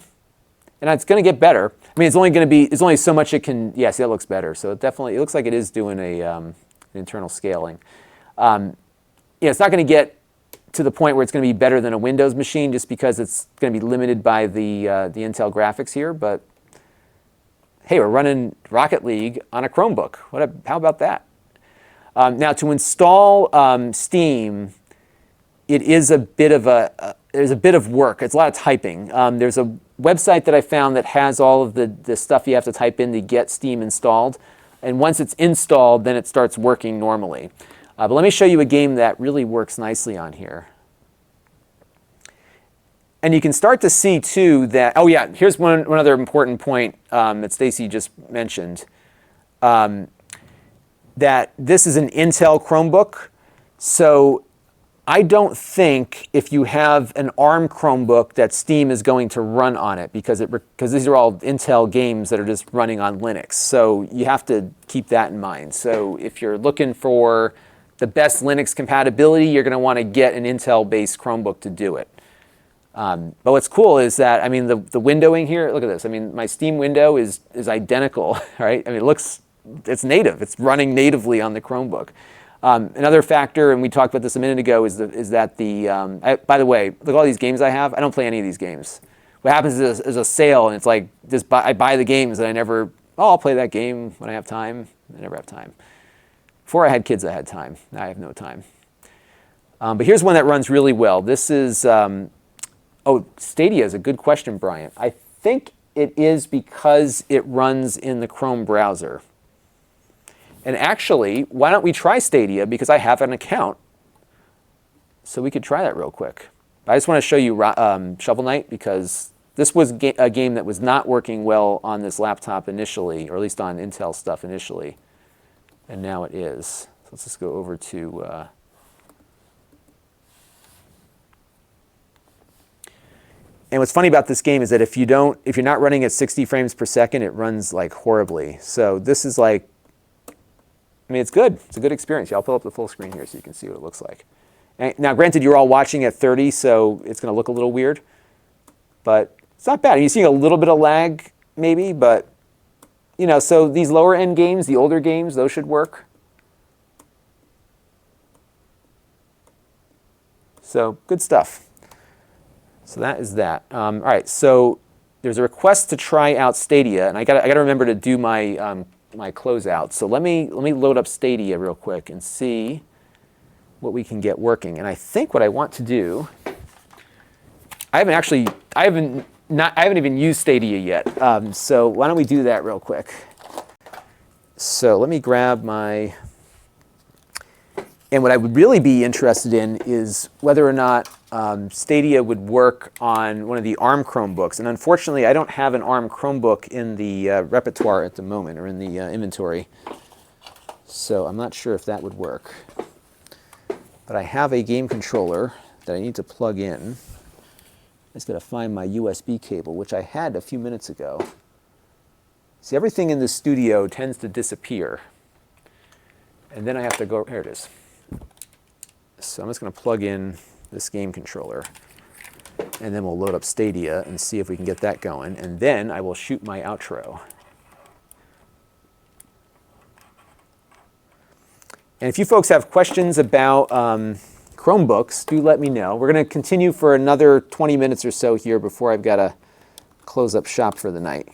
And it's going to get better. I mean, it's only so much it can, yeah, see, that looks better. So it looks like it is doing an internal scaling. It's not going to get to the point where it's going to be better than a Windows machine just because it's going to be limited by the Intel graphics here, but hey, we're running Rocket League on a Chromebook. How about that? Now, to install Steam, it is a bit of there's a bit of work. It's a lot of typing. There's a website that I found that has all of the stuff you have to type in to get Steam installed. And once it's installed, then it starts working normally. But let me show you a game that really works nicely on here. And you can start to see, too, that, oh yeah, here's one other important point that Stacy just mentioned. That this is an Intel Chromebook. So I don't think if you have an ARM Chromebook that Steam is going to run on it, because these are all Intel games that are just running on Linux. So you have to keep that in mind. So if you're looking for the best Linux compatibility, you're going to want to get an Intel-based Chromebook to do it. But what's cool is that, I mean, the windowing here, look at this. I mean, my Steam window is identical, right? I mean, it's native. It's running natively on the Chromebook. Another factor, and we talked about this a minute ago, is that by the way, look at all these games I have. I don't play any of these games. What happens is there's a sale, and it's like I buy the games, and I'll play that game when I have time. I never have time. Before I had kids, I had time. Now I have no time. But here's one that runs really well. This is, Stadia is a good question, Brian. I think it is because it runs in the Chrome browser. And actually, why don't we try Stadia? Because I have an account. So we could try that real quick. I just want to show you Shovel Knight, because this was a game that was not working well on this laptop initially, or at least on Intel stuff initially. And now it is. So let's just go over to... And what's funny about this game is that if you're not running at 60 frames per second, it runs like horribly. So this is like, I mean, it's good. It's a good experience. I'll pull up the full screen here so you can see what it looks like. And now, granted, you're all watching at 30, so it's going to look a little weird. But it's not bad. You're seeing a little bit of lag, maybe, but, so these lower-end games, the older games, those should work. So, good stuff. So that is that. All right, so there's a request to try out Stadia, and I got to remember to do my my closeout. So let me load up Stadia real quick and see what we can get working. And I think what I want to do, I haven't even used Stadia yet. So why don't we do that real quick? So let me grab my. And what I would really be interested in is whether or not Stadia would work on one of the ARM Chromebooks. And unfortunately, I don't have an ARM Chromebook in the repertoire at the moment, or in the inventory. So I'm not sure if that would work. But I have a game controller that I need to plug in. I just got to find my USB cable, which I had a few minutes ago. See, everything in the studio tends to disappear. And then I have to go, here it is. So I'm just going to plug in this game controller, and then we'll load up Stadia and see if we can get that going, and then I will shoot my outro. And if you folks have questions about Chromebooks, do let me know. We're going to continue for another 20 minutes or so here before I've got to close up shop for the night.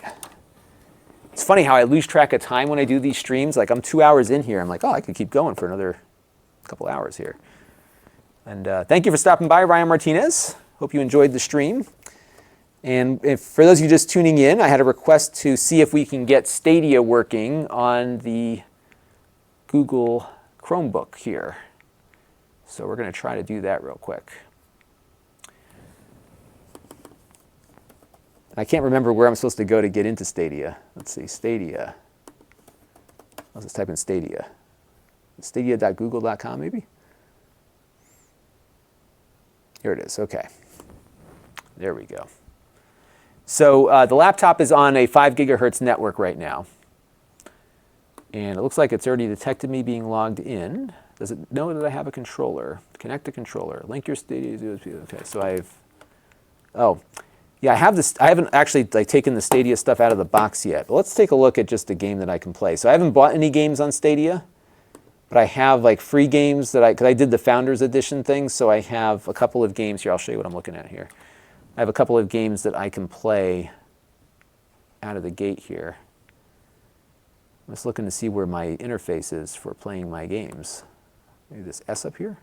It's funny how I lose track of time when I do these streams. Like, I'm 2 hours in here. I'm like, oh, I could keep going for another couple hours here. And thank you for stopping by, Ryan Martinez. Hope you enjoyed the stream. And for those of you just tuning in, I had a request to see if we can get Stadia working on the Google Chromebook here. So we're going to try to do that real quick. I can't remember where I'm supposed to go to get into Stadia. Let's see, Stadia. Let's just type in Stadia. Stadia.google.com maybe? Here it is, okay. There we go. So the laptop is on a 5 gigahertz network right now. And it looks like it's already detected me being logged in. Does it know that I have a controller? Connect the controller. Link your Stadia USB. Okay, so yeah, I have this. I haven't actually taken the Stadia stuff out of the box yet. But let's take a look at just a game that I can play. So I haven't bought any games on Stadia, but I have free games that because I did the Founders Edition thing, so I have a couple of games here. I'll show you what I'm looking at here. I have a couple of games that I can play out of the gate here. I'm just looking to see where my interface is for playing my games. Maybe this S up here?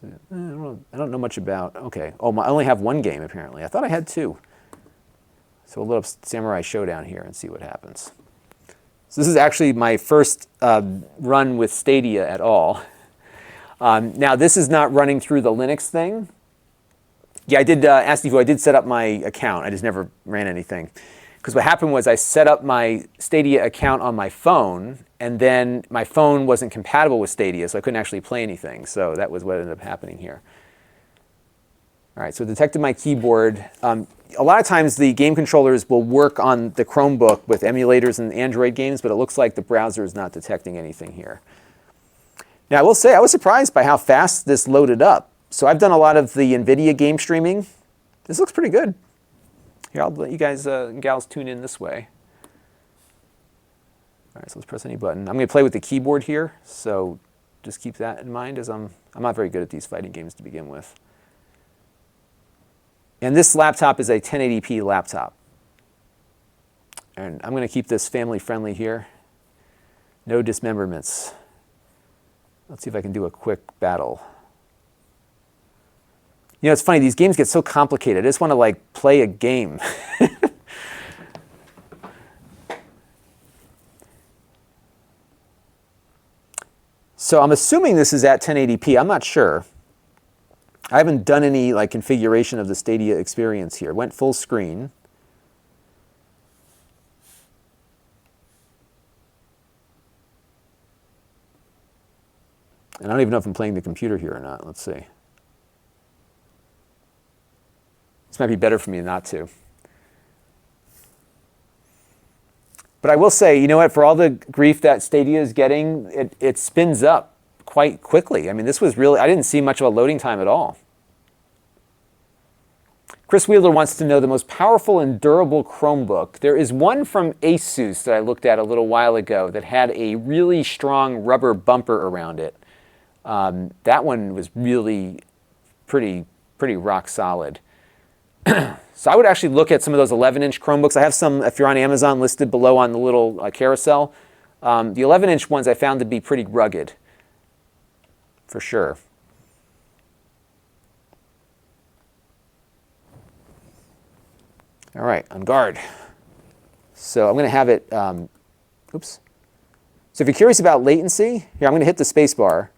I don't know much about, okay. Oh, I only have one game apparently. I thought I had two. So we'll load up Samurai Showdown here and see what happens. So this is actually my first run with Stadia at all. Now this is not running through the Linux thing. Yeah, I did ask you, I did set up my account. I just never ran anything. Because what happened was I set up my Stadia account on my phone, and then my phone wasn't compatible with Stadia, so I couldn't actually play anything. So that was what ended up happening here. All right, so it detected my keyboard. A lot of times the game controllers will work on the Chromebook with emulators and Android games, but it looks like the browser is not detecting anything here. Now, I will say I was surprised by how fast this loaded up. So I've done a lot of the NVIDIA game streaming. This looks pretty good. Here, I'll let you guys and gals tune in this way. All right, so let's press any button. I'm going to play with the keyboard here, so just keep that in mind, as I'm not very good at these fighting games to begin with. And this laptop is a 1080p laptop. And I'm going to keep this family friendly here. No dismemberments. Let's see if I can do a quick battle. You know, it's funny, these games get so complicated. I just want to like play a game. So I'm assuming this is at 1080p. I'm not sure. I haven't done any like configuration of the Stadia experience here. Went full screen. And I don't even know if I'm playing the computer here or not. Let's see. This might be better for me not to. But I will say, you know what, for all the grief that Stadia is getting, it spins up quite quickly. I mean, this was really, I didn't see much of a loading time at all. Chris Wheeler wants to know the most powerful and durable Chromebook. There is one from Asus that I looked at a little while ago that had a really strong rubber bumper around it. That one was really pretty rock solid. So I would actually look at some of those 11-inch Chromebooks. I have some, if you're on Amazon, listed below on the little carousel. The 11-inch ones I found to be pretty rugged, for sure. All right, on guard. So I'm going to have it, oops. So if you're curious about latency, here I'm going to hit the space bar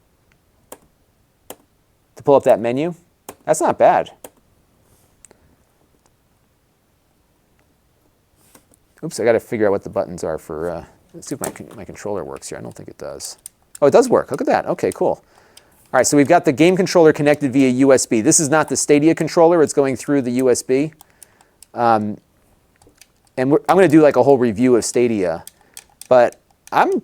to pull up that menu. That's not bad. Oops, I got to figure out what the buttons are for, let's see if my controller works here. I don't think it does. Oh, it does work. Look at that. Okay, cool. All right, so we've got the game controller connected via USB. This is not the Stadia controller. It's going through the USB. And I'm going to do like a whole review of Stadia. But I'm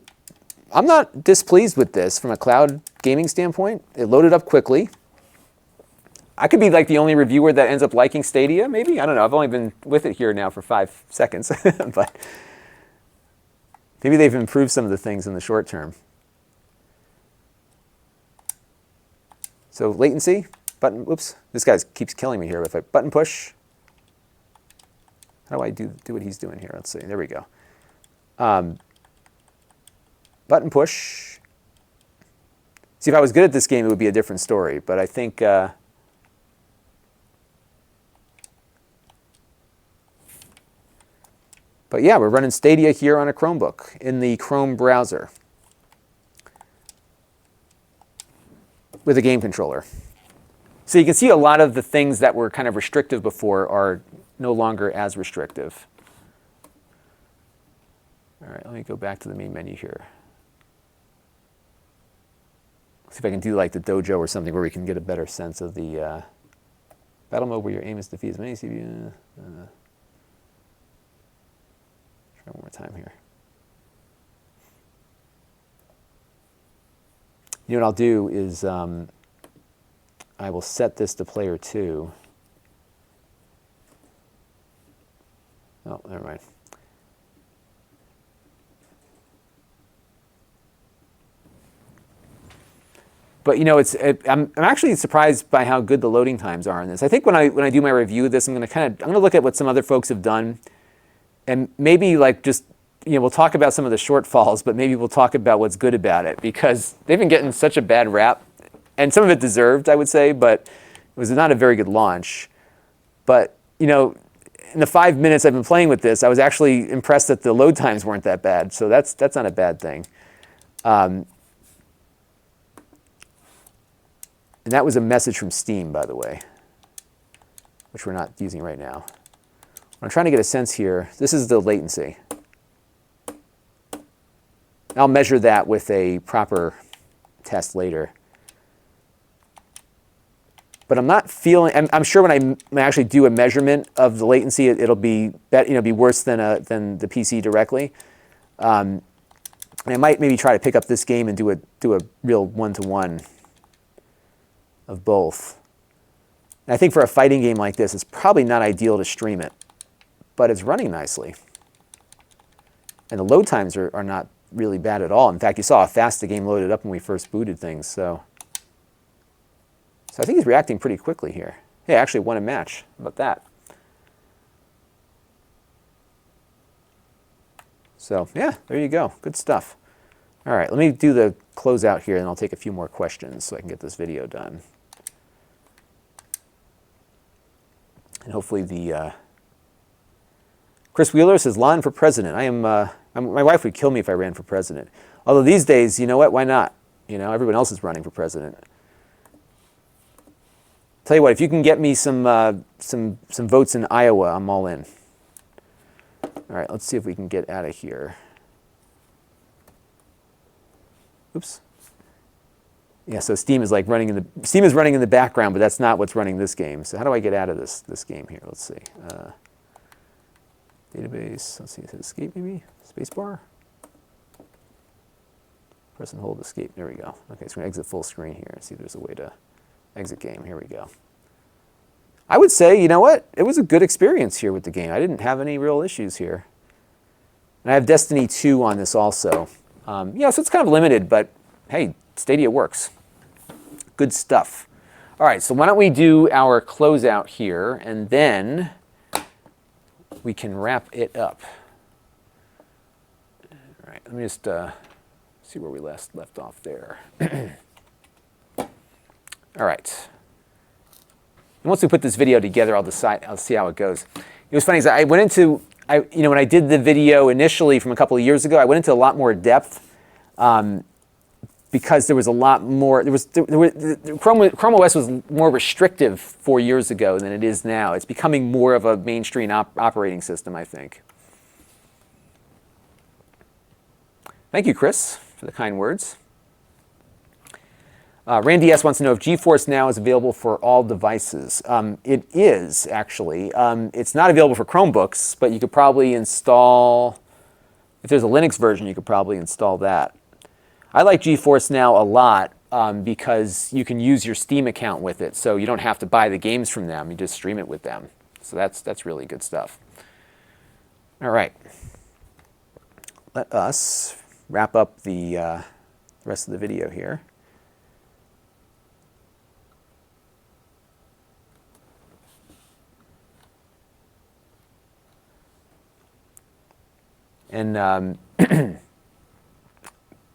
not displeased with this from a cloud gaming standpoint. It loaded up quickly. I could be like the only reviewer that ends up liking Stadia, maybe. I don't know. I've only been with it here now for 5 seconds. But maybe they've improved some of the things in the short term. So latency, button, oops. This guy keeps killing me here. If I button push, how do I do what he's doing here? Let's see. There we go. Button push. See, if I was good at this game, it would be a different story. But I think... But yeah, we're running Stadia here on a Chromebook in the Chrome browser with a game controller. So you can see a lot of the things that were kind of restrictive before are no longer as restrictive. All right, let me go back to the main menu here. See if I can do like the dojo or something where we can get a better sense of the battle mode where your aim is to defeat as many CPU. Try one more time here. You know what I'll do is I will set this to player 2. Oh, never mind. But you know, I'm actually surprised by how good the loading times are in this. I think when I do my review of this, I'm going to look at what some other folks have done, and maybe like just we'll talk about some of the shortfalls, but maybe we'll talk about what's good about it, because they've been getting such a bad rap, and some of it deserved, I would say, but it was not a very good launch. But, in the 5 minutes I've been playing with this, I was actually impressed that the load times weren't that bad, so that's not a bad thing. And that was a message from Steam, by the way, which we're not using right now. I'm trying to get a sense here. This is the latency. I'll measure that with a proper test later. But I'm not feeling, I'm sure when I actually do a measurement of the latency, it'll be worse than the PC directly. And I might maybe try to pick up this game and do a real one-to-one of both. And I think for a fighting game like this, it's probably not ideal to stream it, but it's running nicely. And the load times are not really bad at all. In fact, you saw how fast the game loaded up when we first booted things. So I think he's reacting pretty quickly here. Hey, I actually won a match. How about that? So yeah, there you go. Good stuff. All right, let me do the closeout here, and I'll take a few more questions so I can get this video done. And hopefully the Chris Wheeler says, Lon for president. My wife would kill me if I ran for president. Although these days, you know what? Why not? Everyone else is running for president. Tell you what, if you can get me some votes in Iowa, I'm all in. All right, let's see if we can get out of here. Oops. Yeah, so Steam is running in the background, but that's not what's running this game. So how do I get out of this game here? Let's see. Database. Let's see. Is it escape maybe? Spacebar. Press and hold escape. There we go. Okay, so we're gonna exit full screen here and see if there's a way to exit game. Here we go. I would say, you know what? It was a good experience here with the game. I didn't have any real issues here. And I have Destiny 2 on this also. Yeah, so it's kind of limited, but hey, Stadia works. Good stuff. All right, so why don't we do our closeout here, and then we can wrap it up. All right, let me just see where we left off there. All right. And once we put this video together, I'll see how it goes. It was funny, because I went into, when I did the video initially from a couple of years ago, I went into a lot more depth because there was a lot more. Chrome OS was more restrictive 4 years ago than it is now. It's becoming more of a mainstream operating system, I think. Thank you, Chris, for the kind words. Randy S. wants to know if GeForce Now is available for all devices. It is, actually. It's not available for Chromebooks, but you could probably install, if there's a Linux version, you could probably install that. I like GeForce Now a lot because you can use your Steam account with it, so you don't have to buy the games from them. You just stream it with them. So that's really good stuff. All right. Let us wrap up the rest of the video here. And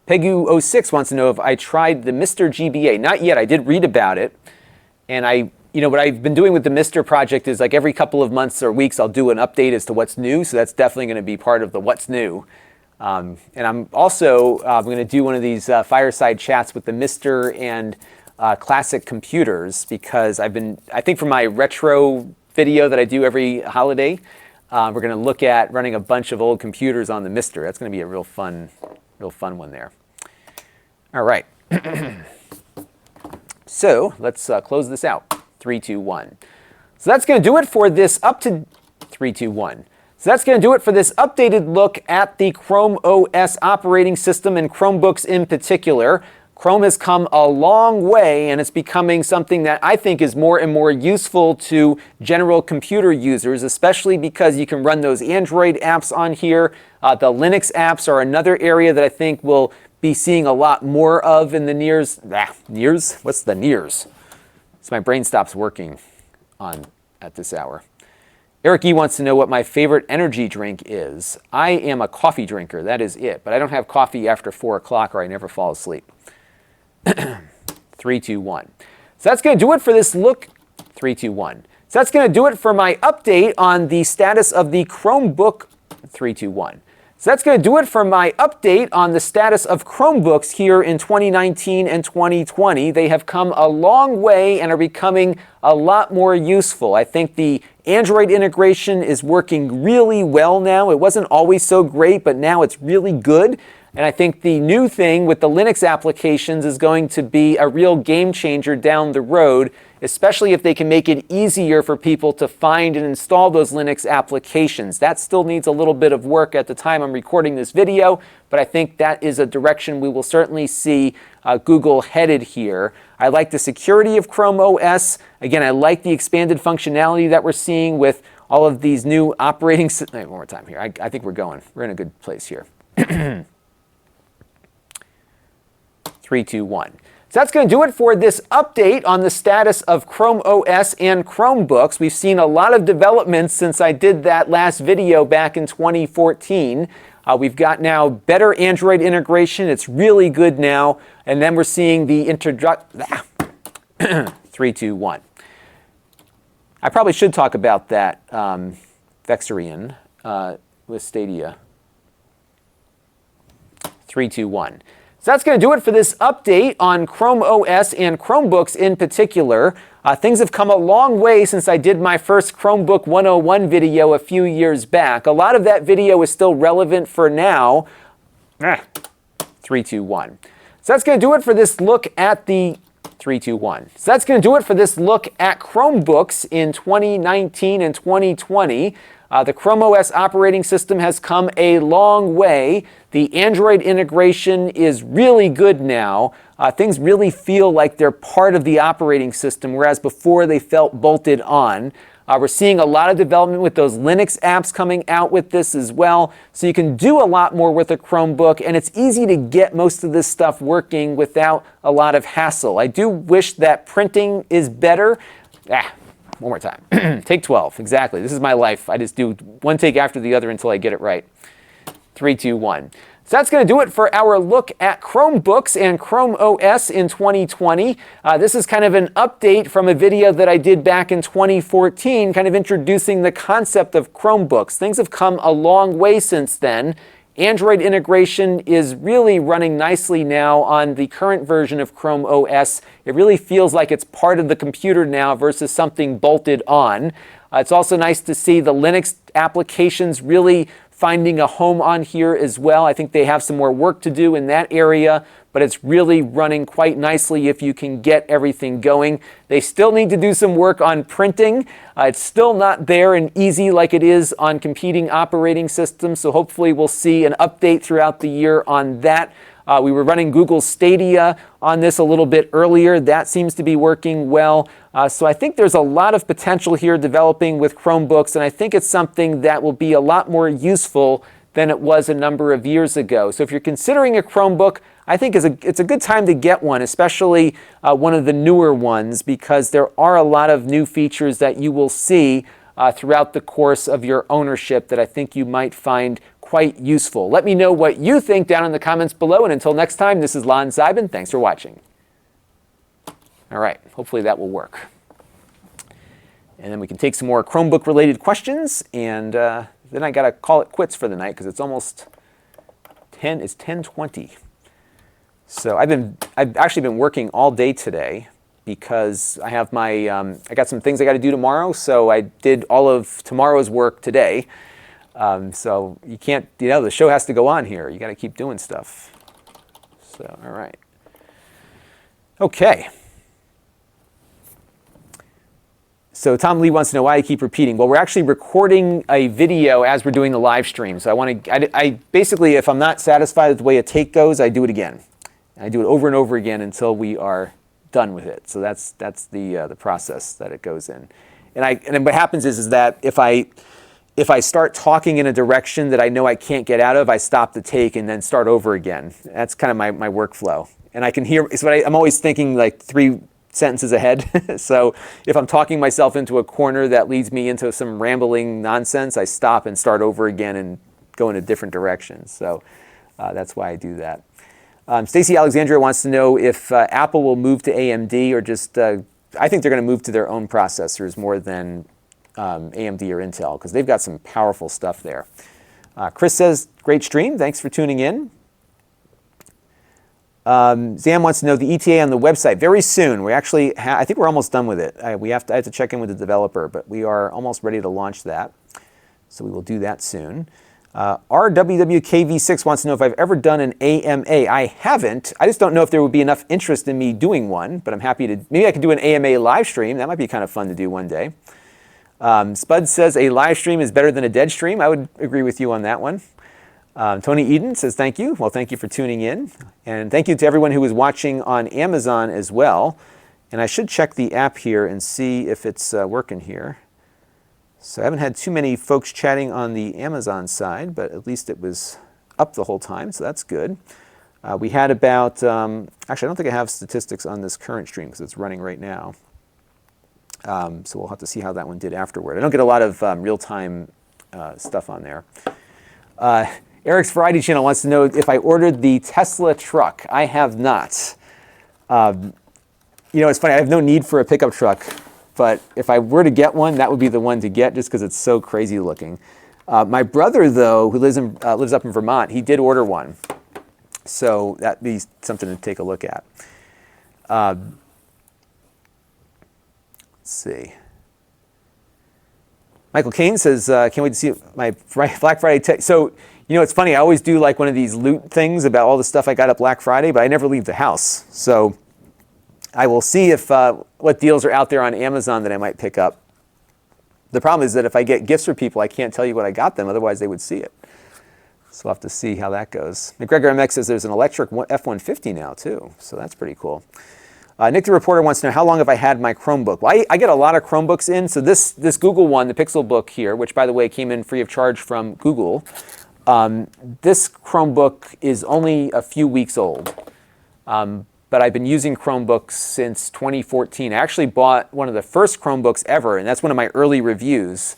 Pegu06 wants to know if I tried the Mr. GBA. Not yet. I did read about it. And what I've been doing with the Mr. project is like every couple of months or weeks, I'll do an update as to what's new. So that's definitely going to be part of the what's new. And I'm also going to do one of these fireside chats with the Mr. and classic computers, because I think for my retro video that I do every holiday, we're going to look at running a bunch of old computers on the Mr. That's going to be a real fun one there. All right. So let's close this out. 3, 2, 1. So that's going to do it for this 3, 2, 1. So that's going to do it for this updated look at the Chrome OS operating system and Chromebooks in particular. Chrome has come a long way, and it's becoming something that I think is more and more useful to general computer users, especially because you can run those Android apps on here. The Linux apps are another area that I think we'll be seeing a lot more of in the nears. Nears? What's the nears? So my brain stops working at this hour. Eric E. wants to know what my favorite energy drink is. I am a coffee drinker, that is it. But I don't have coffee after 4 o'clock or I never fall asleep. 3, 2, 1. So that's going to do it for this look. 3, 2, 1. So that's going to do it for my update on the status of the Chromebook. 3, 2, 1. So that's going to do it for my update on the status of Chromebooks here in 2019 and 2020. They have come a long way and are becoming a lot more useful. I think the Android integration is working really well now. It wasn't always so great, but now it's really good. And I think the new thing with the Linux applications is going to be a real game changer down the road, especially if they can make it easier for people to find and install those Linux applications. That still needs a little bit of work at the time I'm recording this video, but I think that is a direction we will certainly see Google headed here. I like the security of Chrome OS. Again, I like the expanded functionality that we're seeing with all of these new operating systems. One more time here. I think we're in a good place here. 3, 2, 1. So that's going to do it for this update on the status of Chrome OS and Chromebooks. We've seen a lot of developments since I did that last video back in 2014. We've got now better Android integration. It's really good now. And then we're seeing the 3, 2, 1. I probably should talk about that Vexarian with Stadia. 3, 2, 1. So that's going to do it for this update on Chrome OS and Chromebooks in particular. Things have come a long way since I did my first Chromebook 101 video a few years back. A lot of that video is still relevant for now. 3, 2, 1. So that's going to do it for this look at the 3, 2, 1. So that's going to do it for this look at Chromebooks in 2019 and 2020. The Chrome OS operating system has come a long way. The Android integration is really good now. Things really feel like they're part of the operating system, whereas before they felt bolted on. We're seeing a lot of development with those Linux apps coming out with this as well. So you can do a lot more with a Chromebook, and it's easy to get most of this stuff working without a lot of hassle. I do wish that printing is better. One more time. Take 12. Exactly. This is my life. I just do one take after the other until I get it right. 3, 2, 1. So that's going to do it for our look at Chromebooks and Chrome OS in 2020. This is kind of an update from a video that I did back in 2014, kind of introducing the concept of Chromebooks. Things have come a long way since then. Android integration is really running nicely now on the current version of Chrome OS. It really feels like it's part of the computer now versus something bolted on. It's also nice to see the Linux applications really finding a home on here as well. I think they have some more work to do in that area, but it's really running quite nicely if you can get everything going. They still need to do some work on printing. It's still not there and easy like it is on competing operating systems, so hopefully we'll see an update throughout the year on that. We were running Google Stadia on this a little bit earlier. That seems to be working well. So I think there's a lot of potential here developing with Chromebooks, and I think it's something that will be a lot more useful than it was a number of years ago. So if you're considering a Chromebook, I think it's a good time to get one, especially one of the newer ones, because there are a lot of new features that you will see throughout the course of your ownership that I think you might find quite useful. Let me know what you think down in the comments below, and until next time, this is Lon.TV. Thanks for watching. All right, hopefully that will work. And then we can take some more Chromebook-related questions, and then I gotta call it quits for the night because it's almost 10. It's 10:20. So I've actually been working all day today because I have my I got some things I got to do tomorrow. So I did all of tomorrow's work today. So you can't, the show has to go on here. You got to keep doing stuff. So all right. Okay. So Tom Lee wants to know why I keep repeating. Well, we're actually recording a video as we're doing the live stream. So I basically, if I'm not satisfied with the way a take goes, I do it again. I do it over and over again until we are done with it. So that's the process that it goes in. And then what happens is that if I start talking in a direction that I know I can't get out of, I stop the take and then start over again. That's kind of my workflow. And I can hear, I'm always thinking like three sentences ahead. So if I'm talking myself into a corner that leads me into some rambling nonsense, I stop and start over again and go in a different direction. So that's why I do that. Stacy Alexandria wants to know if Apple will move to AMD or just, I think they're going to move to their own processors more than AMD or Intel, because they've got some powerful stuff there. Chris says, great stream. Thanks for tuning in. Zam wants to know the ETA on the website. Very soon. We actually, I think we're almost done with it. I have to check in with the developer, but we are almost ready to launch that. So we will do that soon. RWWKV6 wants to know if I've ever done an AMA. I haven't. I just don't know if there would be enough interest in me doing one, but I'm happy to. Maybe I could do an AMA live stream. That might be kind of fun to do one day. Spud says a live stream is better than a dead stream. I would agree with you on that one. Tony Eden says thank you. Well, thank you for tuning in. And thank you to everyone who is watching on Amazon as well. And I should check the app here and see if it's working here. So I haven't had too many folks chatting on the Amazon side, but at least it was up the whole time, so that's good. We had about, actually I don't think I have statistics on this current stream because it's running right now. So we'll have to see how that one did afterward. I don't get a lot of real-time stuff on there. Eric's Variety Channel wants to know if I ordered the Tesla truck. I have not. You know, it's funny, I have no need for a pickup truck, but if I were to get one, that would be the one to get just because it's so crazy looking. My brother, though, who lives up in Vermont, he did order one. So that'd be something to take a look at. Let's see. Michael Kane says, can't wait to see my Black Friday. So, you know, it's funny, I always do like one of these loot things about all the stuff I got at Black Friday, but I never leave the house. So I will see if what deals are out there on Amazon that I might pick up. The problem is that if I get gifts for people, I can't tell you what I got them, otherwise they would see it. So we'll have to see how that goes. McGregor MX says there's an electric F-150 now too, so that's pretty cool. Nick the Reporter wants to know, how long have I had my Chromebook? Well, I get a lot of Chromebooks in, so this Google one, the Pixelbook here, which by the way came in free of charge from Google, this Chromebook is only a few weeks old. But I've been using Chromebooks since 2014. I actually bought one of the first Chromebooks ever, and that's one of my early reviews.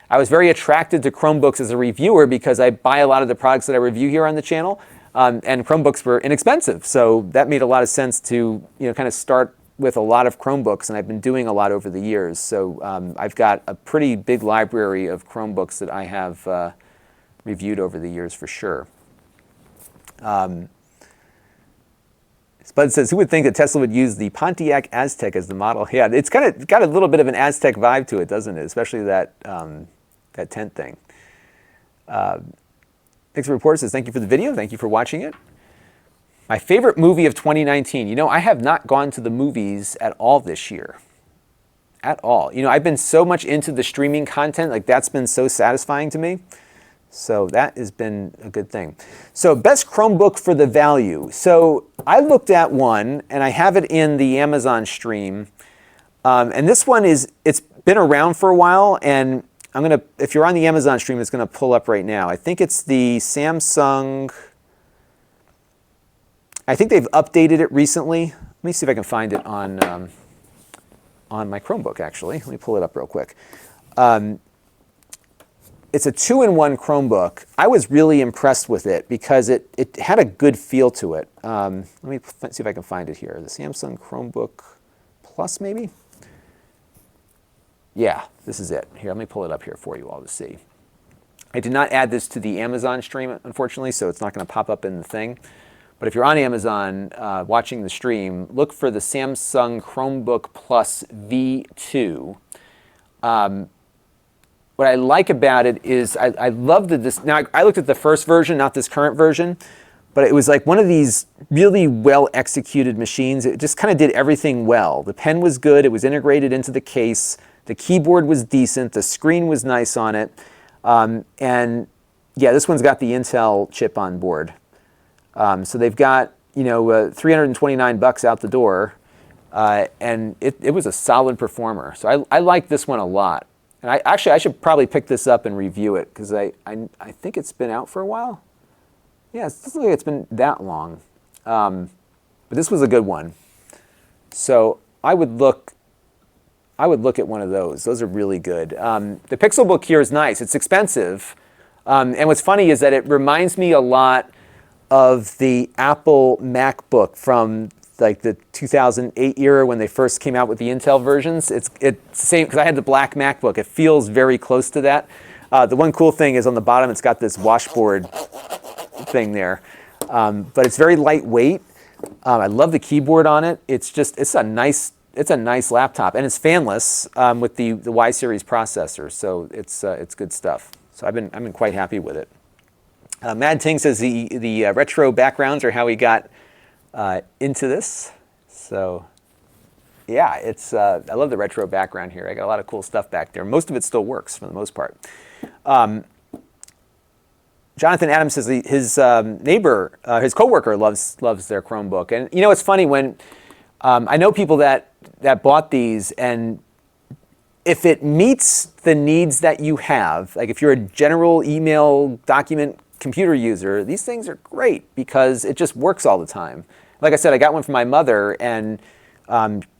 I was very attracted to Chromebooks as a reviewer because I buy a lot of the products that I review here on the channel, and Chromebooks were inexpensive. So that made a lot of sense to, you know, kind of start with a lot of Chromebooks, and I've been doing a lot over the years. So I've got a pretty big library of Chromebooks that I have reviewed over the years for sure. Spud says, who would think that Tesla would use the Pontiac Aztek as the model? Yeah, it's kind of got a little bit of an Aztek vibe to it, doesn't it? Especially that, that tent thing. Next Reporter says, thank you for the video. Thank you for watching it. My favorite movie of 2019. You know, I have not gone to the movies at all this year. At all. You know, I've been so much into the streaming content. Like, that's been so satisfying to me. So that has been a good thing. So best Chromebook for the value. So I looked at one, and I have it in the Amazon stream. And this one it's been around for a while, and I'm gonna, if you're on the Amazon stream, it's gonna pull up right now. I think it's the Samsung. I think they've updated it recently. Let me see if I can find it on my Chromebook. Actually, let me pull it up real quick. It's a 2-in-1 Chromebook. I was really impressed with it because it had a good feel to it. Let me see if I can find it here. The Samsung Chromebook Plus, maybe? Yeah, this is it. Here, let me pull it up here for you all to see. I did not add this to the Amazon stream, unfortunately, so it's not going to pop up in the thing. But if you're on Amazon watching the stream, look for the Samsung Chromebook Plus V2. What I like about it is I love this. Now, I looked at the first version, not this current version, but it was like one of these really well-executed machines. It just kind of did everything well. The pen was good. It was integrated into the case. The keyboard was decent. The screen was nice on it. And yeah, this one's got the Intel chip on board. So they've got, you know, $329 out the door. And it was a solid performer. So I like this one a lot. And I should probably pick this up and review it because I think it's been out for a while. Yeah, it doesn't look like it's been that long. But this was a good one. So I would look at one of those. Those are really good. The Pixelbook here is nice. It's expensive. And what's funny is that it reminds me a lot of the Apple MacBook from like the 2008 era when they first came out with the Intel versions. It's the same, because I had the black MacBook. It feels very close to that. The one cool thing is on the bottom, it's got this washboard thing there. But it's very lightweight. I love the keyboard on it. It's a nice laptop, and it's fanless with the Y series processor. So it's good stuff. So I've been quite happy with it. Mad Ting says the retro backgrounds are how he got into this. So yeah, I love the retro background here. I got a lot of cool stuff back there. Most of it still works for the most part. Jonathan Adams says his neighbor, his coworker loves their Chromebook. And you know, it's funny when I know people that bought these, and if it meets the needs that you have, like if you're a general email document computer user, these things are great because it just works all the time. Like I said, I got one for my mother, and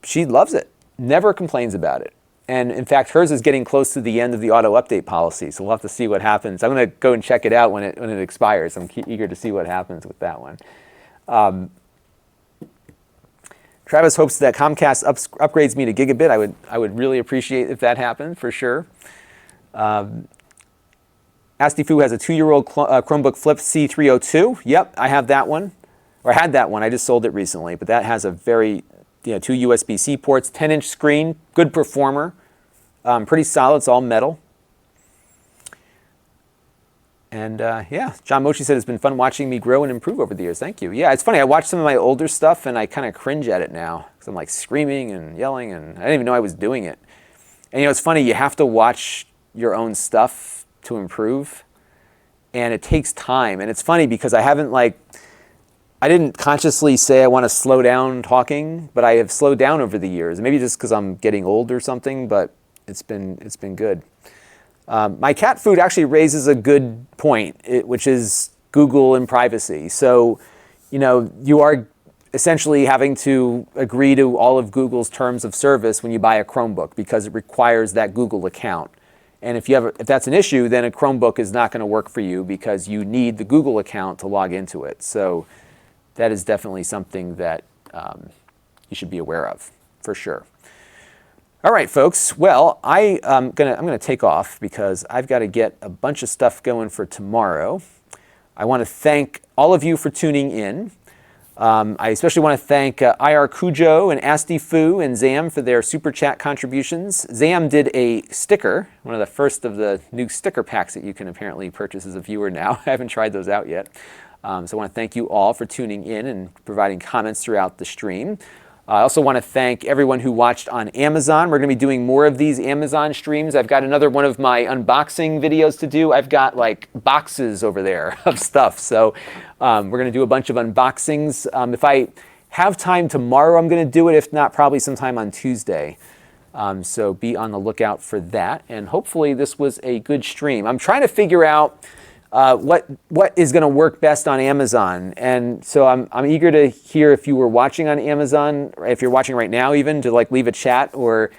she loves it, never complains about it. And in fact, hers is getting close to the end of the auto update policy, so we'll have to see what happens. I'm going to go and check it out when it expires. I'm eager to see what happens with that one. Travis hopes that Comcast upgrades me to gigabit. I would really appreciate if that happened, for sure. Asti Fu has a 2-year-old Chromebook Flip C302. Yep, I have that one, or had that one. I just sold it recently, but that has a very, 2 USB-C ports, 10-inch screen, good performer, pretty solid. It's all metal. And yeah, John Mochi said it's been fun watching me grow and improve over the years. Thank you. Yeah, it's funny. I watch some of my older stuff and I kind of cringe at it now because I'm like screaming and yelling, and I didn't even know I was doing it. And it's funny. You have to watch your own stuff to improve, and it takes time. And it's funny because I didn't consciously say I want to slow down talking, but I have slowed down over the years. Maybe just because I'm getting old or something, but it's been good. My cat food actually raises a good point, which is Google and privacy. So, you are essentially having to agree to all of Google's terms of service when you buy a Chromebook because it requires that Google account. And if that's an issue, then a Chromebook is not going to work for you because you need the Google account to log into it. So that is definitely something that you should be aware of, for sure. All right, folks. Well, I'm gonna take off because I've got to get a bunch of stuff going for tomorrow. I want to thank all of you for tuning in. I especially want to thank IR Cujo and Asti Fu and Zam for their super chat contributions. Zam did a sticker, one of the first of the new sticker packs that you can apparently purchase as a viewer now. I haven't tried those out yet. So I want to thank you all for tuning in and providing comments throughout the stream. I also want to thank everyone who watched on Amazon. We're going to be doing more of these Amazon streams. I've got another one of my unboxing videos to do. I've got like boxes over there of stuff. So we're going to do a bunch of unboxings. If I have time tomorrow, I'm going to do it. If not, probably sometime on Tuesday. So be on the lookout for that. And hopefully this was a good stream. I'm trying to figure out what is going to work best on Amazon, and so I'm eager to hear if you were watching on Amazon, or if you're watching right now, even to leave a chat or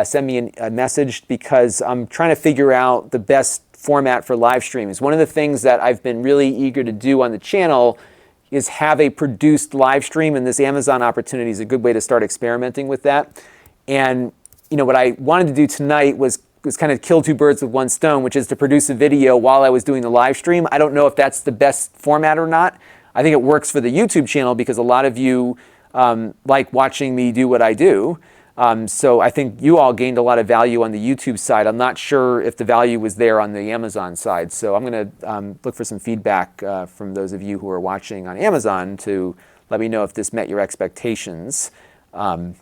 send me a message, because I'm trying to figure out the best format for live streams. One of the things that I've been really eager to do on the channel is have a produced live stream, and this Amazon opportunity is a good way to start experimenting with that. And what I wanted to do tonight was kind of kill two birds with one stone, which is to produce a video while I was doing the live stream. I don't know if that's the best format or not. I think it works for the YouTube channel because a lot of you like watching me do what I do. So I think you all gained a lot of value on the YouTube side. I'm not sure if the value was there on the Amazon side. So I'm going to look for some feedback from those of you who are watching on Amazon to let me know if this met your expectations. And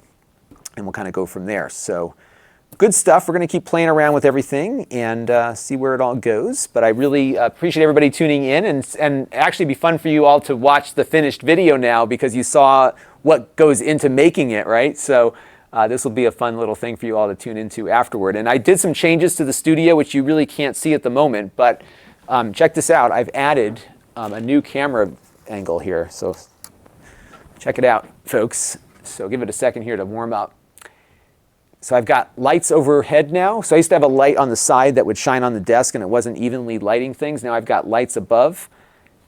we'll kind of go from there. So good stuff. We're going to keep playing around with everything and see where it all goes. But I really appreciate everybody tuning in, and actually be fun for you all to watch the finished video now because you saw what goes into making it, right? So this will be a fun little thing for you all to tune into afterward. And I did some changes to the studio, which you really can't see at the moment, but check this out. I've added a new camera angle here. So check it out, folks. So give it a second here to warm up. So I've got lights overhead now. So I used to have a light on the side that would shine on the desk and it wasn't evenly lighting things. Now I've got lights above.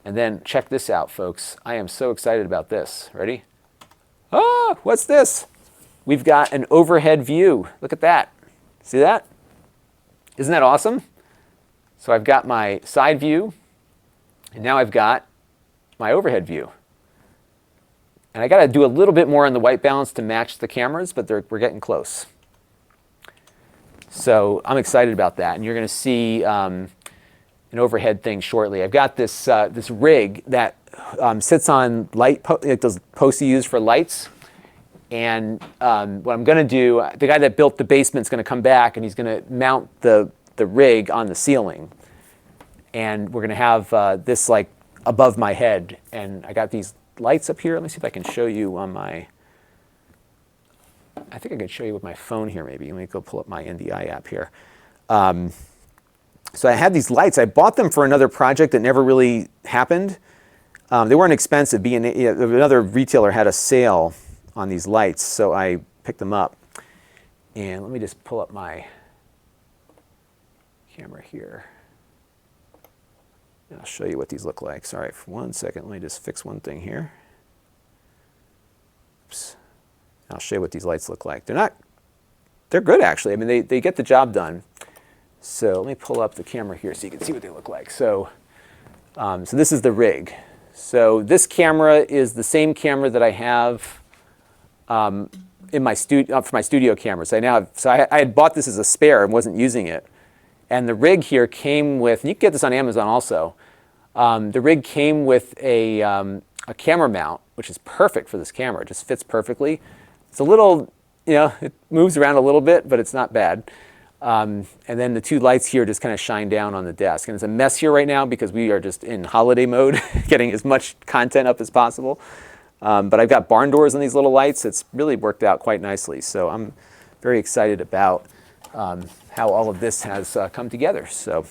And then check this out, folks. I am so excited about this. Ready? Ah, what's this? We've got an overhead view. Look at that. See that? Isn't that awesome? So I've got my side view, and now I've got my overhead view. And I got to do a little bit more on the white balance to match the cameras, but we're getting close. So I'm excited about that, and you're going to see an overhead thing shortly. I've got this this rig that sits on light, those posts you use for lights. And what I'm going to do, the guy that built the basement's going to come back and he's going to mount the rig on the ceiling. And we're going to have this like above my head. And I got these lights up here. Let me see if I can show you on my, I think I can show you with my phone here maybe. Let me go pull up my NDI app here. So I had these lights. I bought them for another project that never really happened. They weren't expensive. Another retailer had a sale on these lights, so I picked them up. And let me just pull up my camera here. And I'll show you what these look like. Sorry, for 1 second. Let me just fix one thing here. Oops. I'll show you what these lights look like. They're good actually. I mean, they get the job done. So let me pull up the camera here so you can see what they look like. So this is the rig. So this camera is the same camera that I have in my for my studio cameras. I had bought this as a spare and wasn't using it. And the rig here came with, you can get this on Amazon also. The rig came with a camera mount, which is perfect for this camera. It just fits perfectly. It's a little, it moves around a little bit, but it's not bad. And then the two lights here just kind of shine down on the desk. And it's a mess here right now because we are just in holiday mode, getting as much content up as possible. But I've got barn doors on these little lights. It's really worked out quite nicely. So I'm very excited about how all of this has come together. So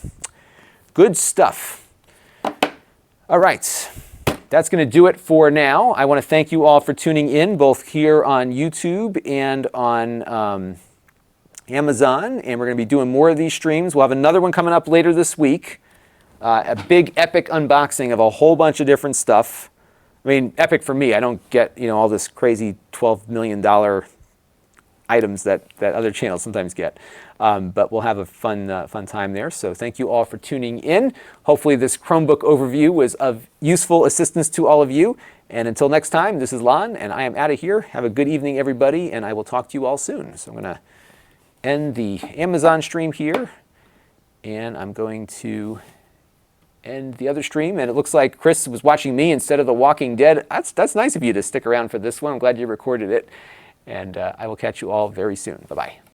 good stuff. All right. That's going to do it for now. I want to thank you all for tuning in, both here on YouTube and on Amazon. And we're going to be doing more of these streams. We'll have another one coming up later this week. A big epic unboxing of a whole bunch of different stuff. I mean, epic for me. I don't get all this crazy $12 million items that other channels sometimes get. But we'll have a fun time there. So thank you all for tuning in. Hopefully this Chromebook overview was of useful assistance to all of you. And until next time, this is Lon, and I am out of here. Have a good evening, everybody, and I will talk to you all soon. So I'm going to end the Amazon stream here, and I'm going to end the other stream. And it looks like Chris was watching me instead of The Walking Dead. That's nice of you to stick around for this one. I'm glad you recorded it. And I will catch you all very soon. Bye-bye.